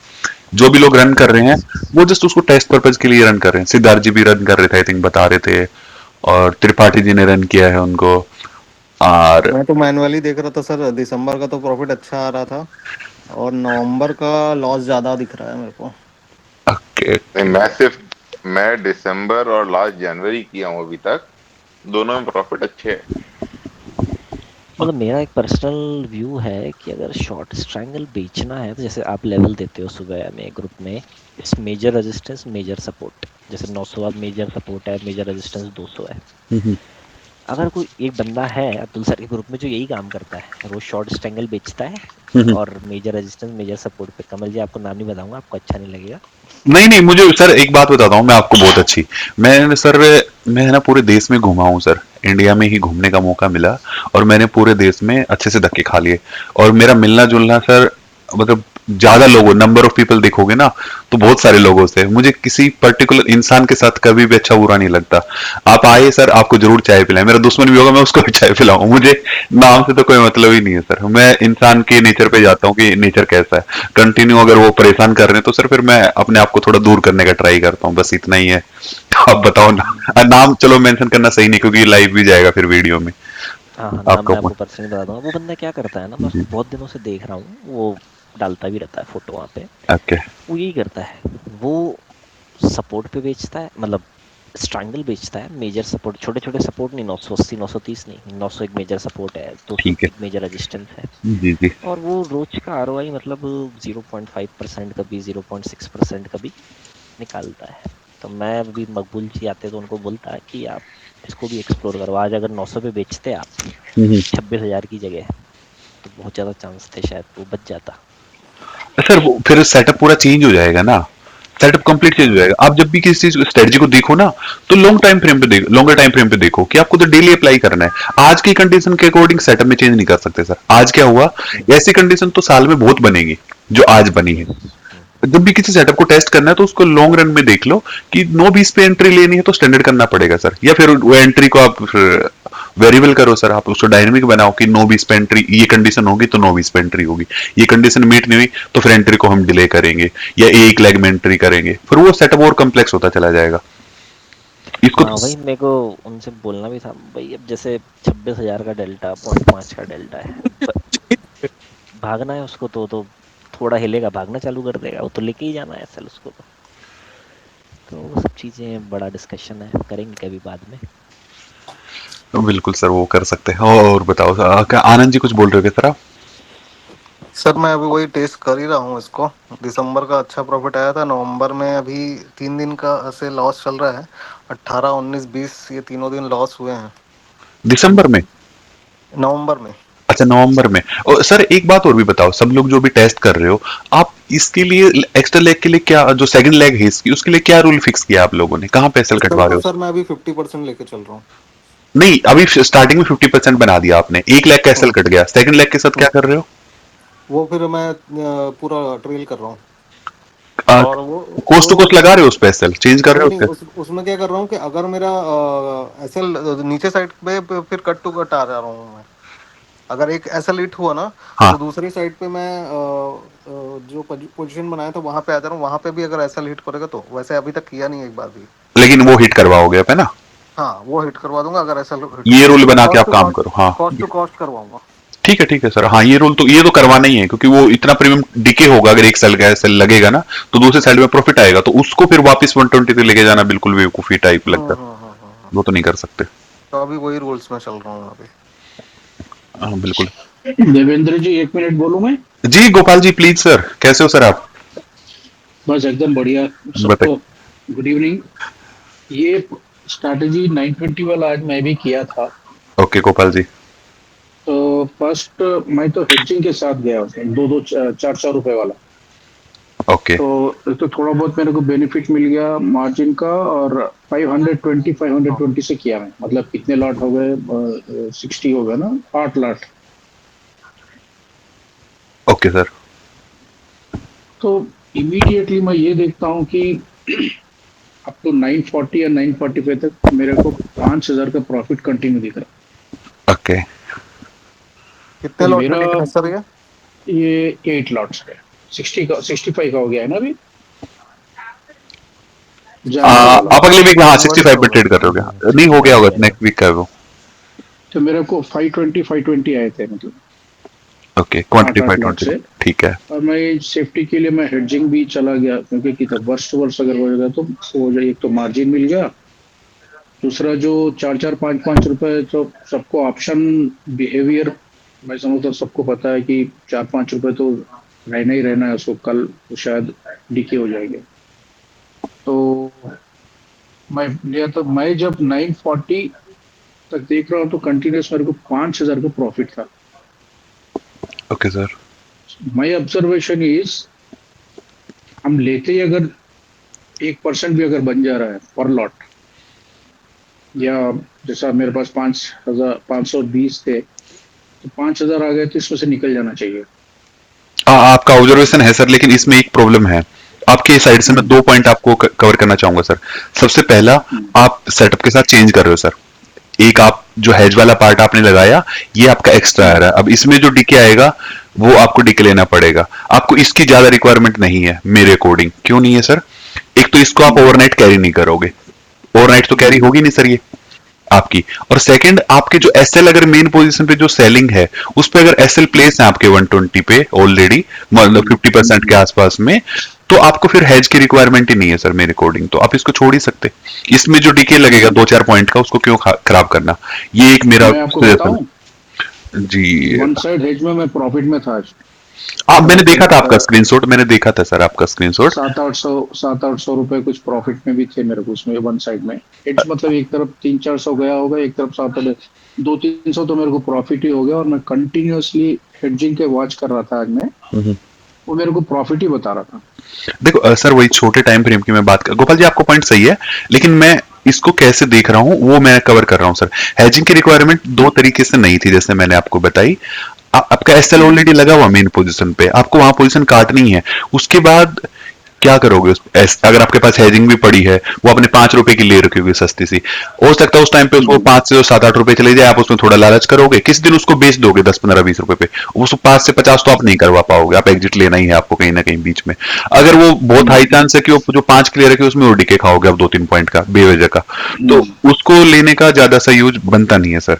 जो भी लोग रन कर रहे हैं वो जस्ट उसको टेस्ट पर्पज के लिए रन कर रहे हैं। सिद्धार्थ जी भी रन कर रहे थे, आई थिंक बता रहे थे, और त्रिपाठी जी ने रन किया है उनको। और मैं तो मैनुअली देख रहा था सर, दिसंबर का तो प्रॉफिट अच्छा आ रहा था और नवंबर का लॉस ज्यादा दिख रहा है मेरे को। ओके, मैं दिसंबर और लास्ट जनवरी किया हूँ अभी तक, दोनों में प्रॉफिट अच्छे हैं। मतलब मेरा एक पर्सनल व्यू है कि अगर शॉर्ट स्ट्रैंगल बेचना है तो जैसे आप लेवल देते हो सुबह में ग्रुप में, इस मेजर रेजिस्टेंस मेजर सपोर्ट, जैसे 900 मेजर सपोर्ट है, मेजर रेजिस्टेंस 200 है। अगर कोई एक बंदा है अब्दुल सर के ग्रुप में जो यही काम करता है, रोज शॉर्ट स्ट्रैंगल बेचता है और मेजर रेजिस्टेंस मेजर सपोर्ट पे, कमल जी आपको नाम नहीं बताऊंगा, आपको अच्छा नहीं लगेगा। नहीं नहीं, मुझे सर एक बात बताता हूँ मैं आपको बहुत अच्छी। मैंने सर मैं ना पूरे देश में घूमा हूँ सर। इंडिया में ही घूमने का मौका मिला और मैंने पूरे देश में अच्छे से धक्के खा लिए। और मेरा मिलना-जुलना सर मतलब ज़्यादा लोगों नंबर ऑफ पीपल देखोगे ना तो बहुत सारे लोगों से। मुझे किसी पर्टिकुलर इंसान के साथ कभी भी अच्छा-बुरा नहीं लगता। आप आए सर आपको ज़रूर चाय पिलाएँ। मेरा दुश्मन भी होगा मैं उसको भी चाय पिलाऊँ। मुझे नाम से तो कोई मतलब ही नहीं है सर। मैं इंसान के नेचर पे जाता हूँ कि नेचर कैसा है। कंटिन्यू अगर वो परेशान कर रहे हैं तो सर फिर मैं अपने आप को थोड़ा दूर करने का ट्राई करता हूँ। बस इतना ही है। आप बताओ ना। नाम चलो मेंशन करना सही नहीं क्योंकि लाइव भी जाएगा फिर वीडियो में। हाँ हाँ, नाम आपका मैं आपको पर्सनली बता दूंगा। वो बंदा क्या करता है ना, मैं उसको जी, बहुत दिनों से देख रहा हूँ, वो डालता भी रहता है फोटो वहाँ पे। ओके। वो यही करता है, वो सपोर्ट पे बेचता है, मतलब स्ट्रैंगल बेचता है, मेजर सपोर्ट, छोटे छोटे सपोर्ट नहीं, 980 930 नहीं, 900 एक मेजर सपोर्ट है, ठीक है। 250 एक मेजर रेजिस्टेंस है। जी, जी। और वो रोज का आरओआई मतलब 0.5% कभी 0.6% कभी निकालता है। तो मैं अभी मकबूल जी आते तो उनको बोलता है कि आप इसको भी एक्सप्लोर करो। आज अगर 900 पे बेचते आप हुँ, हुँ। 26,000 की जगह, तो बहुत ज़्यादा चांस थे शायद वो बच जाता। सर वो फिर सेटअप पूरा चेंज हो जाएगा ना। सेटअप कंप्लीट चेंज हो हाँ जाएगा। आप जब भी किसी चीज़ स्ट्रेटजी को देखो ना, तो लॉन्गर टाइम फ्रेम पे देखो कि आपको तो डेली अप्लाई करना है। आज की कंडीशन के अकॉर्डिंग सेटअप में चेंज नहीं कर सकते सर। आज क्या हुआ, ऐसी कंडीशन तो साल में बहुत बनेगी, जो आज बनी है। जब भी किसी सेटअप को टेस्ट करना है तो उसको लॉन्ग रन में देख लो कि नो बीस पे एंट्री लेनी है तो स्टैंडर्ड करना पड़ेगा सर, या फिर वो एंट्री को आप वेरिएबल करो सर, आप उसको डायनेमिक बनाओ कि नो बीस पे एंट्री, ये कंडीशन होगी तो नो बीस पे एंट्री होगी, ये कंडीशन मीट नहीं हुई तो फिर एंट्री को हम डिले करेंगे या एक लेग में एंट्री करेंगे, फिर वो सेटअप और कम्प्लेक्स होता चला जाएगा। इसको हाँ, वही मेरे को उनसे बोलना भी था भाई। अब जैसे 26,000 का डेल्टा, 0.5 का डेल्टा है, भागना है उसको तो थोड़ा हिलेगा, भागना चालू कर देगा, वो तो लेके ही जाना है एसएल उसको। तो वो सब चीज़ें बड़ा डिस्कशन है, करेंगे कभी बाद में। बिल्कुल सर वो कर सकते हैं। और बताओ क्या आनंद जी कुछ बोल रहे थे सर आप? सर मैं अभी वही टेस्ट कर ही रहा हूँ इसको। दिसंबर का अच्छा प्रॉफिट आया था, नवंबर में अभी 3 दिन का ऐसे लॉस चल रहा है। 18 19 20 ये तीनों दिन लॉस हुए हैं दिसंबर में? नवंबर में। अच्छा नवंबर में। और सर एक बात और भी बताओ, सब लोग जो भी टेस्ट कर रहे हो, आप इसके लिए एक्स्ट्रा लेग के लिए क्या, जो सेकंड लेग है इसकी, उसके लिए क्या रूल फिक्स किया आप लोगों ने, कहाँ पे एसएल एक्सेल कटवा रहे तो हो? सर मैं अभी 50% लेके चल रहा हूँ। नहीं अभी स्टार्टिंग में 50% बना दिया आपने, एक लेग का एसएल हम्म, कट गया, सेकंड लेग के साथ क्या हम्म। कर रहे हो? वो फिर मैं पूरा ट्रेल कर रहा हूँ। और कोस्ट टू कोस्ट लगा रहे हो उस पे, एसएल चेंज कर रहे नहीं हो नहीं, उससे? उसमें क्या कर रहा हूँ कि अगर मेरा एसएल नीचे साइड पे फिर कट टू कट आ जा रहा हूँ मैं। अगर एक ऐसा हिट हुआ ना, हाँ तो दूसरी साइड पे मैं जो पोजीशन बनाया था वहां पे आ जा रहा हूँ। वहां पे भी अगर ऐसा हिट करेगा तो, वैसे अभी तक किया नहीं है एक बार भी। लेकिन वो हिट करवाओगे आप है ना? हाँ वो हिट करवा दूंगा अगर ऐसा हिट ये करेगा रूल तो, बना के कॉस्ट आप टू काम कॉस्ट, करो। हाँ कॉस्ट टू कॉस्ट करवाऊंगा। ठीक है सर। हाँ ये रूल तो, ये तो करवाना ही है क्योंकि वो इतना प्रीमियम डिके होगा अगर एक सेल का एसएल लगेगा ना, तो दूसरे साइड में प्रॉफिट आएगा, तो उसको फिर वापस 120 पे लेके जाना बिल्कुल बेवकूफी टाइप लगता है। वो तो नहीं कर सकते। तो अभी वही रूल्स में चल रहा हूँ अभी। हाँ बिल्कुल। देवेंद्र जी 1 मिनट बोलूं मैं? जी गोपाल जी प्लीज सर, कैसे हो सर आप? बस एकदम बढ़िया। सबको बताइए। Good evening. ये स्ट्रैटेजी 920 वाला आज मैं भी किया था। ओके गोपाल जी। तो फर्स्ट मैं तो हेजिंग के साथ गया उसमें, दो दो चार चार रुपए वाला। ओके तो थोड़ा बहुत मेरे को बेनिफिट मिल गया मार्जिन का। और 520 से किया मैं, मतलब कितने लॉट हो गए, 60 हो गया ना, 8 लॉट। Okay sir. तो इमीडिएटली मैं ये देखता हूँ कि अप टू 940 या 945 तक मेरे को 5,000 का प्रॉफिट कंटिन्यू दिख रहा है। ओके कितने तो लॉट पे मेरा टेकन है सर ये? ये 8 लॉट्स है। 60 का 65 का हो गया है ना अभी, जनवरी वाला। आप अगले वीक में हाँ जनवरी से 65 पे होगा। ट्रेड कर रहे हो? नहीं हो गया होगा नेक्स्ट वीक का वो। तो मेरे को 520 आए थे, मतलब ओके क्वांटिटी 8 8 लॉट 520। से। ठीक है। और मैं सेफ्टी के लिए मैं हेडजिंग भी चला गया, क्योंकि कितना वर्ष टू वर्ष अगर हो जाएगा तो हो जाए, एक तो मार्जिन मिल गया, दूसरा जो 4 4 5 5 रुपए, तो सबको ऑप्शन बिहेवियर मैं समझता हूँ सबको पता है कि 4 5 रुपए तो रहना ही रहना है उसको, कल तो शायद डीके हो जाएंगे। तो मैं लिया, तो मैं जब 940 तक देख रहा हूँ तो कंटिन्यूस मेरे को 5,000 का प्रॉफिट था। Okay sir. My observation is, हम लेते ही अगर 1% भी अगर बन जा रहा है पर लॉट, या जैसा मेरे पास 5,520 थे, तो 5,000 आ गए तो इसमें से निकल जाना चाहिए। आपका ऑब्जर्वेशन है सर, लेकिन इसमें एक प्रॉब्लम है। आपके साइड से मैं 2 पॉइंट आपको कवर करना चाहूंगा सर। सबसे पहला, आप सेटअप के साथ चेंज कर रहे हो सर। एक आप जो हेज वाला पार्ट आपने लगाया, ये आपका एक्स्ट्रा आ रहा है। अब इसमें जो डीके आएगा वो आपको डीके लेना पड़ेगा। आपको इसकी ज्यादा रिक्वायरमेंट नहीं है मेरे अकॉर्डिंग। क्यों नहीं है सर? एक तो इसको आप ओवरनाइट कैरी नहीं करोगे, ओवरनाइट तो कैरी होगी नहीं सर ये आपकी। और सेकंड, आपके जो एसएल अगर मेन पोजीशन पे जो सेलिंग है उस पे अगर एसएल प्लेस है आपके 120 पे ऑलरेडी, मतलब 50% के आसपास में, तो आपको फिर हेज की रिक्वायरमेंट ही नहीं है सर मेरे अकॉर्डिंग। तो आप इसको छोड़ ही सकते। इसमें जो डीके लगेगा 2-4 पॉइंट का, उसको क्यों खराब करना? ये एक मेरा मैं आपको बताऊं, जी। वन साइड हेज में मैं प्रॉफिट में था आज। मैंने देखा था आपका स्क्रीनशॉट, मैंने देखा था सर आपका स्क्रीनशॉट। 700-800 रुपए कुछ प्रॉफिट में भी थे मेरे को उसमें, वन साइड में हेज। मतलब एक तरफ 300-400 गया होगा, एक तरफ 700, 200-300 तो मेरे को प्रॉफिट ही हो गया। और मैं कंटिन्यूअसली हेडजिंग के वॉच कर रहा था आज मैं, वो मेरे को प्रॉफिट ही बता रहा था। देखो सर, वही छोटे टाइम फ्रेम की मैं बात कर, गोपाल जी आपको पॉइंट सही है, लेकिन मैं इसको कैसे देख रहा हूं वो मैं कवर कर रहा हूं सर। हेजिंग की रिक्वायरमेंट दो तरीके से नहीं थी, जैसे मैंने आपको बताई। आपका एसएल ऑलरेडी लगा हुआ मेन पोजीशन पे, आपको वहां पोजीशन काटनी है। उसके बाद क्या करोगे? अगर आपके पास हेजिंग भी पड़ी है, वो अपने 5 रुपए की ले रखी होगी सस्ती सी, हो सकता है उस टाइम पे उसको 5 से 7-8 रुपए चले जाए, आप उसमें थोड़ा लालच करोगे, किस दिन उसको बेच दोगे 10-15-20 रुपए पे। उसको 5 से 50 तो आप नहीं करवा पाओगे, आप एग्जिट लेना ही है आपको कहीं ना कहीं बीच में। अगर वो बहुत हाई चांस है कि वो जो 5 के ले रखे उसमें वो डीके खाओगे आप 2-3 पॉइंट का बेवजह का, तो उसको लेने का ज्यादा सा यूज बनता नहीं है सर,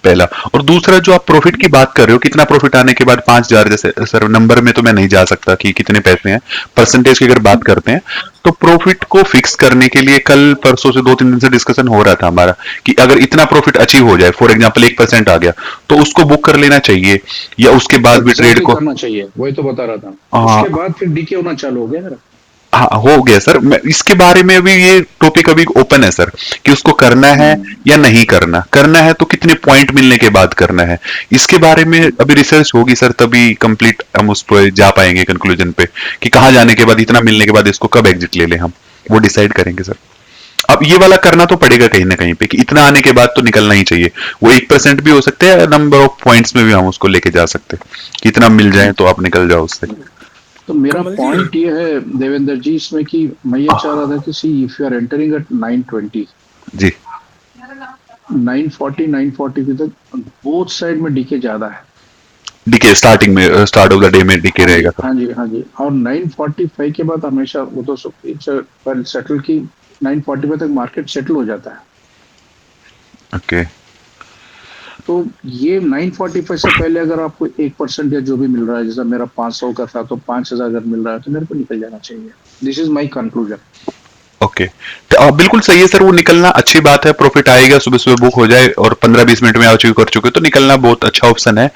पहला। और दूसरा, जो आप प्रॉफिट की बात कर रहे हो, कितना प्रॉफिट आने के बाद 5,000, जैसे सर नंबर में तो मैं नहीं जा सकता कि कितने पैसे हैं, परसेंटेज की अगर बात करते हैं तो प्रॉफिट को फिक्स करने के लिए कल परसों से 2-3 दिन से डिस्कशन हो रहा था हमारा कि अगर इतना प्रॉफिट अचीव हो जाए, फॉर एग्जांपल 1% आ गया, तो उसको बुक कर लेना चाहिए, या उसके बाद भी ट्रेड को करना चाहिए। वही तो बता रहा था। हाँ, उसके बाद फिर डीके होना चालू हो गया मेरा। हाँ हो गया सर। मैं इसके बारे में अभी, ये टॉपिक अभी ओपन है सर, कि उसको करना है या नहीं करना। करना है तो कितने पॉइंट मिलने के बाद करना है, इसके बारे में अभी रिसर्च होगी सर, तभी कंप्लीट हम उस पर जा पाएंगे कंक्लूजन पे कि कहाँ जाने के बाद, इतना मिलने के बाद इसको कब एग्जिट ले लें हम, वो डिसाइड करेंगे सर। अब ये वाला करना तो पड़ेगा कहीं ना कहीं पे कि इतना आने के बाद तो निकलना ही चाहिए। वो 1% भी हो सकते हैं, नंबर ऑफ पॉइंट्स में भी हम उसको लेके जा सकते हैं कि इतना मिल जाए तो आप निकल जाओ उससे। तो मेरा पॉइंट ये है देवेंद्र जी इसमें कि मैं ये चाह रहा था कि see if you are entering at 920 जी, 940 940 तक बोथ साइड में डीके ज्यादा है। डीके स्टार्टिंग में, स्टार्ट ऑफ द डे में डीके रहेगा। हाँ जी, हाँ जी। और 945 के बाद हमेशा वो तो सेटल की 940 तक मार्केट सेटल हो जाता है। ओके, तो ये 945 से पहले अगर आपको 1% या जो भी मिल रहा है, जैसा मेरा 500 का था तो 5,000 अगर मिल रहा है तो मेरे को निकल जाना चाहिए। This is my conclusion. Okay, तो बिल्कुल सही है सर, वो निकलना अच्छी बात है। प्रॉफिट आएगा, सुबह सुबह बुक हो जाए और 15-20 मिनट में अचीव कर चुके तो निकलना बहुत अच्छा ऑप्शन है।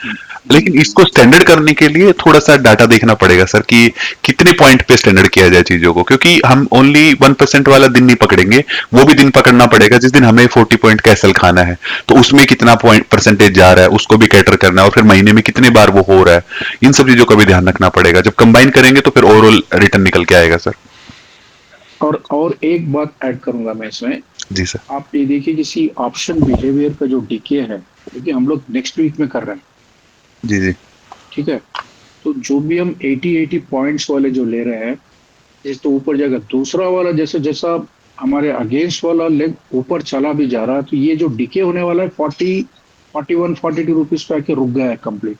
लेकिन इसको स्टैंडर्ड करने के लिए थोड़ा सा डाटा देखना पड़ेगा सर कि कितने पॉइंट पे स्टैंडर्ड किया जाए चीजों को, क्योंकि हम ओनली 1% वाला दिन नहीं पकड़ेंगे, वो भी दिन पकड़ना पड़ेगा जिस दिन हमें 40 पॉइंट का एसएल खाना है, तो उसमें कितना पॉइंट परसेंटेज जा रहा है उसको भी कैटर करना है, और फिर महीने में कितने बार वो हो रहा है, इन सब चीजों का भी ध्यान रखना पड़ेगा। जब कंबाइन करेंगे तो फिर ओवरऑल रिटर्न निकल के आएगा सर। और एक बात ऐड करूंगा मैं इसमें। जी सर। आप ये देखिए किसी ऑप्शन बिहेवियर का जो डीके है, क्योंकि हम लोग नेक्स्ट वीक में कर रहे हैं। जी जी, ठीक है, तो जो भी हम 80 पॉइंट्स वाले जो ले रहे हैं, जिस तो ऊपर जाएगा। दूसरा वाला जैसे जैसा हमारे अगेंस्ट वाला लेग ऊपर चला भी जा रहा है, तो ये जो डीके होने वाला है 41-42 रुपीज पे आके रुक गया है कंप्लीट,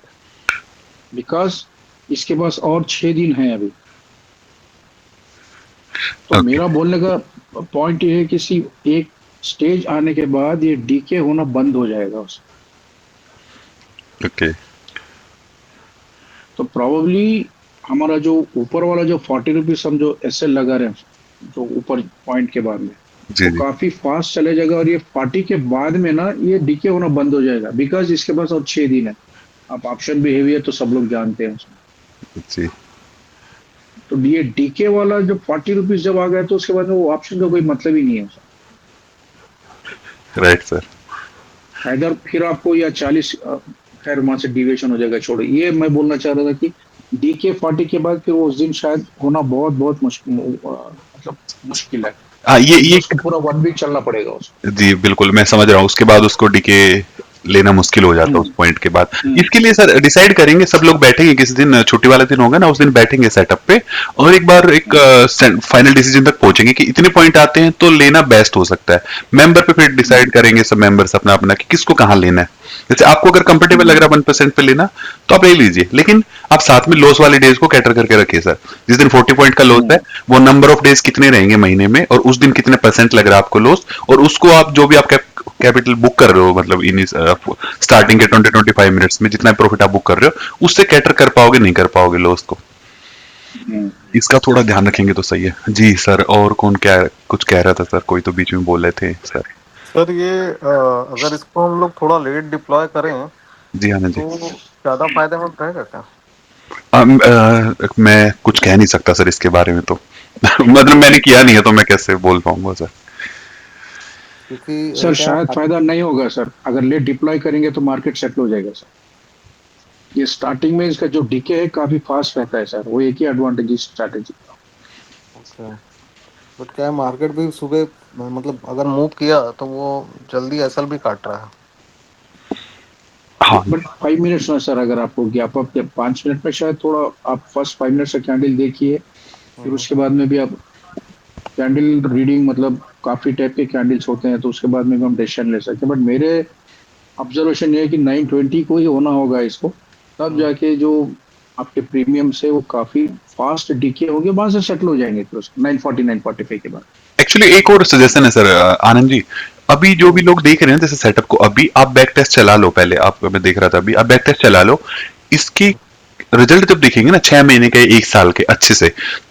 बिकॉज इसके पास और 6 दिन है अभी। तो मेरा बोलने का पॉइंट ये है कि सिर्फ एक स्टेज आने के बाद ये डीके होना बंद हो जाएगा उसमें। ओके, तो प्रोबेबली हमारा जो ऊपर वाला जो 40 रुपीज हम जो एसएल लगा रहे हैं जो ऊपर पॉइंट के बाद में, जी, वो काफी फास्ट चले जाएगा, और ये 40 के बाद में ना ये डीके होना बंद हो जाएगा, बिकॉज इसके पास और 6 दिन है। आप ऑप्शन बिहेवियर तो सब लोग जानते हैं उसमें। जी, तो ये डीके वाला जो 40 रुपीज जब आ गया तो उसके बाद में वो ऑप्शन का कोई मतलब ही नहीं है। Right sir. अगर फिर आपको या 40 खैर वहां से डिविएशन हो जाएगा, छोड़ो। ये मैं बोलना चाह रहा था कि डीके 40 के बाद फिर वो उस दिन शायद होना बहुत बहुत मुश्किल, मतलब मुश्किल है। हाँ ये उसको पूरा 1 वीक चलना पड़ेगा उसको। जी बिल्कुल मैं समझ रहा हूँ, उसके बाद उसको डीके लेना मुश्किल हो जाता है उस पॉइंट के बाद। इसके लिए सर डिसाइड करेंगे, सब लोग बैठेंगे किसी दिन, छुट्टी वाला दिन होगा ना, उस दिन बैठेंगे सेटअप पे और एक बार एक फाइनल डिसीजन तक पहुंचेंगे कि इतने पॉइंट आते हैं तो लेना बेस्ट हो सकता है। मेंबर पे फिर डिसाइड करेंगे सब मेंबर्स अपना अपना कि किसको कहाँ लेना है। जैसे आपको अगर कंफर्टेबल लग रहा है 1% पे लेना तो आप ले लीजिए, लेकिन आप साथ में लॉस वाले डेज को कैटर करके रखिए सर। जिस दिन 40 पॉइंट का लॉस है वो नंबर ऑफ डेज कितने रहेंगे महीने में और उस दिन कितने परसेंट लग रहा है आपको लॉस, और उसको आप जो भी आप कैपिटल बुक कर रहे हो, मतलब इन स्टार्टिंग के 20-25 मिनट्स में जितना प्रॉफिट आप बुक कर रहे हो उससे कैटर कर पाओगे नहीं कर पाओगे लॉस को। इसका थोड़ा ध्यान रखेंगे तो सही है जी सर। और कौन क्या कुछ कह रहा था सर, कोई तो बीच में बोल रहे थे सर। सर ये अगर इसको हम लोग थोड़ा लेट डिप्लॉय करें जी हाँ जी। तो ज्यादा फायदेमंद रहेगा क्या? मैं कुछ कह नहीं सकता सर इसके बारे में तो मतलब मैंने किया नहीं है तो मैं कैसे बोल पाऊंगा सर। क्योंकि सर क्या शायद फायदा नहीं होगा सर, अगर लेट डिप्लॉय करेंगे तो मार्केट सेटल हो जाएगा सर। ये स्टार्टिंग में इसका जो डीके है काफी फास्ट रहता है सर, वो एक ही एडवांटेज है स्ट्रैटेजी का। अच्छा, बट क्या है मार्केट भी सुबह मतलब अगर मूव किया तो वो जल्दी एसएल भी काट रहा है। हाँ बट 5 मिनट्स में सर, अगर आपको गैप अप 5 मिनट में शायद थोड़ा आप फर्स्ट 5 मिनट से कैंडल देखिए, फिर उसके बाद में भी आप कैंडल रीडिंग, मतलब काफी टाइप के कैंडल्स होते हैं तो उसके बाद में भी हम डिसीजन ले सकते हैं। बट मेरे ऑब्जर्वेशन ये है कि 920 को ही होना होगा इसको, तब जाके जो आपके प्रीमियम से वो काफी फास्ट डीके होंगे, वहां से सेटल हो जाएंगे फिर 940 945 के बाद। एक्चुअली एक और सजेशन है सर आनंद जी, अभी जो भी लोग देख रहे हैं जैसे सेटअप को, अभी आप बैक टेस्ट चला लो पहले, आप मैं देख रहा था अभी आप बैक टेस्ट चला लो, इसकी रिजल्ट जब देखेंगे ना 6 महीने के 1 साल के अच्छे से,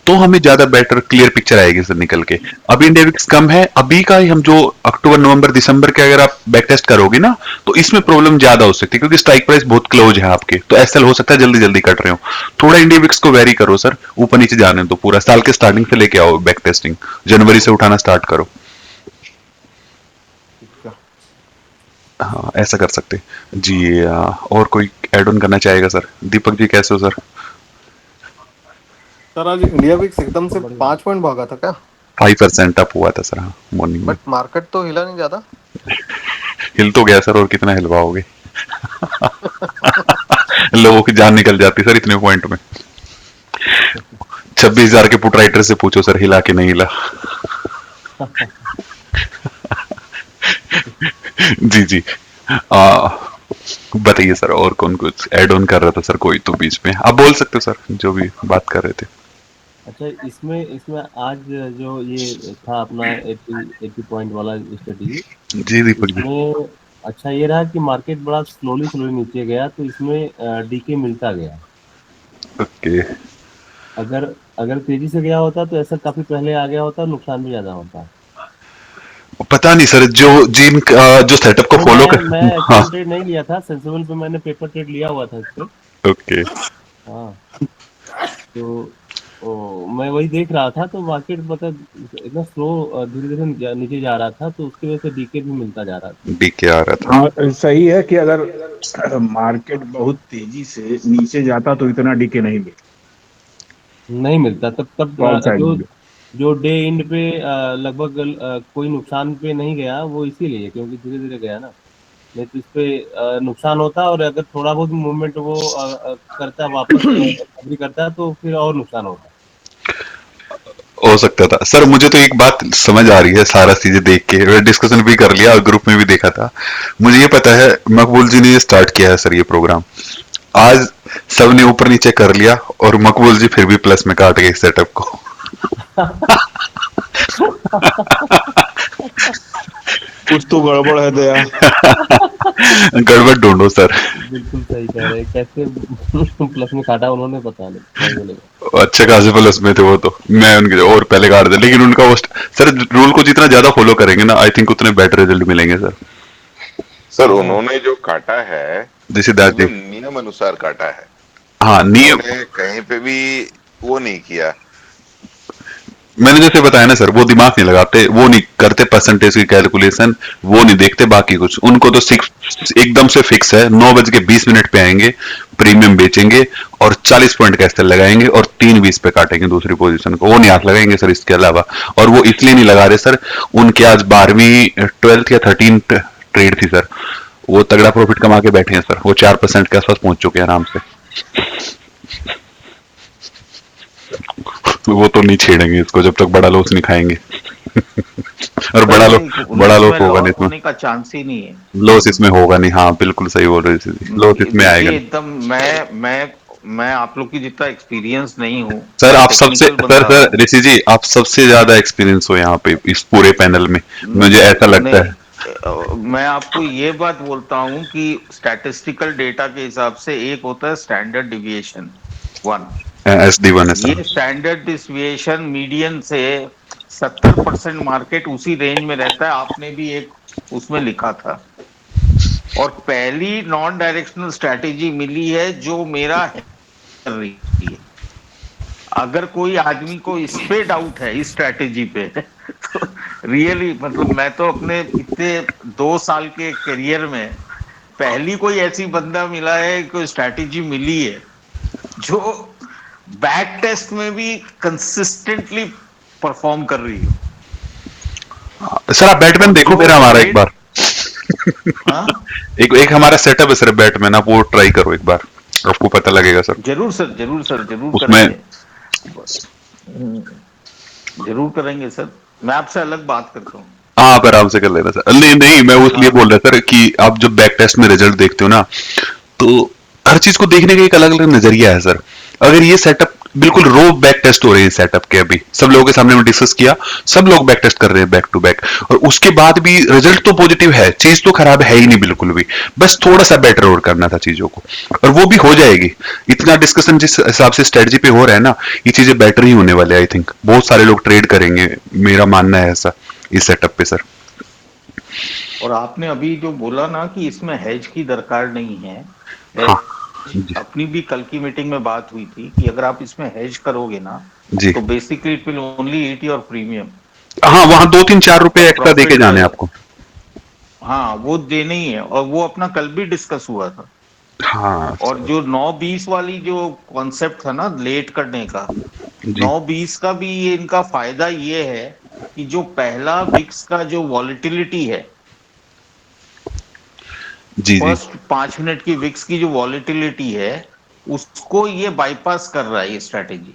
तो हमें ज्यादा बेटर क्लियर पिक्चर आएगी सर निकल के। अभी इंडिया विक्स कम है, अभी का ही हम जो अक्टूबर नवंबर दिसंबर के अगर आप बैक टेस्ट करोगे ना तो इसमें प्रॉब्लम ज्यादा हो सकती है क्योंकि स्ट्राइक प्राइस बहुत क्लोज है आपके, तो एसएल हो सकता है जल्दी जल्दी कट रहे हो। थोड़ा इंडिया विक्स को वेरी करो सर, ऊपर नीचे जाने दो, पूरा साल के स्टार्टिंग से लेके आओ बैक टेस्टिंग, जनवरी से उठाना स्टार्ट करो। हाँ ऐसा कर सकते जी। और कोई एड ऑन करना चाहेगा सर? दीपक जी कैसे हो सर? सर आज इंडिया विक्स एकदम से 5 पॉइंट भागा था क्या? 5% अप हुआ था सर हाँ मॉर्निंग में। बट मार्केट तो हिला नहीं ज्यादा। हिल तो गया सर, और कितना हिलवाओगे लोगों की जान निकल जाती सर इतने पॉइंट में। 26,000 के पुट राइटर से पूछो सर हिला कि नहीं हिला जी जी। बताइए सर और कौन कुछ ऐड ऑन कर रहा था सर? कोई तो बीच में आप बोल सकते हो सर जो भी बात कर रहे थे। अच्छा, इसमें इसमें आज जो ये था अपना 80 पॉइंट वाला स्टडी, जी दीपक जी। इसमें अच्छा ये रहा कि मार्केट बड़ा स्लोली स्लोली नीचे गया तो इसमें डीके मिलता गया। ओके। अगर अगर तेजी से गया होता तो ऐसा काफी पहले आ गया होता, नुकसान भी ज्यादा होता। पता नहीं सर, जो जिन जो सेटअप को तो फॉलो कर मैं हाँ ट्रेड नहीं लिया था, सेंसिबल पे मैंने पेपर ट्रेड लिया हुआ था इस पे। ओके। हाँ तो मैं वही देख रहा था तो मार्केट मतलब इतना स्लो धीरे धीरे नीचे जा रहा था तो उसकी वजह से डीके भी मिलता जा रहा था। डीके आ रहा था। हाँ सही है कि अगर मार्केट बहुत तेजी से नीचे जाता तो इतना डीके नहीं मिलता तब बहुत साइड जो में। जो डे एंड पे लगभग कोई नुकसान पे नहीं गया वो इसीलिए क्योंकि धीरे धीरे गया ना, नहीं तो इस पे नुकसान होता और अगर थोड़ा बहुत मूवमेंट वो करता वापस recovery करता तो फिर और नुकसान होता। हो सकता था सर। मुझे तो एक बात समझ आ रही है सारा चीजें देख के, डिस्कशन भी कर लिया और ग्रुप में भी देखा था, मुझे ये पता है मकबूल जी ने ये स्टार्ट किया है सर ये प्रोग्राम, आज सबने ऊपर नीचे कर लिया और मकबूल जी फिर भी प्लस में काट गए सेटअप को कुछ तो गड़बड़ है दया गड़बड़ ढूंढो सर। बिल्कुल सही कह रहे हैं, कैसे प्लस में काटा उन्होंने पता नहीं। अच्छे खासे प्लस में थे वो तो, मैं उनके और पहले काट दिया, लेकिन उनका वो सर रूल को जितना ज्यादा फॉलो करेंगे ना आई थिंक उतने बेटर रिजल्ट मिलेंगे सर। सर उन्होंने जो काटा है सिद्धार्थ जी नियम अनुसार काटा है। हाँ नियम कहीं पे भी वो नहीं किया। मैंने जैसे बताया ना सर, वो दिमाग नहीं लगाते, वो नहीं करते परसेंटेज की कैलकुलेशन, वो नहीं देखते बाकी कुछ, उनको तो एकदम से फिक्स है 9:20 पे आएंगे, प्रीमियम बेचेंगे और 40 पॉइंट का एस्टेल लगाएंगे और 3.20 पे काटेंगे दूसरी पोजीशन को, वो नहीं हाथ लगाएंगे सर इसके अलावा। और वो इसलिए नहीं लगा रहे सर, उनके आज 12वीं 12th या 13th ट्रेड थी सर, वो तगड़ा प्रॉफिट कमा के बैठे हैं सर, वो 4% के आसपास पहुंच चुके हैं आराम से। वो तो नहीं छेड़ेंगे इसको जब तक बड़ा लॉस नहीं खाएंगे। और बड़ा लॉस होगा नहीं होने का चांस ही नहीं है, लॉस इसमें होगा नहीं। हाँ बिल्कुल सही बोल रहे हैं, लॉस इसमें आएगा। एकदम मैं आप लोग की जितना एक्सपीरियंस नहीं हूँ सर, आप सबसे सर ऋषि जी आप सबसे ज्यादा एक्सपीरियंस हो यहाँ पे इस पूरे पैनल में, मुझे ऐसा लगता है। मैं आपको ये बात बोलता हूँ कि स्टैटिस्टिकल डेटा के हिसाब से एक होता है स्टैंडर्ड डिविएशन 1, SD1 है सर। ये स्टैंडर्ड डिविएशन मीडियन से 70% मार्केट उसी रेंज में रहता है, आपने भी एक उसमें लिखा था। और पहली नॉन डायरेक्शनल स्ट्रैटेजी मिली है जो मेरा है कर रही है। अगर कोई आदमी को इस पे डाउट है इस स्ट्रैटेजी पे तो रियली मतलब मैं तो अपने इतने 2 साल के करियर में पहली कोई ऐसी बंदा मिला है, कोई स्ट्रैटेजी मिली है जो बैक टेस्ट में भी कंसिस्टेंटली परफॉर्म कर रही हो। सर आप बैटमैन देखो मेरा हमारा एक बार। हाँ? एक हमारा सेटअप है सर बैटमैन, आप वो ट्राई करो एक बार, आपको पता लगेगा सर। जरूर सर, जरूर सर, जरूर उसमें जरूर करेंगे सर, मैं आपसे अलग बात करता हूँ। हाँ आप आराम से कर लेना सर। नहीं मैं उसलिए बोल रहा सर कि आप जब बैक टेस्ट में रिजल्ट देखते हो ना, तो हर चीज को देखने का एक अलग अलग नजरिया है सर। अगर ये सेटअप बिल्कुल रो बैक टेस्ट हो रहे हैं सेटअप के, अभी सब लोगों के सामने में डिस्कस किया, सब लोग बैक टेस्ट कर रहे हैं बैक टू बैक, और उसके बाद भी रिजल्ट तो पॉजिटिव है, चीज तो खराब है ही नहीं बिल्कुल भी, बस थोड़ा सा बेटर और करना था चीजों को, और वो भी हो जाएगी। इतना डिस्कशन जिस हिसाब से स्ट्रेटजी पे हो रहा है ना, ये चीजें बेटर ही होने वाले। आई थिंक बहुत सारे लोग ट्रेड करेंगे, मेरा मानना है ऐसा इस सेटअप पे सर। और आपने अभी जो बोला ना कि इसमें हेज की दरकार नहीं है, हाँ, अपनी भी कल की मीटिंग में बात हुई थी कि अगर आप इसमें हेज करोगे ना जी, तो basically it will only eat your premium. हाँ वहां 2-3-4 रुपए एक्स्ट्रा देके जाने आपको। हाँ वो देने ही है, और वो अपना कल भी डिस्कस हुआ था। हाँ और जो 9-20 वाली जो कॉन्सेप्ट था ना लेट करने का, 9-20 का भी ये इनका फायदा ये है कि जो पहला विक्स का जो वॉलिटिलिटी है, जी फर्स्ट 5 मिनट की विक्स की जो वॉलिटिलिटी है उसको ये बाईपास कर रहा है ये स्ट्रैटेजी।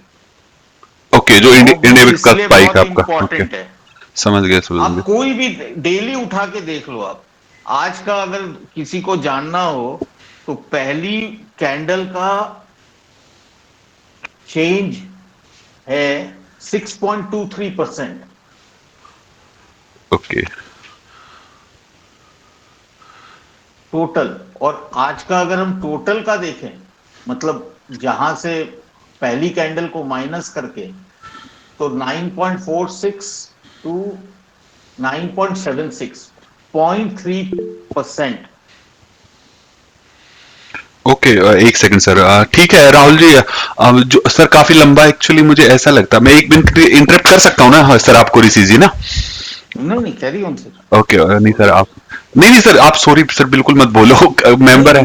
ओके, जो इंडेक्स का स्पाइक आपका इंपॉर्टेंट है। समझ गए आप कोई भी डेली उठा के देख लो, आप आज का अगर किसी को जानना हो तो पहली कैंडल का चेंज है 6.23%। ओके टोटल, और आज का अगर हम टोटल का देखें, मतलब जहां से पहली कैंडल को माइनस करके, तो 9.46 टू 9.76, 0.3%। ओके, एक सेकंड सर, ठीक है राहुल जी, जो सर काफी लंबा एक्चुअली मुझे ऐसा लगता है, मैं एक मिनट इंटरप्ट कर सकता हूँ ना? हाँ, सर आपको ऋषि जी ना? नहीं कैरी ऑन सर। ओके, नहीं सर आप नहीं सर आप सॉरी सर बिल्कुल मत बोलो, मेंबर है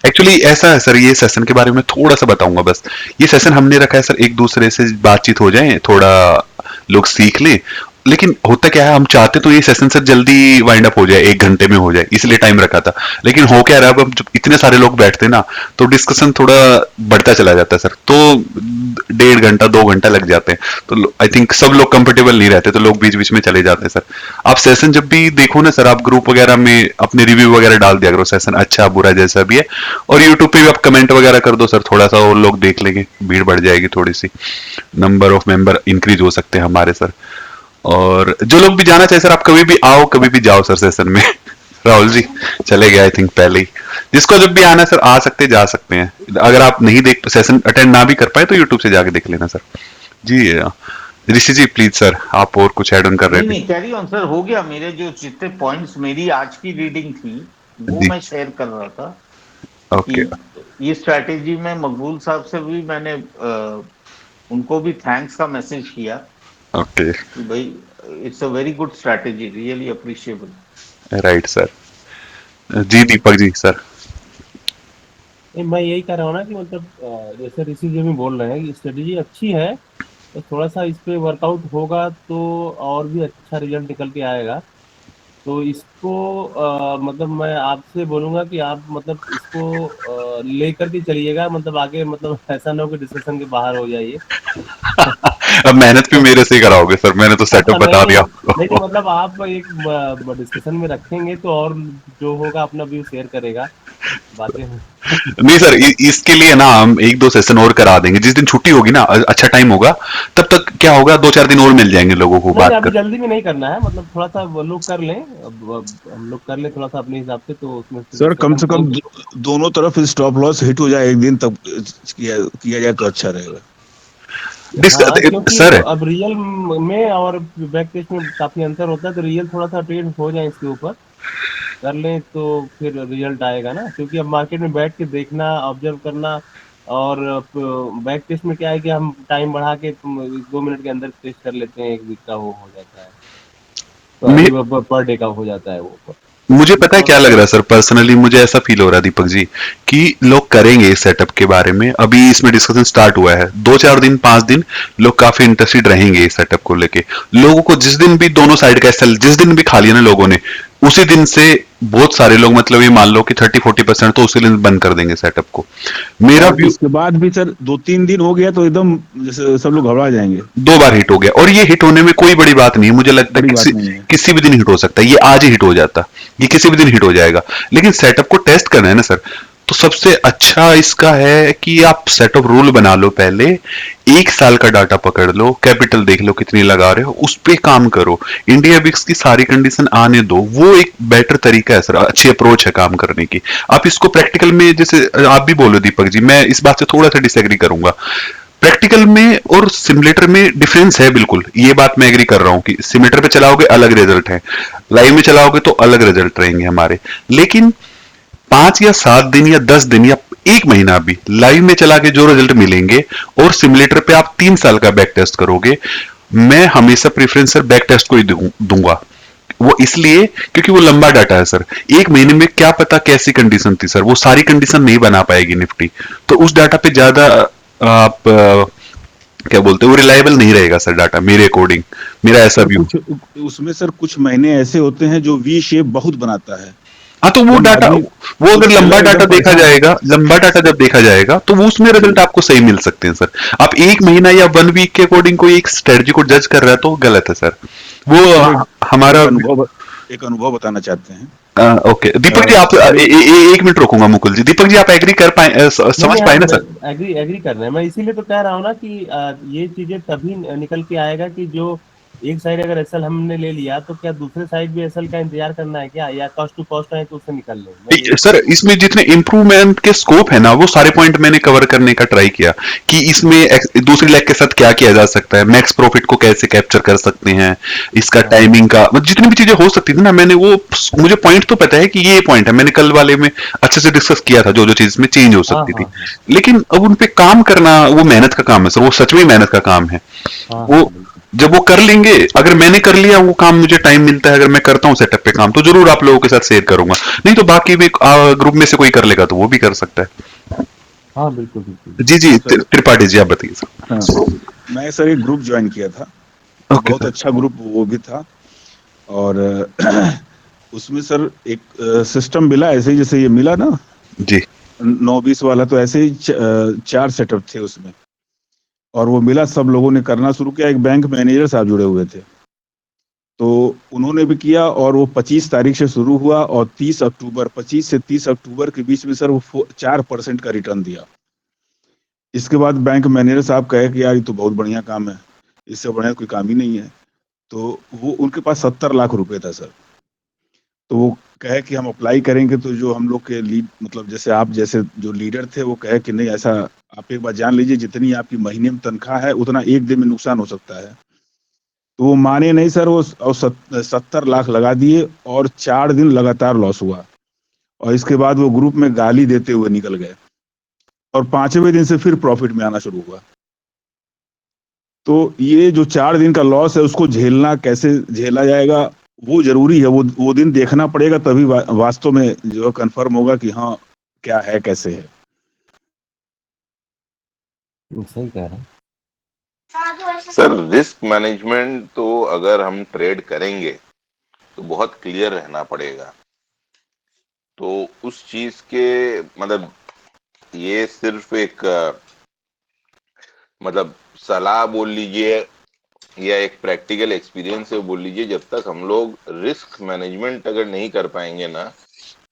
एक्चुअली। ऐसा है सर, ये सेशन के बारे में थोड़ा सा बताऊंगा बस। ये सेशन हमने रखा है सर एक दूसरे से बातचीत हो जाए, थोड़ा लोग सीख ले, लेकिन होता क्या है, हम चाहते तो ये सेशन सर जल्दी वाइंड अप हो जाए, 1 घंटे में हो जाए, इसलिए टाइम रखा था। लेकिन हो क्या रहा है, अब जब इतने सारे लोग बैठते ना तो डिस्कशन थोड़ा बढ़ता चला जाता है सर, तो 1.5 घंटा 2 घंटा लग जाते हैं, तो आई थिंक सब लोग कंफर्टेबल नहीं रहते, तो लोग बीच बीच में चले जाते हैं सर। आप सेशन जब भी देखो ना सर, आप ग्रुप वगैरह में अपने रिव्यू वगैरह डाल दिया करो, सेशन अच्छा बुरा जैसा भी है, और यूट्यूब पे भी आप कमेंट वगैरह कर दो सर, थोड़ा सा और लोग देख लेंगे, भीड़ बढ़ जाएगी, थोड़ी सी नंबर ऑफ मेंबर इंक्रीज हो सकते हैं हमारे सर। और जो लोग भी जाना चाहे सर, आप कभी भी आओ कभी भी जाओ सर सेशन में। राहुल जी चले गए आई थिंक पहले ही, जिसको जब भी आना है सर आ सकते जा सकते हैं, अगर आप नहीं देख सेशन अटेंड ना भी कर पाए तो यूट्यूब से जाके देख लेना सर जी। ऋषि जी प्लीज सर, आप और कुछ ऐड ऑन कर रहे थे? नहीं कैरी ऑन सर, हो गया। मेरे जो जितने पॉइंट्स मेरी आज की रीडिंग थी वो मैं शेयर कर रहा था। ओके, ये स्ट्रैटेजी में मकबूल साहब से भी मैंने उनको भी थैंक्स का मैसेज किया। ओके भाई it's a very good strategy, really appreciable. Right sir. जी दीपक जी सर। नहीं, मैं यही कह रहा हूँ ना कि मतलब जैसे ऋषि जी भी बोल रहे हैं कि स्ट्रेटेजी अच्छी है, तो थोड़ा सा इस पे वर्कआउट होगा तो और भी अच्छा रिजल्ट निकल के आएगा। तो इसको मतलब मैं आपसे बोलूंगा कि आप मतलब इसको लेकर के चलिएगा, मतलब आगे मतलब ऐसा ना हो कि डिस्कशन के बाहर हो जाइए। अब मेहनत भी मेरे से ही कराओगे सर, मैंने तो सेटअप नहीं बता नहीं दिया नहीं आपको। नहीं, मतलब आप एक डिस्कशन में रखेंगे तो और जो होगा अपना व्यू शेयर करेगा, बातें नहीं सर, इसके लिए ना हम एक दो सेशन और करा देंगे, जिस दिन छुट्टी होगी ना, अच्छा टाइम होगा, तब तक क्या होगा, दो चार दिन और मिल जाएंगे लोगों को नहीं नहीं, बात अभी कर। जल्दी में नहीं करना है, मतलब थोड़ा सा वो लोग कर लें, अब हम लोग कर लें थोड़ा सा अपने हिसाब से, तो उसमें फिर सर कम डिस्कशन से कम करेंगे। दोनों तरफ स्टॉप लॉस हिट हो जाए एक दिन तक, किया जाए तो अच्छा रहेगा। हाँ, क्योंकि सर अब रियल में और बैक टेस्ट में काफी अंतर होता है, तो रियल थोड़ा सा ट्रेड हो जाए इसके ऊपर कर लें तो फिर रिजल्ट आएगा ना, क्योंकि अब मार्केट में बैठ के देखना, ऑब्जर्व करना, और बैक टेस्ट में क्या है कि हम टाइम बढ़ा के 2 मिनट के अंदर टेस्ट कर लेते हैं, एक वीक का वो हो जाता है, मे, सॉरी पर डे का हो जाता है वो। मुझे पता है और क्या लग रहा है सर, पर्सनली मुझे ऐसा फील हो रहा है दीपक जी, कि लोग करेंगे इस सेटअप के बारे में, अभी इसमें डिस्कशन स्टार्ट हुआ है, 2 4 दिन 5 दिन लोग काफी इंटरेस्टेड रहेंगे इस सेटअप को लेके। लोगों को जिस दिन भी दोनों साइड का एसएल जिस दिन भी खा लिया ना लोगों ने, उसी दिन से बहुत सारे लोग, मतलब ये मान लो कि 30-40% तो उसी दिन बंद कर देंगे सेटअप को। मेरा और व्यू इसके बाद भी सर 2-3 दिन हो गया तो एकदम जैसे सब लोग घबरा जाएंगे। 2 बार हिट हो गया, और ये हिट होने में कोई बड़ी बात नहीं है, मुझे लगता है बड़ी किसी बात नहीं है। किसी भी दिन हिट हो सकता है, ये आज ही हिट हो जाता, ये किसी भी दिन हिट हो जाएगा। लेकिन सेटअप को टेस्ट करना है ना सर, तो सबसे अच्छा इसका है कि आप सेटअप रूल बना लो पहले, 1 साल का डाटा पकड़ लो, कैपिटल देख लो कितनी लगा रहे हो, उस पे काम करो, इंडिया बिक्स की सारी कंडीशन आने दो, वो एक बेटर तरीका है सर, अच्छी अप्रोच है काम करने की। आप इसको प्रैक्टिकल में, जैसे आप भी बोलो दीपक जी, मैं इस बात से थोड़ा सा डिसएग्री करूंगा, प्रैक्टिकल में और सिमुलेटर में डिफरेंस है बिल्कुल, ये बात मैं एग्री कर रहा हूं कि सिमुलेटर पे चलाओगे अलग रिजल्ट है, लाइव में चलाओगे तो अलग रिजल्ट रहेंगे हमारे। लेकिन 5 या 7 दिन या 10 दिन या 1 महीना भी लाइव में चला के जो रिजल्ट मिलेंगे, और सिमुलेटर पे आप 3 साल का बैक टेस्ट करोगे, मैं हमेशा प्रेफरेंस सर बैक टेस्ट को ही दूंगा। वो इसलिए क्योंकि वो लंबा डाटा है सर, 1 महीने में क्या पता कैसी कंडीशन थी सर, वो सारी कंडीशन नहीं बना पाएगी निफ्टी, तो उस डाटा पे ज्यादा आप क्या बोलते हैं, वो रिलायबल नहीं रहेगा सर डाटा, मेरे अकॉर्डिंग, मेरा ऐसा सर व्यू। कुछ उसमें सर कुछ महीने ऐसे होते हैं जो वी शेप बहुत बनाता है, हाँ, तो वो एकदम डाटा, आदमी वो तो अगर लंबा सेलर डाटा एकदम देखा परेशान। जाएगा, लंबा डाटा जब देखा जाएगा तो वो उसमें रिजल्ट जी आपको सही मिल सकते हैं सर। आप 1 महीना या 1 वीक के अकॉर्डिंग कोई एक स्ट्रेटजी को जज कर रहा है तो गलत है सर, वो सर हमारा। एक अनुभव बताना चाहते हैं। ओके दीपक जी, आप करीब 1 मिनट रोकूंगा मुकुल जी, दीपक जी आप एग्री कर पाए, नहीं समझ नहीं, पाए हम ना सर? एग्री एग्री कर रहे हैं, मैं इसीलिए तो कह रहा हूँ ना कि ये चीजें तभी निकल के आएगा कि जो एक साइड अगर एसएल हमने ले लिया तो क्या दूसरे साइड भी एसएल का इंतजार करना है क्या, या कॉस्ट टू कॉस्ट है तो उससे निकल लें, मैं यही सर इसमें जितने इंप्रूवमेंट के स्कोप है ना, वो सारे पॉइंट मैंने कवर करने का ट्राई किया, कि इसमें दूसरी लेग के साथ क्या किया जा सकता है, मैक्स प्रॉफिट को कैसे कैप्चर कर सकते हैं, इसका टाइमिंग का, मतलब जितनी भी चीजें हो सकती थी ना, मैंने वो, मुझे पॉइंट तो पता है कि ये पॉइंट है, मैंने कल वाले में अच्छे से डिस्कस किया था जो जो चीज इसमें चेंज हो हाँ सकती थी। हाँ हाँ लेकिन अब उन पे काम करना वो मेहनत का काम है सर, वो सच में मेहनत का काम है। हाँ वो हाँ बिल्कुल। जब वो कर लेंगे, अगर मैंने कर लिया वो काम, मुझे टाइम मिलता है, अगर मैं करता हूँ सेटअप पे काम, तो जरूर आप लोगों के साथ शेयर करूंगा, नहीं तो बाकी भी ग्रुप में से कोई कर लेगा तो वो भी कर सकता है। हाँ बिल्कुल बिल्कुल जी बिल्कुल। जी, सर त्रिपाठी जी आप बताइए सर। हाँ, मैं सर एक ग्रुप ज्वाइन किया था, ओके बहुत सर। अच्छा ग्रुप वो भी था। और उसमें सर एक सिस्टम मिला ऐसे ही जैसे ये मिला ना जी 9-20 वाला, तो ऐसे ही 4 सेटअप थे उसमें, और वो मिला, सब लोगों ने करना शुरू किया। एक बैंक मैनेजर साहब जुड़े हुए थे, तो उन्होंने भी किया, और वो 25 तारीख से शुरू हुआ, और 25 से 30 अक्टूबर के बीच में सर वो 4% का रिटर्न दिया। इसके बाद बैंक मैनेजर साहब कहे कि यार ये तो बहुत बढ़िया काम है, इससे बढ़िया कोई काम ही नहीं है। तो वो उनके पास 70 लाख रुपए था सर, तो वो कहे कि हम अप्लाई करेंगे, तो जो हम लोग के लीड, मतलब जैसे आप जैसे जो लीडर थे, वो कहे कि नहीं, ऐसा आप एक बार जान लीजिए, जितनी आपकी महीने में तनख्वाह है उतना एक दिन में नुकसान हो सकता है। तो वो माने नहीं सर, वो 70 लाख लगा दिए, और 4 दिन लगातार लॉस हुआ, और इसके बाद वो ग्रुप में गाली देते हुए निकल गए, और 5वें दिन से फिर प्रॉफिट में आना शुरू हुआ। तो ये जो 4 दिन का लॉस है, उसको झेलना, कैसे झेला जाएगा वो जरूरी है, वो दिन देखना पड़ेगा, तभी वास्तव में जो कंफर्म होगा कि हाँ क्या है कैसे है। सही कह रहे हैं। सर रिस्क मैनेजमेंट तो अगर हम ट्रेड करेंगे तो बहुत क्लियर रहना पड़ेगा। तो उस चीज के मतलब ये सिर्फ एक मतलब सलाह बोल लीजिए या एक प्रैक्टिकल एक्सपीरियंस से बोल लीजिए, जब तक हम लोग रिस्क मैनेजमेंट अगर नहीं कर पाएंगे ना,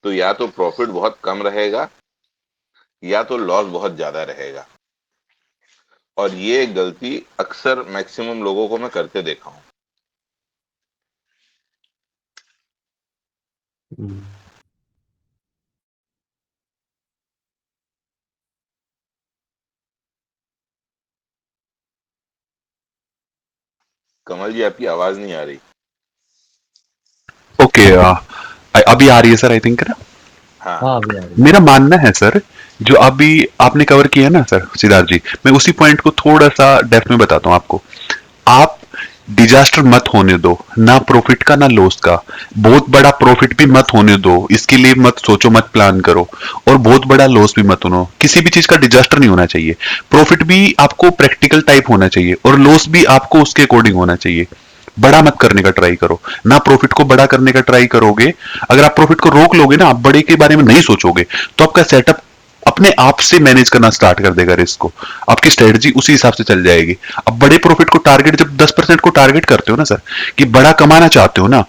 तो या तो प्रॉफिट बहुत कम रहेगा या तो लॉस बहुत ज्यादा रहेगा। और ये गलती अक्सर मैक्सिमम लोगों को मैं करते देखा हूँ। कमल जी आपकी आवाज नहीं आ रही। ओके, अभी आ रही है सर, आई थिंक ना। हाँ अभी आ रही मेरा मानना है सर, जो अभी आपने कवर किया ना सर सिद्धार्थ जी, मैं उसी पॉइंट को थोड़ा सा डेप्थ में बताता हूँ आपको। आप डिजास्टर मत होने दो, ना प्रॉफिट का ना लॉस का। बहुत बड़ा प्रॉफिट भी मत होने दो, इसके लिए मत सोचो, मत प्लान करो। और बहुत बड़ा लॉस भी मत होना, किसी भी चीज का डिजास्टर नहीं होना चाहिए। प्रॉफिट भी आपको प्रैक्टिकल टाइप होना चाहिए और लॉस भी आपको उसके अकॉर्डिंग होना चाहिए। बड़ा मत करने का ट्राई करो, ना प्रॉफिट को बड़ा करने का ट्राई करोगे। अगर आप प्रॉफिट को रोक लोगे ना, आप बड़े के बारे में नहीं सोचोगे, तो आपका सेटअप अपने आप से मैनेज करना स्टार्ट कर देगा रिस्क को। आपकी स्ट्रेटजी उसी हिसाब से चल जाएगी। अब बड़े प्रॉफिट को टारगेट, जब 10% को टारगेट करते हो ना सर, कि बड़ा कमाना चाहते हो ना,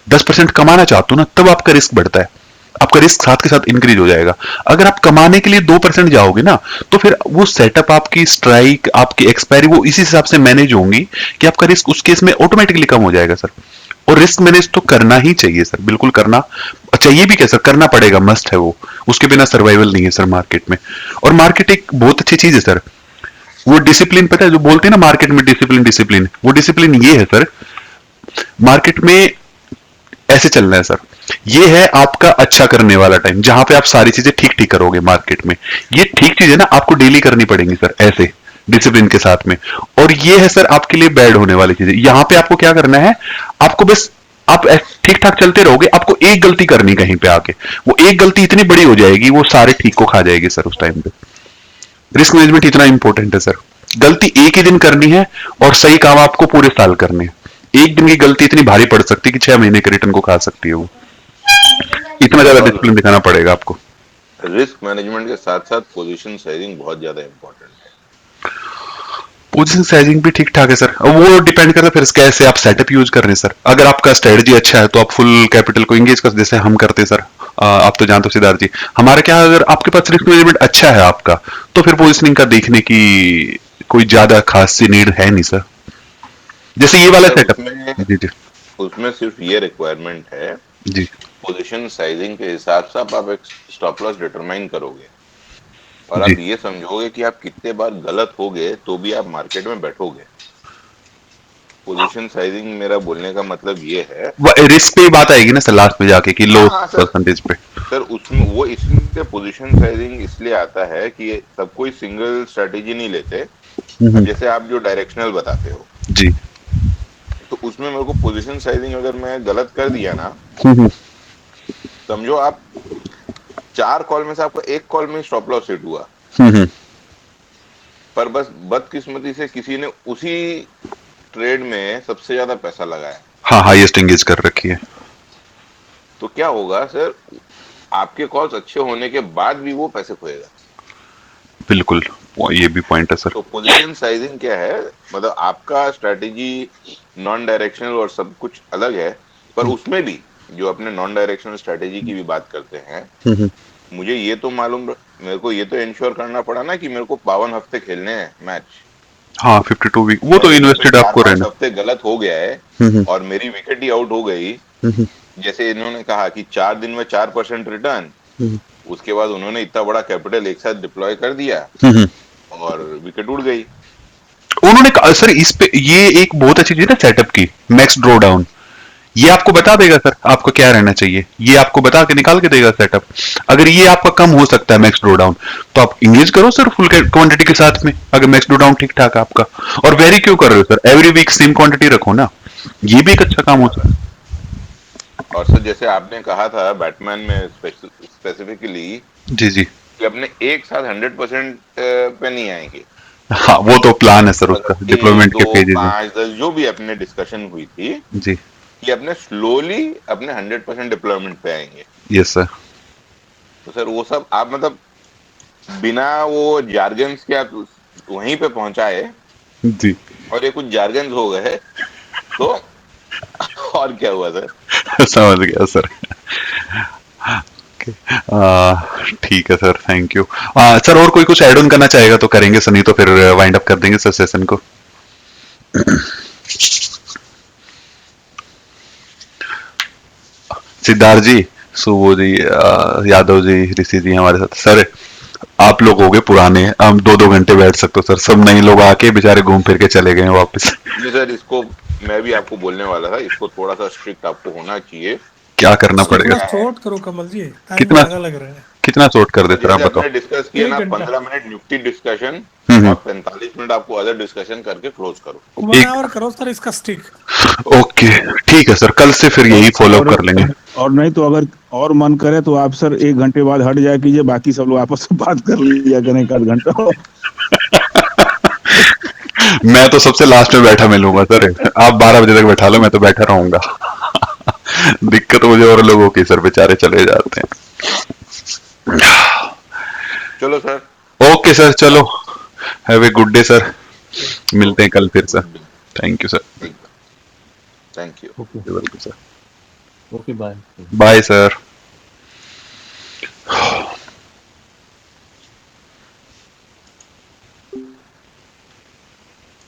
10% कमाना चाहते हो ना, तब आपका रिस्क बढ़ता है। आपका रिस्क साथ के साथ इंक्रीज हो जाएगा। अगर आप कमाने के लिए 2% जाओगे ना, तो फिर वो सेटअप, आपकी स्ट्राइक, आपकी एक्सपायरी, वो इसी हिसाब से मैनेज होंगी कि आपका रिस्क उस केस में ऑटोमेटिकली कम हो जाएगा सर। और रिस्क मैनेज तो करना ही चाहिए सर, बिल्कुल करना चाहिए भी। क्या सर, करना पड़ेगा, मस्ट है वो। उसके बिना सर्वाइवल नहीं है सर मार्केट में। और मार्केट एक बहुत अच्छी चीज है सर। वो डिसिप्लिन, पता है जो बोलते हैं ना मार्केट में, डिसिप्लिन डिसिप्लिन, वो डिसिप्लिन ये है सर। मार्केट में ऐसे चलना है सर। ये है आपका अच्छा करने वाला टाइम, जहां पे आप सारी चीजें ठीक ठीक करोगे मार्केट में। ये ठीक चीज है ना, आपको डेली करनी पड़ेंगी सर, ऐसे डिसिप्लिन के साथ में। और ये है सर आपके लिए बैड होने वाली चीजें। यहां पे आपको क्या करना है, आपको बस, आप ठीक ठाक चलते रहोगे, आपको एक गलती करनी कहीं पे आके, वो एक गलती इतनी बड़ी हो जाएगी, वो सारे ठीक को खा जाएगी सर उस टाइम पे। रिस्क मैनेजमेंट इतना इंपॉर्टेंट है सर। गलती एक ही दिन करनी है और सही काम आपको पूरे साल करने हैं। एक दिन की गलती इतनी भारी पड़ सकती है कि 6 महीने के रिटर्न को खा सकती है वो। इतना ज्यादा और डिसिप्लिन दिखाना पड़ेगा आपको। रिस्क मैनेजमेंट के साथ साथ पोजीशन साइजिंग बहुत ज्यादा इंपॉर्टेंट है। पोजीशन साइजिंग भी ठीक ठाक है सर, वो डिपेंड करता है फिर कैसे आप सेटअप यूज कर रहे हैं सर। अगर आपका स्ट्रेटजी अच्छा है तो आप फुल कैपिटल को एंगेज कर, जैसे हम करते हैं सर। आप तो जानते हो सिद्धार्थ जी, हमारे क्या, अगर आपके पास रिस्क मैनेजमेंट अच्छा है आपका, तो फिर पोजिशनिंग का देखने की कोई ज्यादा खास सी नीड है नहीं सर। जैसे ये वाला सर सेटअप। जी जी उसमें सिर्फ ये रिक्वायरमेंट है, जी। पोजीशन साइजिंग के हिसाब से आप एक स्टॉप लॉस डिटरमाइन करोगे और जी आप ये समझोगे कि आप कितने बार गलत हो गए तो भी आप मार्केट में बैठोगे। पोजीशन साइजिंग मेरा बोलने का मतलब ये है, रिस्क पे ही बात आएगी ना सर लास्ट में जाके, कि लो हाँ सर, परसेंटेज पे। सर उसमें वो इसलिए पोजीशन साइजिंग इसलिए आता है कि सब कोई सिंगल स्ट्रेटेजी नहीं लेते। अब जैसे आप जो डायरेक्शनल बताते हो, जी। तो उसमें मेरे को पोजीशन साइजिंग अगर मैं गलत कर दिया ना, समझो आप 4 कॉल में से आपका एक कॉल में स्टॉप लॉस हिट हुआ, पर बस बदकिस्मती से किसी ने उसी ट्रेड में सबसे ज्यादा पैसा लगाया, हाँ, हाईएस्ट एंगेज कर रखी है। तो क्या होगा सर, आपके कॉल्स अच्छे होने के बाद भी वो पैसे खोएगा। बिल्कुल, ये भी पॉइंट है सर। तो पोजीशन साइजिंग क्या है, मतलब आपका स्ट्रेटेजी नॉन डायरेक्शनल और सब कुछ अलग है, पर उसमें भी जो अपने नॉन डायरेक्शनल स्ट्रेटेजी की भी बात करते हैं, मुझे ये तो मालूम, मेरे को ये तो इंश्योर करना पड़ा ना कि मेरे को 52 हफ्ते खेलने हैं मैच। हाँ 52 वीक, वो तो इन्वेस्टेड आपको 4-5 रहना। हफ्ते गलत हो गया है और मेरी विकेट ही आउट हो गई, जैसे इन्होंने कहा कि 4 दिन में 4% रिटर्न, उसके बाद उन्होंने इतना बड़ा कैपिटल एक साथ डिप्लॉय कर दिया और विकेट उड़ गई। उन्होंने कहा सर, इस पे ये एक बहुत अच्छी चीज है ना सेटअप की, मैक्स ड्रॉ डाउन। ये आपको बता देगा सर आपको क्या रहना चाहिए, ये आपको बता के निकाल के देगा सेटअप। अगर ये आपका कम हो सकता है मैक्स ड्रॉ डाउन, तो आप इंगेज करो सर फुल क्वांटिटी के साथ में, अगर मैक्स ड्रॉ डाउन ठीक ठाक है आपका। और वेरी क्यों कर रहे हो sir, every week same quantity रखो ना, ये भी एक अच्छा काम हो सकता है। और सर जैसे आपने कहा था बैटमैन में स्पेसिफिकली जी जी कि अपने एक साथ 100% पे नहीं आएंगे, हाँ वो तो प्लान है सर उसका, मतलब कि डिप्लॉयमेंट के 2 फेजेज हैं 5 10 जो भी अपने डिस्कशन हुई थी जी। कि अपने स्लोली अपने 100% डिप्लॉयमेंट पे आएंगे। Yes sir. तो सर वो सब आप मतलब बिना वो जार्गन्स के आप वहीं पे पहुंचाए जी। और ये कुछ जार्गन्स हो गए तो और क्या हुआ सर? समझ गया सर। ठीक है सर, थैंक यू। सर और कोई कुछ ऐड ऑन करना चाहेगा तो करेंगे सर, नहीं तो फिर वाइंड अप कर देंगे सर सेशन को। सिद्धार्थ जी, सुबो जी, यादव जी, ऋषि जी हमारे साथ। सर आप लोग हो गए पुराने, हम 2-2 घंटे बैठ सकते हो सर, सब नए लोग आके बेचारे घूम फिर के चले गए वापस। जी सर, इसको मैं भी आपको बोलने वाला था, इसको थोड़ा सा स्ट्रिक्ट आपको होना चाहिए। क्या करना इसको पड़ेगा? थोड़ा शॉर्ट करो कमल जी, टाइम कितना ज्यादा लग रहा है। कितना शॉर्ट कर दे तो सर, आप जैसे बताओ। अपने डिस्कस किया 1 ना, घंटा 15 मिनट निफ्टी डिस्कशन हम्म। और 45 मिनट आपको अदर डिस्कशन करके क्लोज करो। 1 एक आवर करो सर इसका स्टिक। ओके ठीक है सर, कल से फिर यही फॉलो और कर लेंगे। और नहीं तो अगर और मन करे तो आप सर 1 घंटे बाद हट जाया कीजिए, बाकी सब लोग आपस में बात कर लिया करें 1 आध घंटा। मैं तो सबसे लास्ट में बैठा मिलूंगा सर, आप 12 बजे तक बैठा लो, मैं तो बैठा रहूंगा। दिक्कत मुझे और लोगों की सर, बेचारे चले जाते हैं। चलो सर। ओके सर, चलो, have a good day sir, मिलते हैं ओके कल फिर sir. Good day. Thank you sir. Thank you. Okay welcome sir. Okay bye. Bye sir.